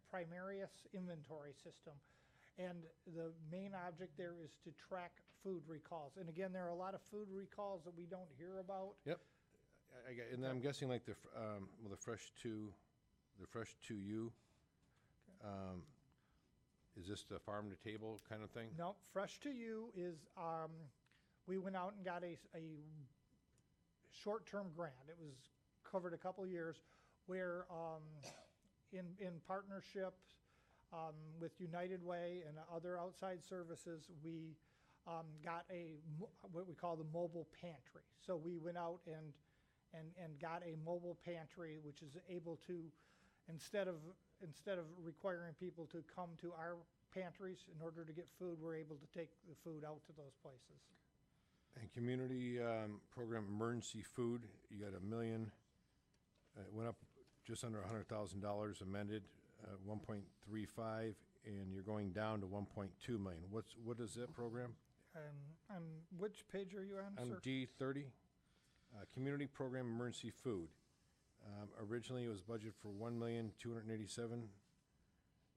primarious inventory system. And the main object there is to track food recalls. And again, there are a lot of food recalls that we don't hear about. Yep. And then I'm guessing like the Fresh to You. Is this the farm to table kind of thing? No, Fresh to You is, we went out and got a short-term grant. It was covered a couple of years where in partnership with United Way and other outside services, we got what we call the mobile pantry. So we went out and got a mobile pantry, which is able to, instead of requiring people to come to our pantries in order to get food, we're able to take the food out to those places. And community program emergency food, you got $1 million. It went up just under $100,000 amended, 1.35, and you're going down to 1.2 million. What is that program? Which page are you on, sir? I'm D30, community program emergency food. Originally, it was budgeted for $1,287,000,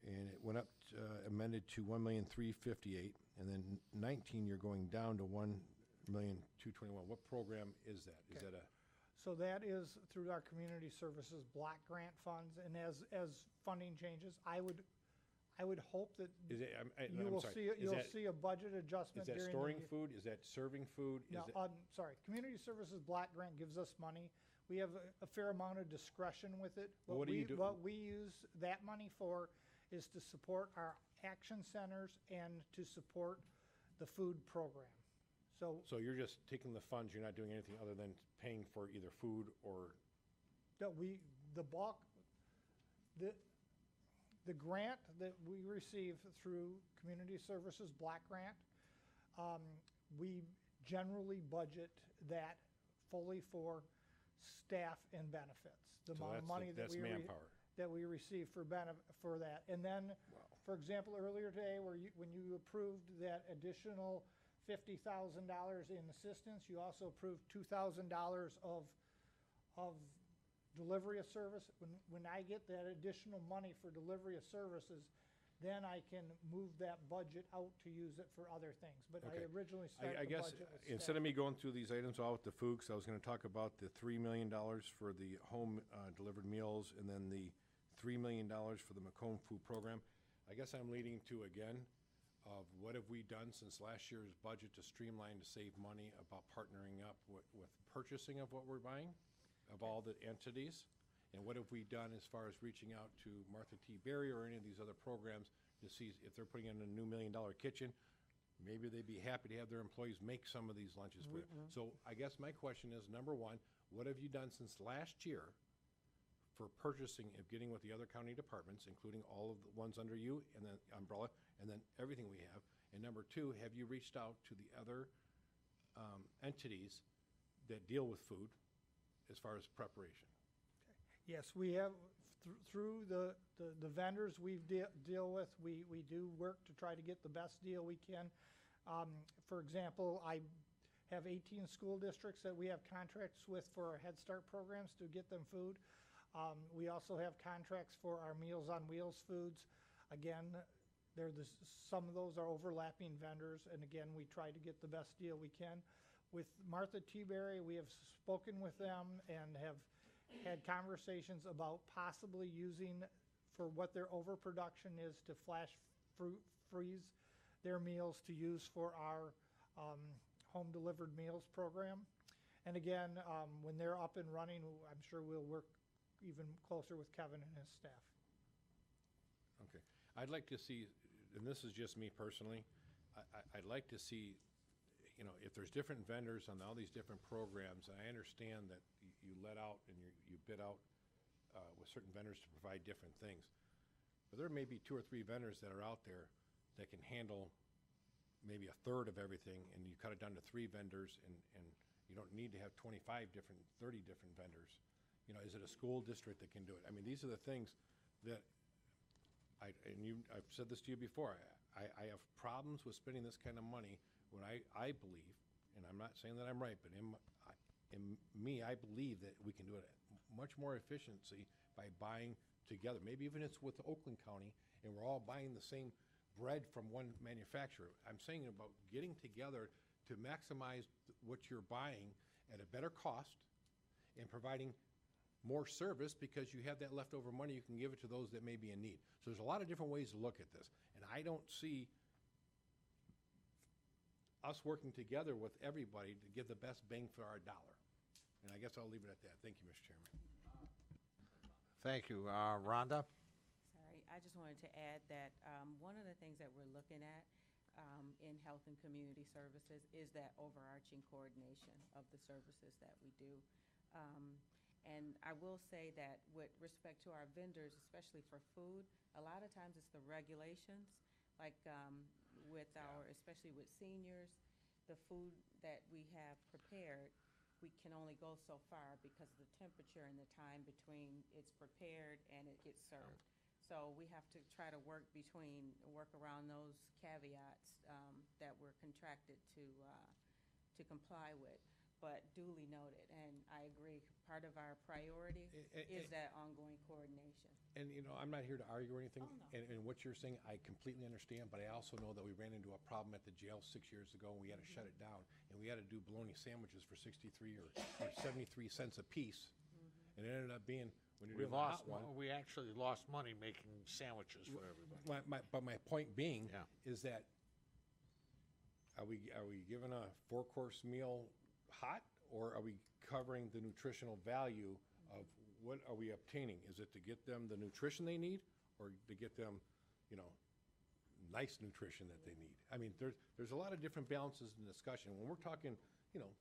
and it went up amended to $1,358,000. and then 19, you're going down to 1,221,000. What program is that? Is that a? So that is through our community services block grant funds, and as funding changes, I would hope that Is it? you I'm will sorry. see, you'll see a budget Is adjustment that during storing the year. food? Is that serving food? Is No, it? sorry, community services block grant gives us money. We have a fair amount of discretion with it. Well, what do you do- What we use that money for is to support our action centers and to support the food program. So So you're just taking the funds, you're not doing anything other than paying for either food or, that the bulk, the grant that we receive through Community Services Block Grant, we generally budget that fully for staff and benefits. The So amount of that's money that that's we manpower. that we receive for for that. And then, for example, earlier today, when you approved that additional $50,000 in assistance, you also approved $2,000 of delivery of service. When I get that additional money for delivery of services, then I can move that budget out to use it for other things. But Okay. I originally started I the guess, budget with instead staff. of me going through these items all with the food, 'cause I was gonna talk about the $3 million for the home delivered meals, and then the $3 million for the Macomb food program. I guess I'm leading to, again, of what have we done since last year's budget to streamline, to save money, about partnering up with purchasing of what we're buying, of all the entities? And what have we done as far as reaching out to Martha T. Berry or any of these other programs to see if they're putting in a new $1 million kitchen, maybe they'd be happy to have their employees make some of these lunches for them. So I guess my question is, number one, what have you done since last year for purchasing and getting with the other county departments, including all of the ones under you and then umbrella, and then everything we have? And number two, have you reached out to the other entities that deal with food as far as preparation? Yes, we have, through the vendors we deal with, we do work to try to get the best deal we can. For example, I have 18 school districts that we have contracts with for our Head Start programs to get them food. We also have contracts for our Meals on Wheels foods. Again, some of those are overlapping vendors, and again, we try to get the best deal we can. With Martha T. Berry, we have spoken with them and have had conversations about possibly using, for what their overproduction is, to flash freeze their meals to use for our home delivered meals program. And again, when they're up and running, I'm sure we'll work even closer with Kevin and his staff. Okay. I'd like to see, and this is just me personally, I'd like to see, you know, if there's different vendors on all these different programs, and I understand that you let out and you bid out with certain vendors to provide different things. But there may be 2 or 3 vendors that are out there that can handle maybe a third of everything, and you cut it down to 3 vendors, and you don't need to have 25 different, 30 different vendors. You know, is it a school district that can do it? I mean, these are the things that I've said this to you before, I have problems with spending this kind of money when I believe, and I'm not saying that I'm right, but in me, I believe that we can do it much more efficiency by buying together. Maybe even it's with Oakland County, and we're all buying the same bread from one manufacturer. I'm saying about getting together to maximize what you're buying at a better cost and providing more service, because you have that leftover money, you can give it to those that may be in need. So there's a lot of different ways to look at this, and I don't see us working together with everybody to get the best bang for our dollar. And I guess I'll leave it at that. Thank you, Mr. Chairman. Thank you. Rhonda? Sorry, I just wanted to add that one of the things that we're looking at in health and community services is that overarching coordination of the services that we do. And I will say that with respect to our vendors, especially for food, a lot of times it's the regulations, like with our, especially with seniors, the food that we have prepared, we can only go so far because of the temperature and the time between it's prepared and it gets served. So we have to try to work around those caveats that we're contracted to comply with. But duly noted, and I agree, part of our priority is that ongoing coordination. And, you know, I'm not here to argue or anything, Oh, no. and what you're saying, I completely understand, but I also know that we ran into a problem at the jail 6 years ago, and we had to shut it down, and we had to do bologna sandwiches for 63 or 73 cents a piece, and it ended up being, when We you're doing the hot lost, one. we actually lost money making sandwiches for everybody. But my point being Yeah. is that, are we giving a 4-course meal hot, or are we covering the nutritional value of what are we obtaining? Is it to get them the nutrition they need, or to get them, you know, nice nutrition that they need? I mean, there's a lot of different balances in discussion. When we're talking, you know,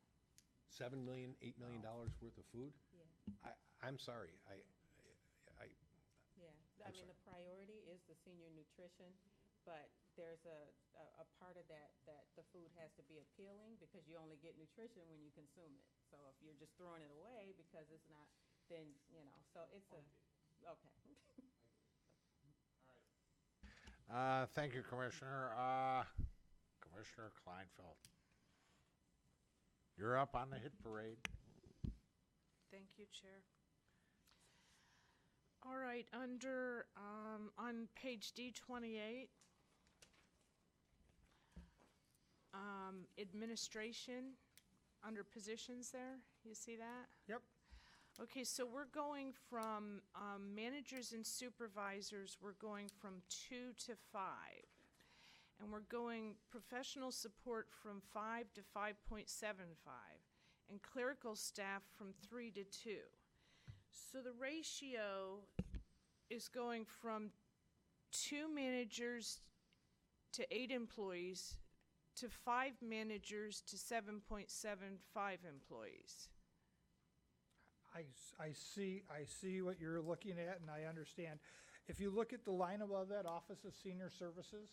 $7 million, $8 million worth of food, Yeah. I'm sorry, Yeah, I I'm mean, sorry. the priority is the senior nutrition, but there's a part of that the food has to be appealing, because you only get nutrition when you consume it. So if you're just throwing it away because it's not, then, you know, so it's okay. Thank you, Commissioner. Commissioner Kleinfeld. You're up on the hit parade. Thank you, Chair. All right, under, on page D28, administration, under positions there, you see that? Yep. Okay, so we're going from, managers and supervisors, we're going from 2 to 5. And we're going professional support from 5 to 5.75, and clerical staff from 3 to 2. So the ratio is going from 2 managers to 8 employees to 5 managers to 7.75 employees. I see what you're looking at, and I understand. If you look at the line above that, Office of Senior Services,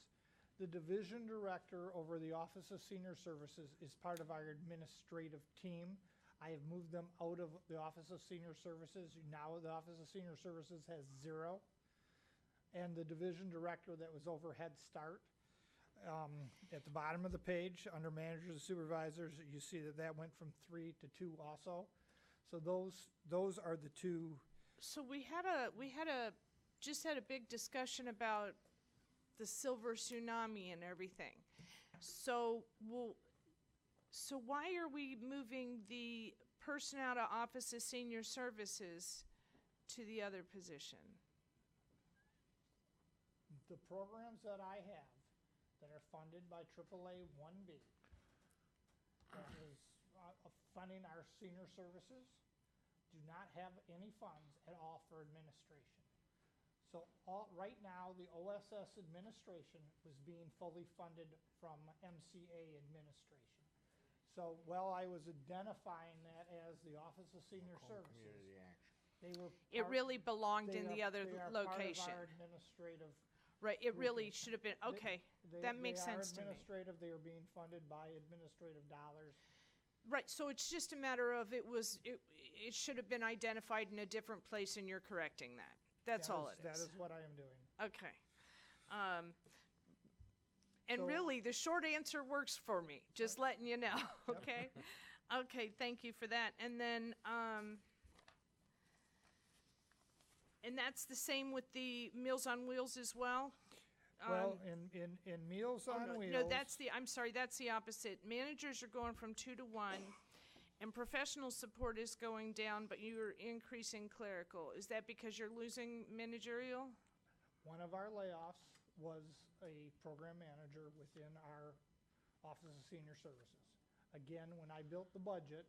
the division director over the Office of Senior Services is part of our administrative team. I have moved them out of the Office of Senior Services. Now the Office of Senior Services has 0. And the division director that was over Head Start, at the bottom of the page, under managers and supervisors, you see that went from 3 to 2 also. So those are the two. So we had a big discussion about the silver tsunami and everything. So why are we moving the person out of Office of Senior Services to the other position? The programs that I have that are funded by AAA 1B, that is funding our senior services, do not have any funds at all for administration. So right now, the OSS administration was being fully funded from MCA administration. So while I was identifying that as the Office of Senior Services, they were It really belonged in they the other are location. part of our administrative. Right, it really grouping. should have been, okay, that makes sense to me. They are administrative, they are being funded by administrative dollars. Right, so it's just a matter of it should have been identified in a different place, and you're correcting that. That's all it That is. is what I am doing. Okay. And So- really, the short answer works for me, just letting you know, okay? Okay, thank you for that. And then, and that's the same with the Meals on Wheels as well? Well, in Meals on Wheels. No, I'm sorry, that's the opposite. Managers are going from 2 to 1, and professional support is going down, but you're increasing clerical. Is that because you're losing managerial? One of our layoffs was a program manager within our Office of Senior Services. Again, when I built the budget,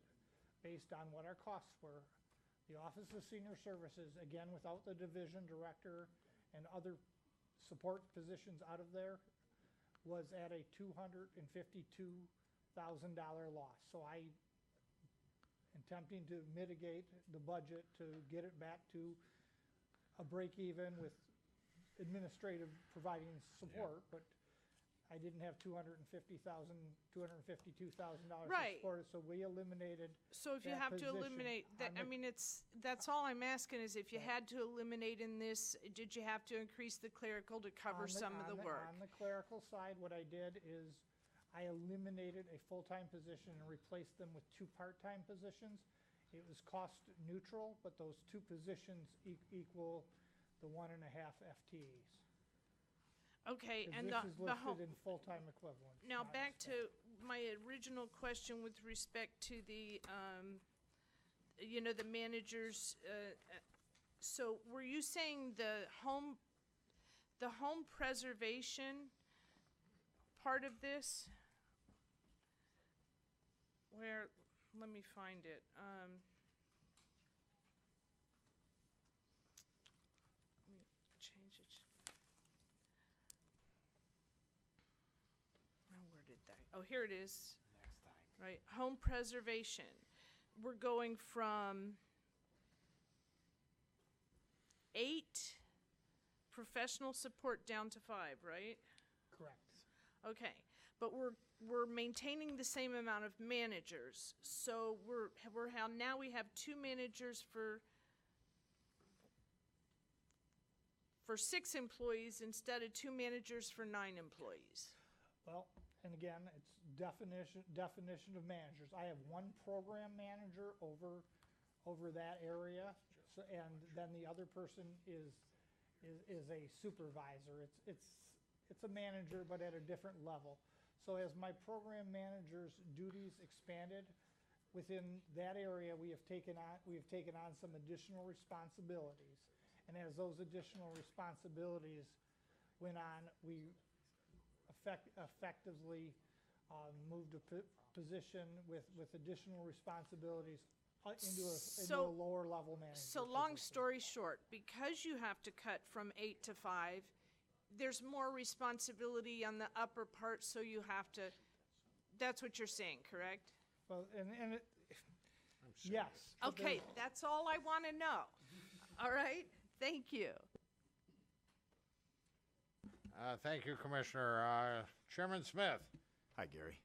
based on what our costs were, the Office of Senior Services, again, without the division director and other support positions out of there, was at a $252,000 loss. So I am attempting to mitigate the budget to get it back to a break even with administrative providing support, but I didn't have $252,000 Right. support, so we eliminated. So if you that have to position eliminate, that, on I the- mean, that's all I'm asking is if you had to eliminate in this, did you have to increase the clerical to cover on some of the work? On the clerical side, what I did is I eliminated a full-time position and replaced them with 2 part-time positions. It was cost neutral, but those 2 positions equal the 1.5 FTEs. Okay, 'Cause and this is the home, listed in full-time equivalent. now not back staff. to my original question with respect to the, the managers, so were you saying the home preservation part of this? Where, let me find it, let me change it. Now, where did that, oh, here it is. Next time. Right, home preservation. We're going from 8 professional support down to 5, right? Correct. Okay, but we're maintaining the same amount of managers. So now we have 2 managers for 6 employees instead of 2 managers for 9 employees. Well, and again, it's definition of managers. I have one program manager over that area, so, and then the other person is a supervisor. It's a manager, but at a different level. So as my program manager's duties expanded within that area, we have taken on some additional responsibilities. And as those additional responsibilities went on, we effectively moved a position with additional responsibilities into a lower level manager. So long story short, because you have to cut from 8 to 5, there's more responsibility on the upper part, so you have to, that's what you're saying, correct? Well, and it, yes. but Okay, that's all I want to know. All right, thank you. Thank you, Commissioner. Chairman Smith. Hi, Gary.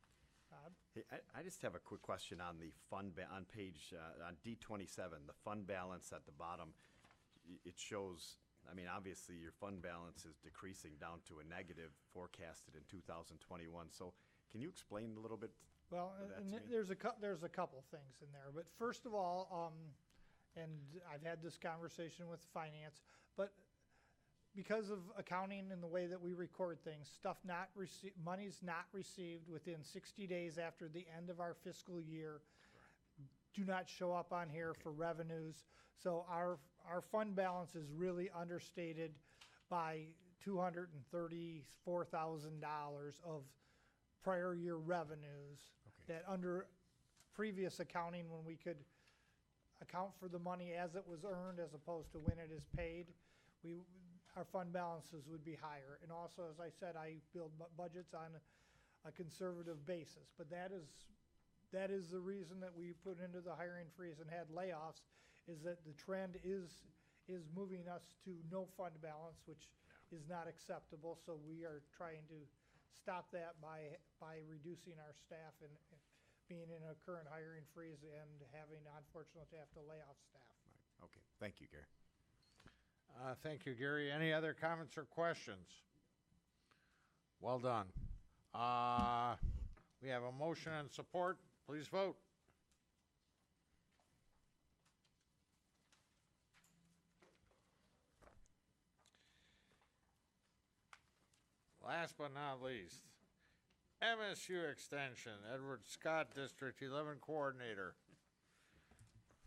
Bob? Hey, I just have a quick question on the on page, on D27, the fund balance at the bottom. It shows, I mean, obviously your fund balance is decreasing down to a negative forecasted in 2021. So can you explain a little bit? Well, of that and to me? there's a couple things in there, but first of all, and I've had this conversation with finance, but because of accounting and the way that we record things, money's not received within 60 days after the end of our fiscal year do not show up on here for revenues. So our fund balance is really understated by $234,000 of prior year revenues that under previous accounting, when we could account for the money as it was earned as opposed to when it is paid, our fund balances would be higher. And also, as I said, I build budgets on a conservative basis. But that is the reason that we put into the hiring freeze and had layoffs, is that the trend is moving us to no fund balance, which is not acceptable. So we are trying to stop that by reducing our staff and being in a current hiring freeze and having, unfortunately, to have to lay off staff. Right. Okay, thank you, Gary. Thank you, Gary. Any other comments or questions? Well done. We have a motion and support. Please vote. Last but not least, MSU Extension, Edward Scott, District 11 Coordinator.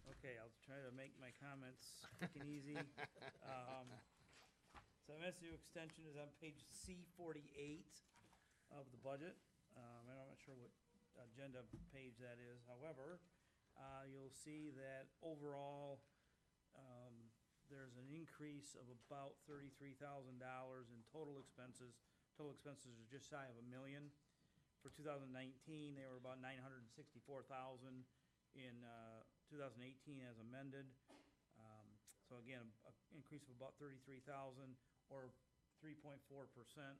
Okay, I'll try to make my comments quick and easy. So MSU Extension is on page C48 of the budget. I'm not sure what agenda page that is. However, you'll see that overall, there's an increase of about $33,000 in total expenses. Total expenses are just shy of $1 million. For 2019, they were about $964,000 in 2018 as amended. So again, an increase of about $33,000 or 3.4%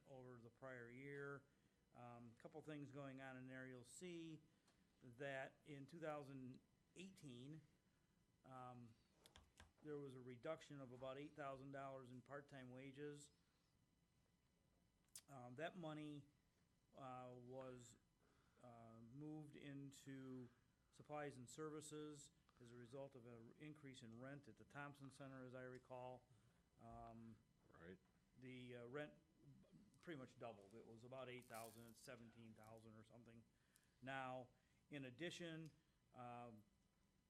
over the prior year. Couple things going on in there. You'll see that in 2018, there was a reduction of about $8,000 in part-time wages. That money was moved into supplies and services as a result of an increase in rent at the Thompson Center, as I recall. Right. The rent pretty much doubled. It was about 8,000, it's 17,000 or something. Now, in addition,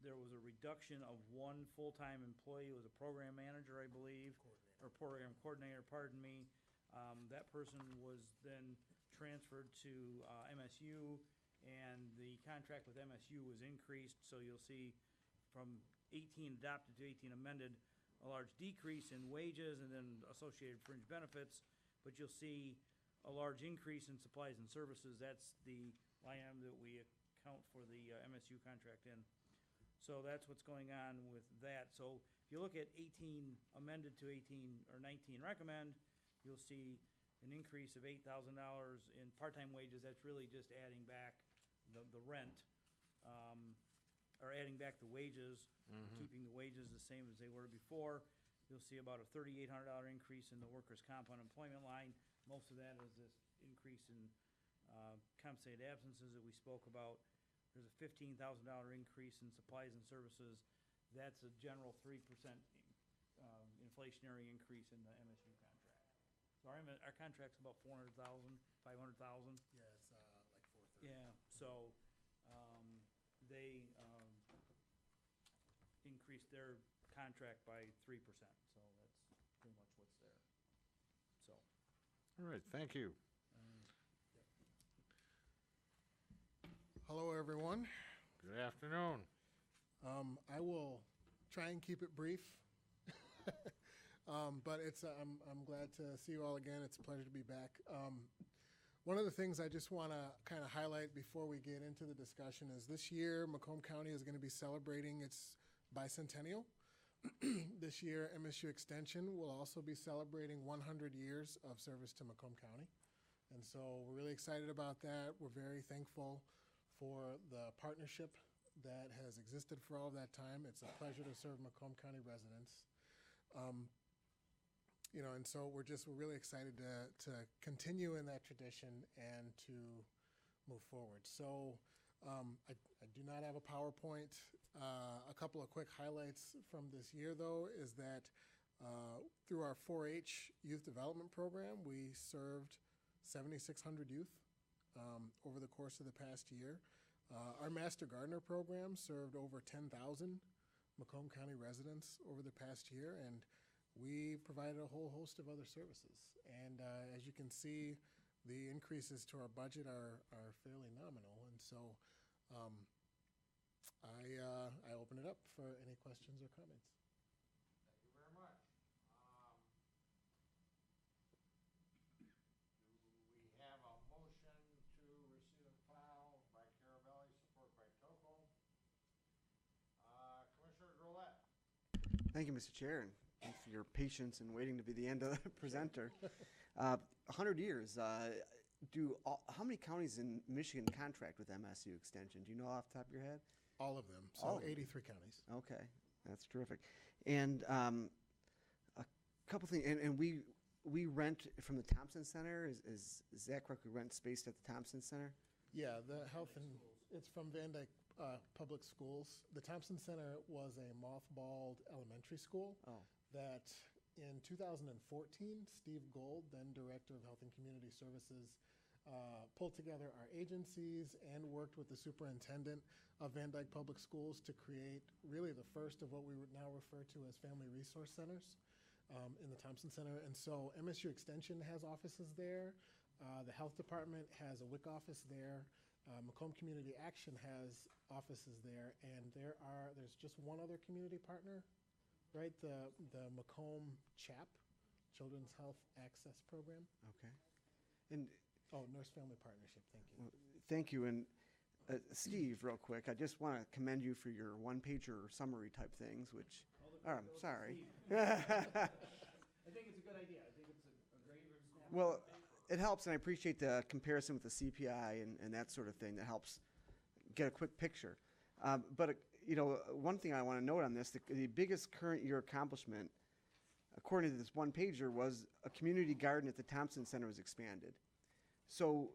there was a reduction of one full-time employee, who was a program manager, I believe, or program coordinator, pardon me. That person was then transferred to MSU, and the contract with MSU was increased, so you'll see from 18 adopted to 18 amended, a large decrease in wages and then associated fringe benefits, but you'll see a large increase in supplies and services. That's the line item that we account for the MSU contract in. So that's what's going on with that. So if you look at 18 amended to 18 or 19 recommend, you'll see an increase of $8,000 in part-time wages. That's really just adding back the rent, or adding back the wages, keeping the wages the same as they were before. You'll see about a $3,800 increase in the workers' comp unemployment line. Most of that is this increase in compensated absences that we spoke about. There's a $15,000 increase in supplies and services. That's a general 3% inflationary increase in the MSU contract. So our contract's about 400,000, 500,000. Yeah, it's like 430. Yeah, so they increased their contract by 3%, so that's pretty much what's there. So. All right, thank you. Hello, everyone. Good afternoon. I will try and keep it brief, but I'm glad to see you all again. It's a pleasure to be back. One of the things I just want to kind of highlight before we get into the discussion is this year, Macomb County is going to be celebrating its bicentennial. This year, MSU Extension will also be celebrating 100 years of service to Macomb County. And so we're really excited about that. We're very thankful for the partnership that has existed for all of that time. It's a pleasure to serve Macomb County residents. And so we're really excited to continue in that tradition and to move forward. So I do not have a PowerPoint. A couple of quick highlights from this year, though, is that through our 4-H youth development program, we served 7,600 youth over the course of the past year. Our Master Gardener program served over 10,000 Macomb County residents over the past year, and we provided a whole host of other services. And as you can see, the increases to our budget are fairly nominal. And so I open it up for any questions or comments. Thank you very much. Do we have a motion to receive and file by Carabelli, support by Toko? Commissioner Drollet. Thank you, Mr. Chair, and thanks for your patience in waiting to be the end of the presenter. 100 years. How many counties in Michigan contract with MSU Extension? Do you know off the top of your head? All of them. So All of them. 83 counties. Okay, that's terrific. And a couple things, and we rent from the Thompson Center. Is that correct? We rent space at the Thompson Center? Yeah, the health and it's from Van Dyke Public Schools. The Thompson Center was a mothballed elementary school that in 2014, Steve Gold, then Director of Health and Community Services, pulled together our agencies and worked with the superintendent of Van Dyke Public Schools to create really the first of what we would now refer to as family resource centers in the Thompson Center. And so MSU Extension has offices there. The health department has a WIC office there. Macomb Community Action has offices there, and there's just one other community partner, right? The Macomb CHAP, Children's Health Access Program. Okay. And Nurse Family Partnership. Thank you. thank you. And Steve, real quick, I just want to commend you for your one-pager summary type things, which, I'm sorry. I think it's a good idea. I think it's a great snapshot. Well, it helps, and I appreciate the comparison with the CPI and that sort of thing. That helps get a quick picture. But one thing I want to note on this, the biggest current year accomplishment, according to this one pager, was a community garden at the Thompson Center was expanded. So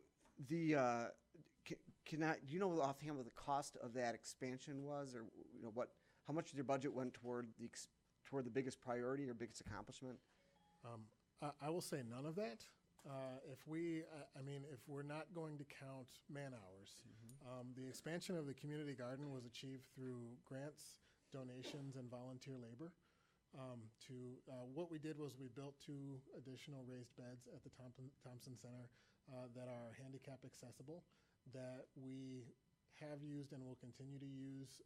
do you know offhand what the cost of that expansion was, or how much of your budget went toward toward the biggest priority or biggest accomplishment? I will say none of that. If we're not going to count man hours, the expansion of the community garden was achieved through grants, donations, and volunteer labor. What we did was we built 2 additional raised beds at the Thompson Center that are handicap accessible, that we have used and will continue to use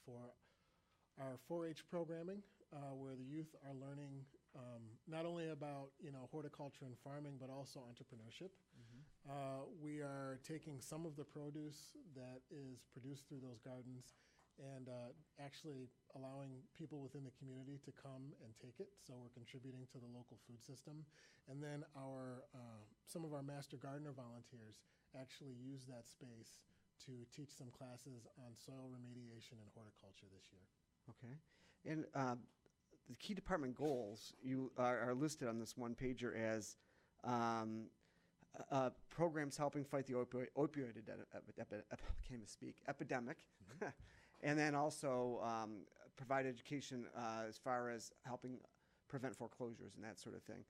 for our 4-H programming, where the youth are learning not only about horticulture and farming, but also entrepreneurship. We are taking some of the produce that is produced through those gardens and actually allowing people within the community to come and take it. So we're contributing to the local food system. And then some of our master gardener volunteers actually use that space to teach some classes on soil remediation and horticulture this year. Okay. And the key department goals you are listed on this one pager as programs helping fight the opioid epidemic, and then also provide education as far as helping prevent foreclosures and that sort of thing.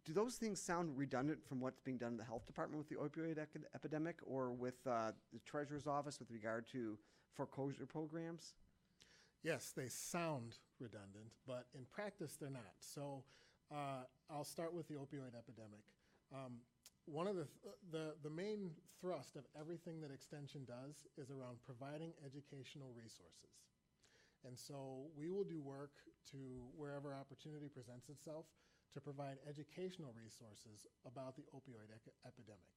Do those things sound redundant from what's being done in the health department with the opioid epidemic, or with the treasurer's office with regard to foreclosure programs? Yes, they sound redundant, but in practice they're not. So I'll start with the opioid epidemic. One of the main thrust of everything that Extension does is around providing educational resources. And so we will do work to wherever opportunity presents itself to provide educational resources about the opioid epidemic,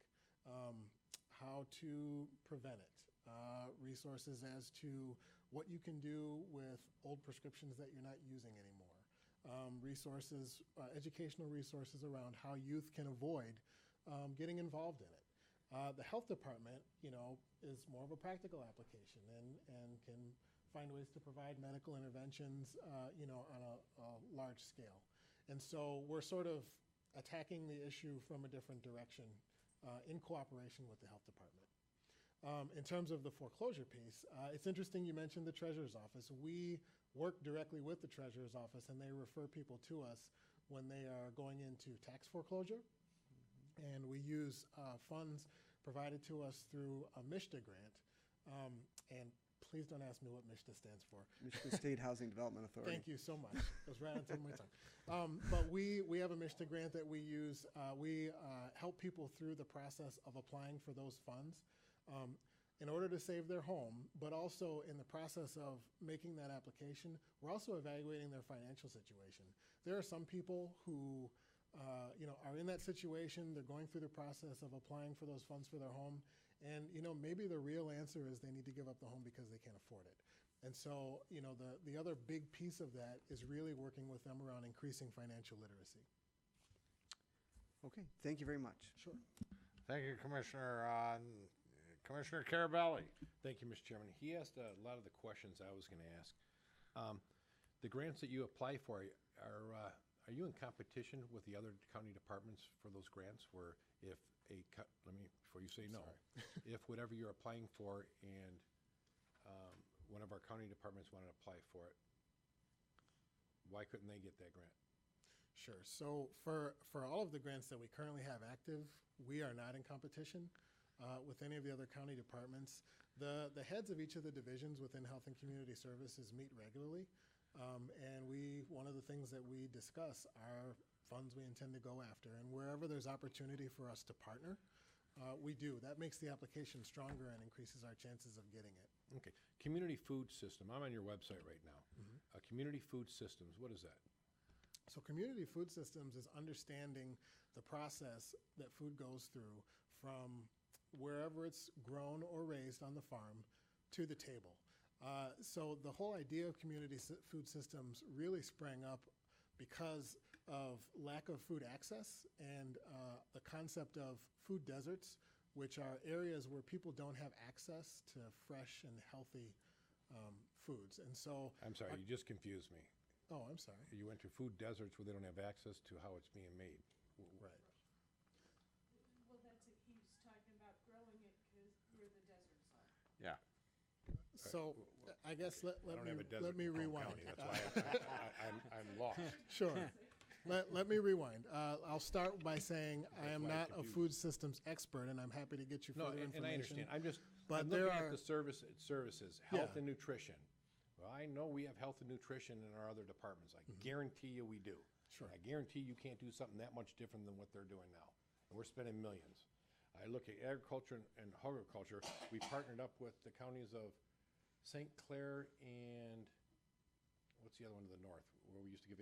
how to prevent it, resources as to what you can do with old prescriptions that you're not using anymore, educational resources around how youth can avoid getting involved in it. The health department, is more of a practical application and can find ways to provide medical interventions, on a large scale. And so we're sort of attacking the issue from a different direction in cooperation with the health department. In terms of the foreclosure piece, it's interesting you mentioned the treasurer's office. We work directly with the treasurer's office, and they refer people to us when they are going into tax foreclosure. And we use funds provided to us through a MISHDA grant. And please don't ask me what MISHDA stands for. Michigan State Housing Development Authority. Thank you so much. It was right on the tip of my tongue. But we have a MISHDA grant that we use. We help people through the process of applying for those funds in order to save their home, but also in the process of making that application, we're also evaluating their financial situation. There are some people who are in that situation. They're going through the process of applying for those funds for their home. And, maybe the real answer is they need to give up the home because they can't afford it. And so, the other big piece of that is really working with them around increasing financial literacy. Okay, thank you very much. Sure. Thank you, Commissioner. Commissioner Carabelli. Thank you, Mr. Chairman. He asked a lot of the questions I was going to ask. The grants that you apply for, are you in competition with the other county departments for those grants? Where if before you say no, if whatever you're applying for and one of our county departments wanted to apply for it, why couldn't they get that grant? Sure. So for all of the grants that we currently have active, we are not in competition with any of the other county departments. The heads of each of the divisions within Health and Community Services meet regularly. And one of the things that we discuss are funds we intend to go after. And wherever there's opportunity for us to partner, we do. That makes the application stronger and increases our chances of getting it. Okay. Community food system. I'm on your website right now. Community food systems, what is that? So community food systems is understanding the process that food goes through from wherever it's grown or raised on the farm to the table. So the whole idea of community food systems really sprang up because of lack of food access and the concept of food deserts, which are areas where people don't have access to fresh and healthy foods. And so I'm sorry, you just confused me. Oh, I'm sorry. You went to food deserts where they don't have access to how it's being made. Right. Well, he's talking about growing it where the deserts are. Yeah. So I guess let I don't me have a desert let me in Macomb rewind. County, that's why I'm lost. Sure. Let me rewind. I'll start by saying I am why I'm not a confused. food systems expert, and I'm happy to get you No, further and information. I understand. But I'm there looking are at the services, Yeah. health and nutrition. Well, I know we have health and nutrition in our other departments. I guarantee you we do. Sure. I guarantee you can't do something that much different than what they're doing now. And we're spending millions. I look at agriculture and horticulture. We partnered up with the counties of St. Clair and what's the other one to the north, where we used to give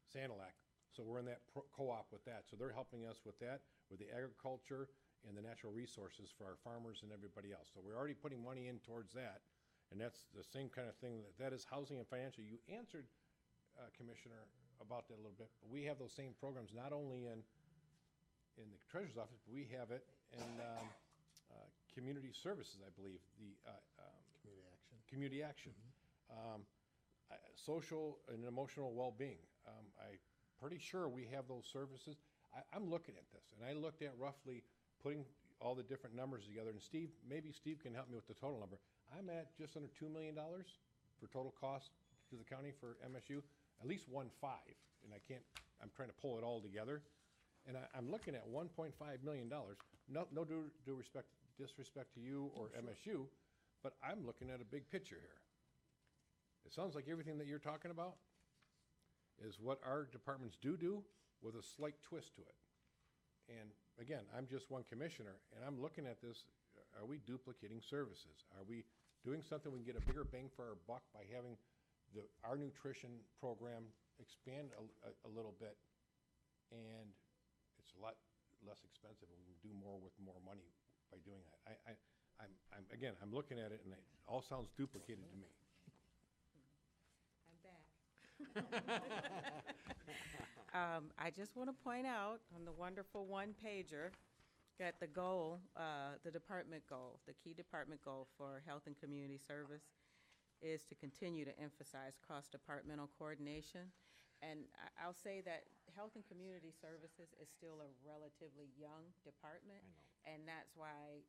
Sanilac. So we're in that co-op with that. So they're helping us with that, with the agriculture and the natural resources for our farmers and everybody else. So we're already putting money in towards that. And that's the same kind of thing, that is housing and financial. You answered, Commissioner, about that a little bit. But we have those same programs, not only in the treasurer's office, but we have it in community services, I believe, the community action. community action. Social and emotional well-being. I'm pretty sure we have those services. I'm looking at this, and I looked at roughly putting all the different numbers together, and maybe Steve can help me with the total number. I'm at just under $2 million for total cost to the county for MSU, at least 1.5, and I'm trying to pull it all together. And I'm looking at $1.5 million. No disrespect to you or MSU, but I'm looking at a big picture here. It sounds like everything that you're talking about is what our departments do with a slight twist to it. And again, I'm just one commissioner, and I'm looking at this. Are we duplicating services? Are we doing something we can get a bigger bang for our buck by having our nutrition program expand a little bit? And it's a lot less expensive, and we can do more with more money by doing that. I'm looking at it, and it all sounds duplicated to me. I just want to point out on the wonderful one-pager that the goal, the department goal, the key department goal for health and community service is to continue to emphasize cross-departmental coordination. And I'll say that health and community services is still a relatively young department. And that's why,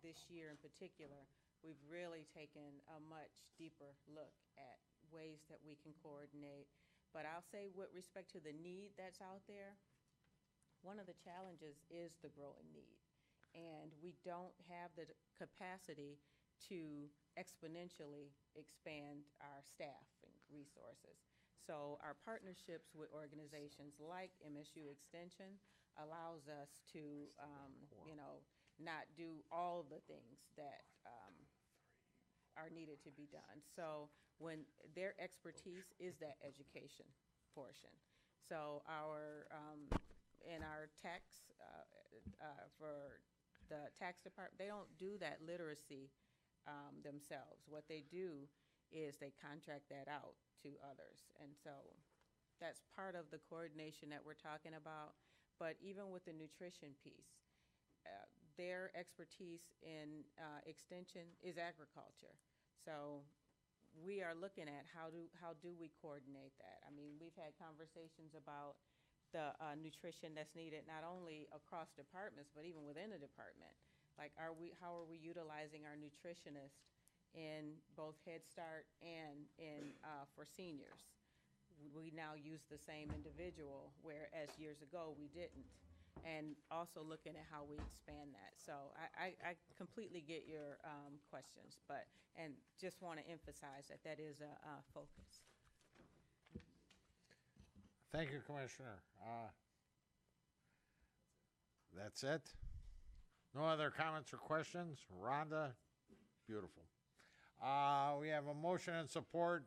this year in particular, we've really taken a much deeper look at ways that we can coordinate. But I'll say with respect to the need that's out there, one of the challenges is the growing need. And we don't have the capacity to exponentially expand our staff and resources. So our partnerships with organizations like MSU Extension allows us to, not do all the things that are needed to be done. So when their expertise is that education portion. So in our tax, for the tax department, they don't do that literacy themselves. What they do is they contract that out to others. And so that's part of the coordination that we're talking about. But even with the nutrition piece, their expertise in extension is agriculture. So we are looking at how do we coordinate that? I mean, we've had conversations about the nutrition that's needed not only across departments, but even within a department. Like, how are we utilizing our nutritionists in both Head Start and for seniors? We now use the same individual, whereas years ago we didn't. And also looking at how we expand that. So I completely get your questions, and just want to emphasize that is a focus. Thank you, Commissioner. That's it? No other comments or questions? Rhonda? Beautiful. We have a motion and support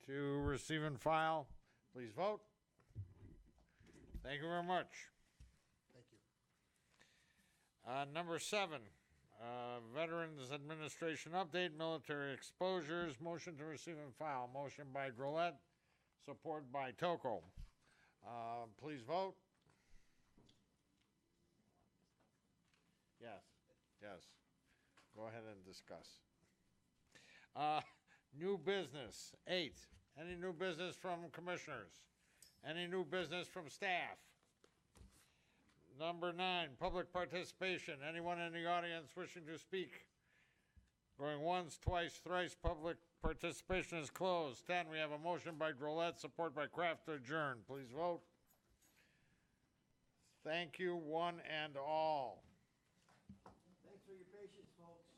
to receive and file. Please vote. Thank you very much. Thank you. Number 7, Veterans Administration update, military exposures, motion to receive and file. Motion by Drollet, support by Toko. Please vote. Yes. Go ahead and discuss. New business, 8. Any new business from commissioners? Any new business from staff? Number 9, public participation. Anyone in the audience wishing to speak? Going once, twice, thrice, public Participation is closed. 10, we have a motion by Drolet, support by Kraft to adjourn. Please vote. Thank you, one and all. Thanks for your patience, folks.